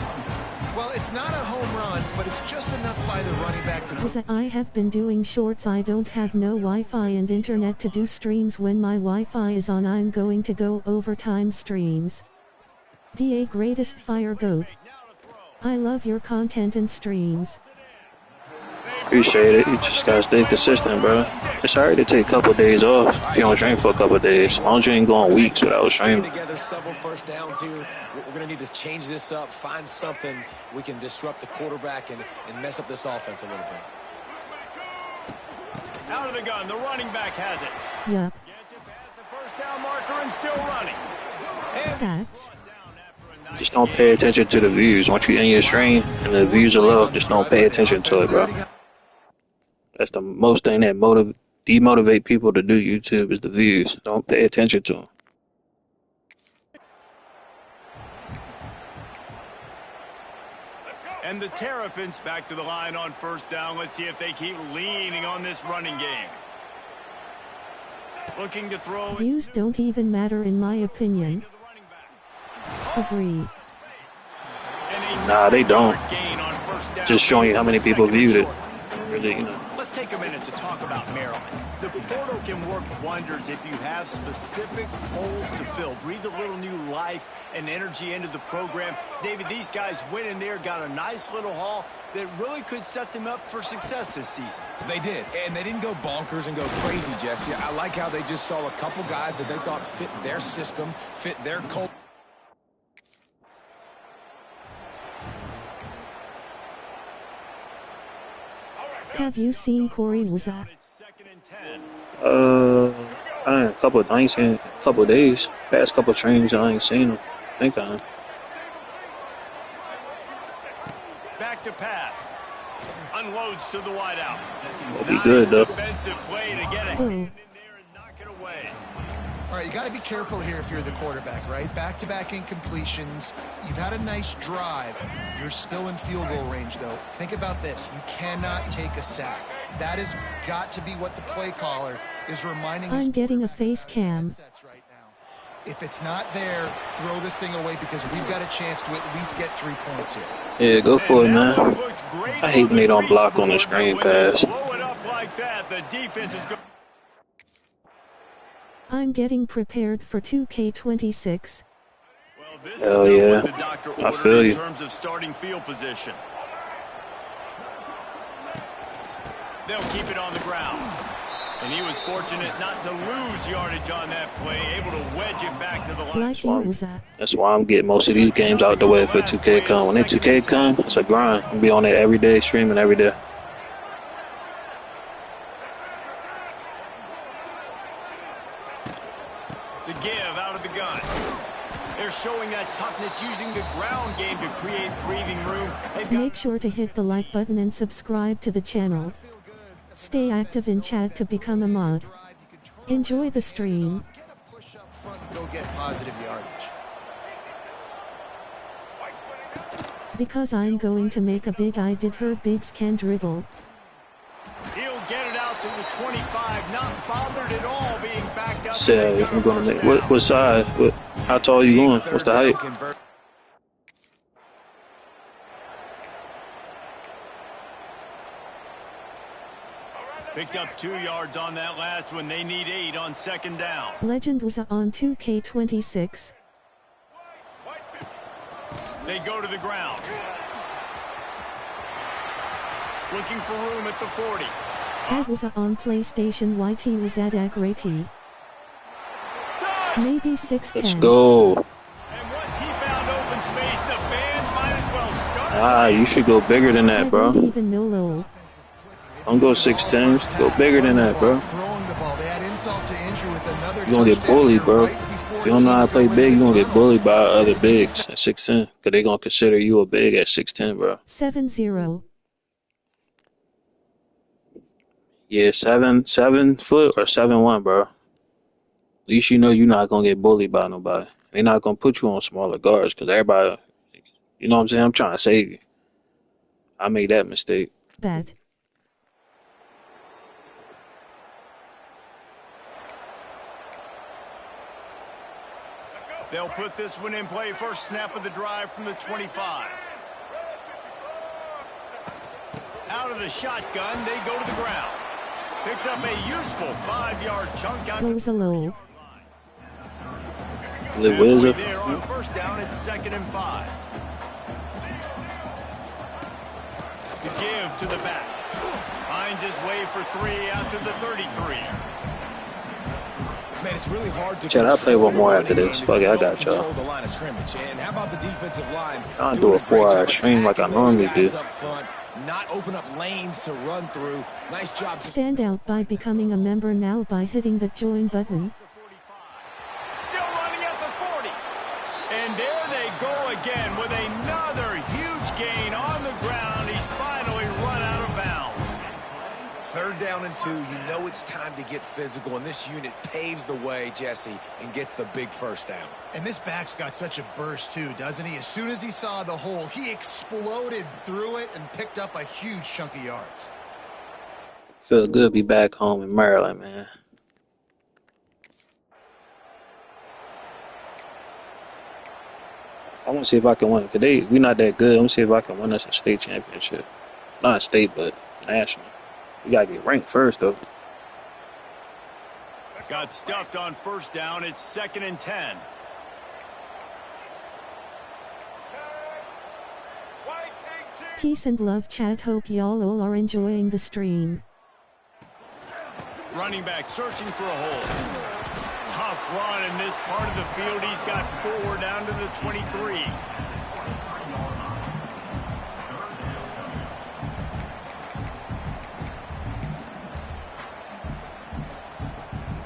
Well, it's not a home run, but it's just enough by the running back to... I have been doing shorts. I don't have no Wi-Fi and internet to do streams. When my Wi-Fi is on, I'm going to go overtime streams. DA greatest fire goat. I love your content and streams. Appreciate it. You just gotta stay consistent, bro. It's alright to take a couple of days off if you don't stream for a couple of days. As long as you ain't going weeks without streaming. Together several first downs here. We're going to need to change this up, find something we can disrupt the quarterback and mess up this offense a little bit. Out of the gun, the running back has it. Yep. Gets it past the first down marker and still running. And That's... Just don't pay attention to the views. Once you end your stream and the views are low, just don't pay attention to it, bro. That's the most thing that demotivate people to do YouTube is the views. Don't pay attention to them. And the Terrapins back to the line on first down. Let's see if they keep leaning on this running game. Looking to throw. Views don't even matter in my opinion. Agree. Nah, they don't. Just showing you how many people viewed it. Really, you know. Let's take a minute to talk about Maryland. The portal can work wonders if you have specific holes to fill. Breathe a little new life and energy into the program. David, these guys went in there, got a nice little haul that really could set them up for success this season. They did, and they didn't go bonkers and go crazy, Jesse. I like how they just saw a couple guys that they thought fit their system, fit their culture. Have you seen Corey Wuzat? I ain't seen a couple of days. Past couple of trainings, I ain't seen him. I think I am. Back to pass. Unloads to the wideout. It'll be good, though. Defensive play to get a hand in there and knock it away. All right, you got to be careful here if you're the quarterback, right? Back-to-back incompletions. You've had a nice drive. You're still in field goal range, though. Think about this. You cannot take a sack. That has got to be what the play caller is reminding us. I'm getting a face cam. Right now. If it's not there, throw this thing away because we've got a chance to at least get 3 points here. Yeah, go for it, man. I hate when they don't block on the screen pass. Blow it up like that. The defense is going. I'm getting prepared for 2K26. Well, this Hell is yeah. what the doctor I feel ordered you. in terms of starting field position. They'll keep it on the ground. And he was fortunate not to lose yardage on that play, able to wedge it back to the line. Like Wuzat. That's why I'm getting most of these games out the way for 2K come. When they 2K come, it's a grind. I'll be on it every day, streaming every day. toughness using the ground game to create breathing room. Make sure to hit the like button and subscribe to the channel. Stay active in chat to become a mod. Enjoy the stream. Get a push up front and go get positive yardage. Because I'm going to make a big I did her bigs can dribble. He'll get it out to the 25, not bothered at all being backed up. Say, if I'm gonna make what size? How tall are you going? What's the height? Picked up 2 yards on that last one. They need 8 on second down. Legend was on 2K26. They go to the ground. Looking for room at the 40. That was on PlayStation YT Razad Agrati. Maybe 6'10". Let's go. And once he found open space, the band might as well start. Ah, you should go bigger than that, bro. I don't even know lol. Don't go 6'10". Go bigger than that, bro. Throwing the ball. They had insult to injury with another You're gonna get touchdown bullied, here bro. right before If you don't know how to play Chiefs big, you're go gonna get into bullied by timeout. other bigs at 6'10". Because they're gonna consider you a big at 6'10", bro. 7-0. Yeah, 7 foot or 7'1", bro. At least you know you're not gonna get bullied by nobody. They're not gonna put you on smaller guards because everybody, you know what I'm saying? I'm trying to save you. I made that mistake. Bet. They'll put this one in play. First snap of the drive from the 25. Out of the shotgun, they go to the ground. Picks up a useful 5-yard chunk out. Close a low. Little wizard. There on first down, it's 2nd and 5. To give to the back. Finds his way for 3 out to the 33. Man, it's really hard to Chad, I'll play one more after this. Fuck it, I got y'all. control the line of scrimmage. And how about the defensive line? I'll do doing a great job 4-hour stream like I attacking those normally guys do. up front, not open up lanes to run through. Nice job. Stand out by becoming a member now by hitting the join button. Still running at the 40. And there they go again with another huge gain on the ground. He's finally run out of bounds. 3rd down and 2. You know it's time to get physical, and this unit paves the way, Jesse, and gets the big first down. And this back's got such a burst too, doesn't he? As soon as he saw the hole, he exploded through it and picked up a huge chunk of yards. Feel good to be back home in Maryland, man. I want to see if I can win. Cause we not that good. I want to see if I can win us a state championship. Not state, but national. We gotta get ranked first, though. Got stuffed on first down. It's 2nd and 10. Peace and love chat. Hope y'all all are enjoying the stream. Running back searching for a hole. Tough run in this part of the field. He's got 4 down to the 23.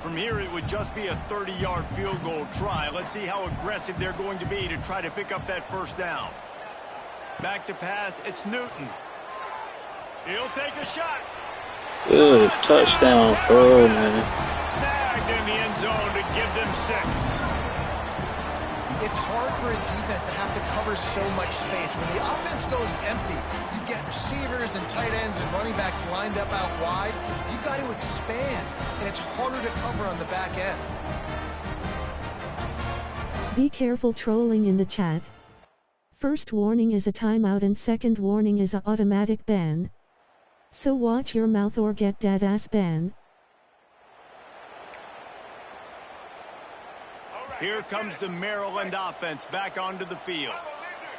From here, it would just be a 30-yard field goal try. Let's see how aggressive they're going to be to try to pick up that first down. Back to pass, it's Newton. He'll take a shot. Good touchdown, bro, man. Snagged in the end zone to give them 6. It's hard for a defense to have to cover so much space. When the offense goes empty, you get receivers and tight ends and running backs lined up out wide. You've got to expand, and it's harder to cover on the back end. Be careful trolling in the chat. First warning is a timeout and second warning is a automatic ban. So watch your mouth or get dead ass ban. Here comes the Maryland offense back onto the field.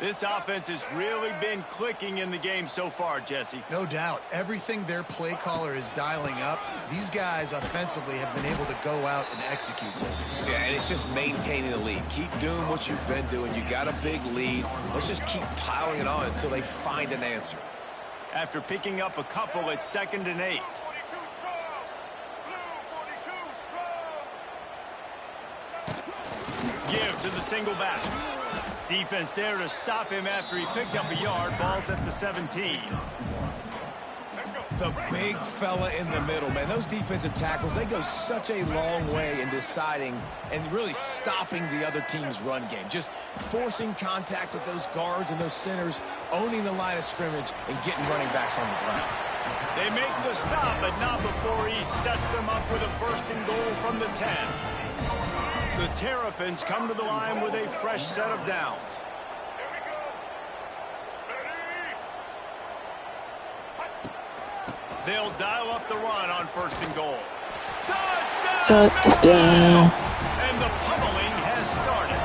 This offense has really been clicking in the game so far, Jesse. No doubt. Everything their play caller is dialing up, these guys offensively have been able to go out and execute. Yeah, and it's just maintaining the lead. Keep doing what you've been doing. You got a big lead. Let's just keep piling it on until they find an answer. After picking up a couple at 2nd and 8. Give to the single back. Defense there to stop him after he picked up a yard. Ball's at the 17. The big fella in the middle, man. Those defensive tackles, they go such a long way in deciding and really stopping the other team's run game. Just forcing contact with those guards and those centers, owning the line of scrimmage, and getting running backs on the ground. They make the stop, but not before he sets them up with a 1st and goal from the 10. The Terrapins come to the line with a fresh set of downs. They'll dial up the run on 1st and goal. Touchdown. And the pummeling has started.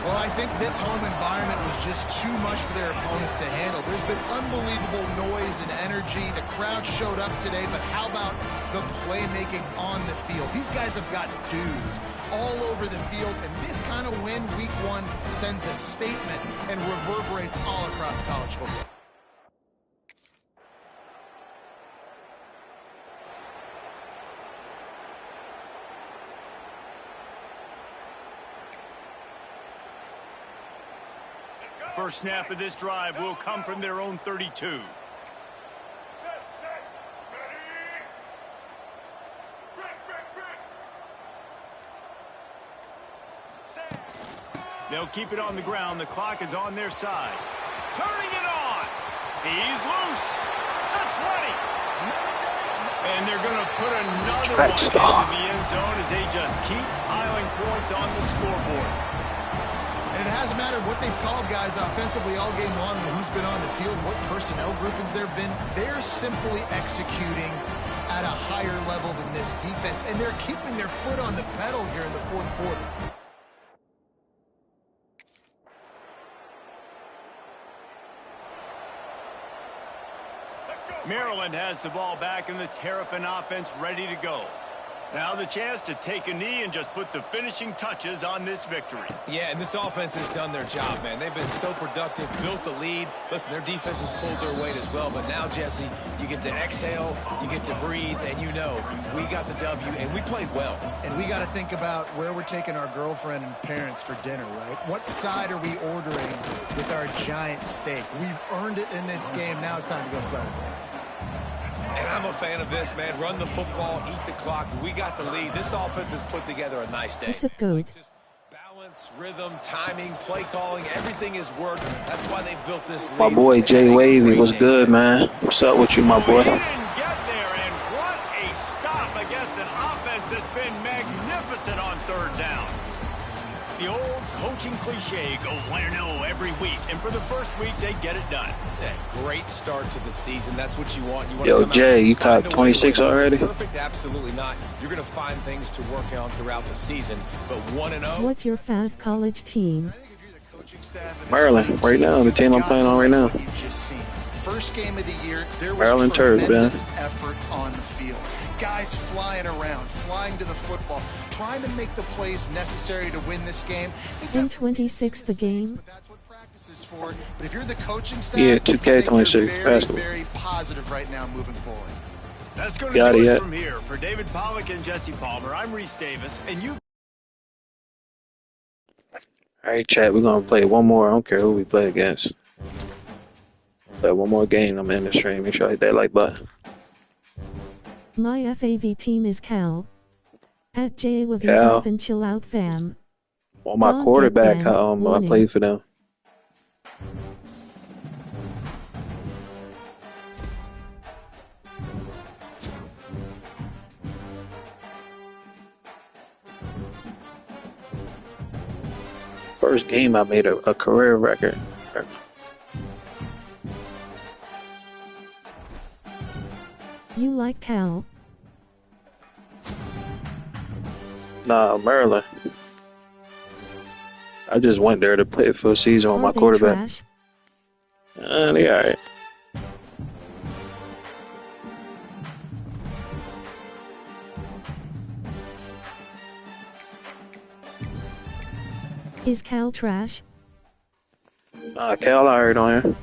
Well, I think this home environment was just too much for their opponents to handle. There's been unbelievable noise and energy. The crowd showed up today, but how about the playmaking on the field? These guys have got dudes all over the field, and this kind of win week 1 sends a statement and reverberates all across college football. First snap of this drive will come from their own 32. They'll keep it on the ground. The clock is on their side. Turning it on. He's loose. The 20. And they're going to put another one into the end zone as they just keep piling points on the scoreboard. And it hasn't mattered what they've called guys offensively all game long, or who's been on the field, what personnel groupings there have been. They're simply executing at a higher level than this defense, and they're keeping their foot on the pedal here in the 4th quarter. Maryland has the ball back, and the Terrapin offense ready to go. Now the chance to take a knee and just put the finishing touches on this victory. Yeah, and this offense has done their job, man. They've been so productive, built the lead. Listen, their defense has pulled their weight as well. But now, Jesse, you get to exhale, you get to breathe, and you know we got the W, and we played well. And we got to think about where we're taking our girlfriend and parents for dinner, right? What side are we ordering with our giant steak? We've earned it in this game. Now it's time to go celebrate. And I'm a fan of this, man. Run the football, eat the clock. We got the lead. This offense has put together a nice day. What's up, good? Just balance, rhythm, timing, play calling, everything is working. That's why they built this My lead. boy Jay Wavy was good, man. What's up with you, my boy? He didn't get there, and what a stop against an offense that's been magnificent on 3rd down. The old coaching cliche, go 1-0 every week, and for the first week, they get it done. Yeah, great start to the season. That's what you want. You want Yo, to come Jay, out you caught 26 already? Perfect? Absolutely not. You're going to find things to work on throughout the season, but 1-0. What's your fav college team? Maryland, right now, the team I'm playing on right now. First game of the year, there was Maryland Terps, tremendous effort on the field. Guys flying around, flying to the football, trying to make the plays necessary to win this game. In 26 the game? But that's what practice is for. But if you're the coaching staff, Yeah, I think 2K26 you're very, basketball. very positive right now moving forward. That's going to Got do it it yet. from here. For David Pollack and Jesse Palmer, I'm Reese Davis, and you. All right, chat, we're going to play one more. I don't care who we play against. Play one more game. I'm in the stream. Make sure I hit that like button. My FAV team is Cal. At J with Cal. your and chill out fam. On my Don't quarterback, get them. I played for them. First game I made a career record. You like Cal? Nah, Maryland. I just went there to play for a season with Are my they quarterback. trash? They alright. Is Cal trash? Nah, Cal alright on here.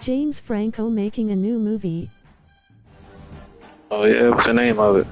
James Franco making a new movie. Oh yeah, what's the name of it?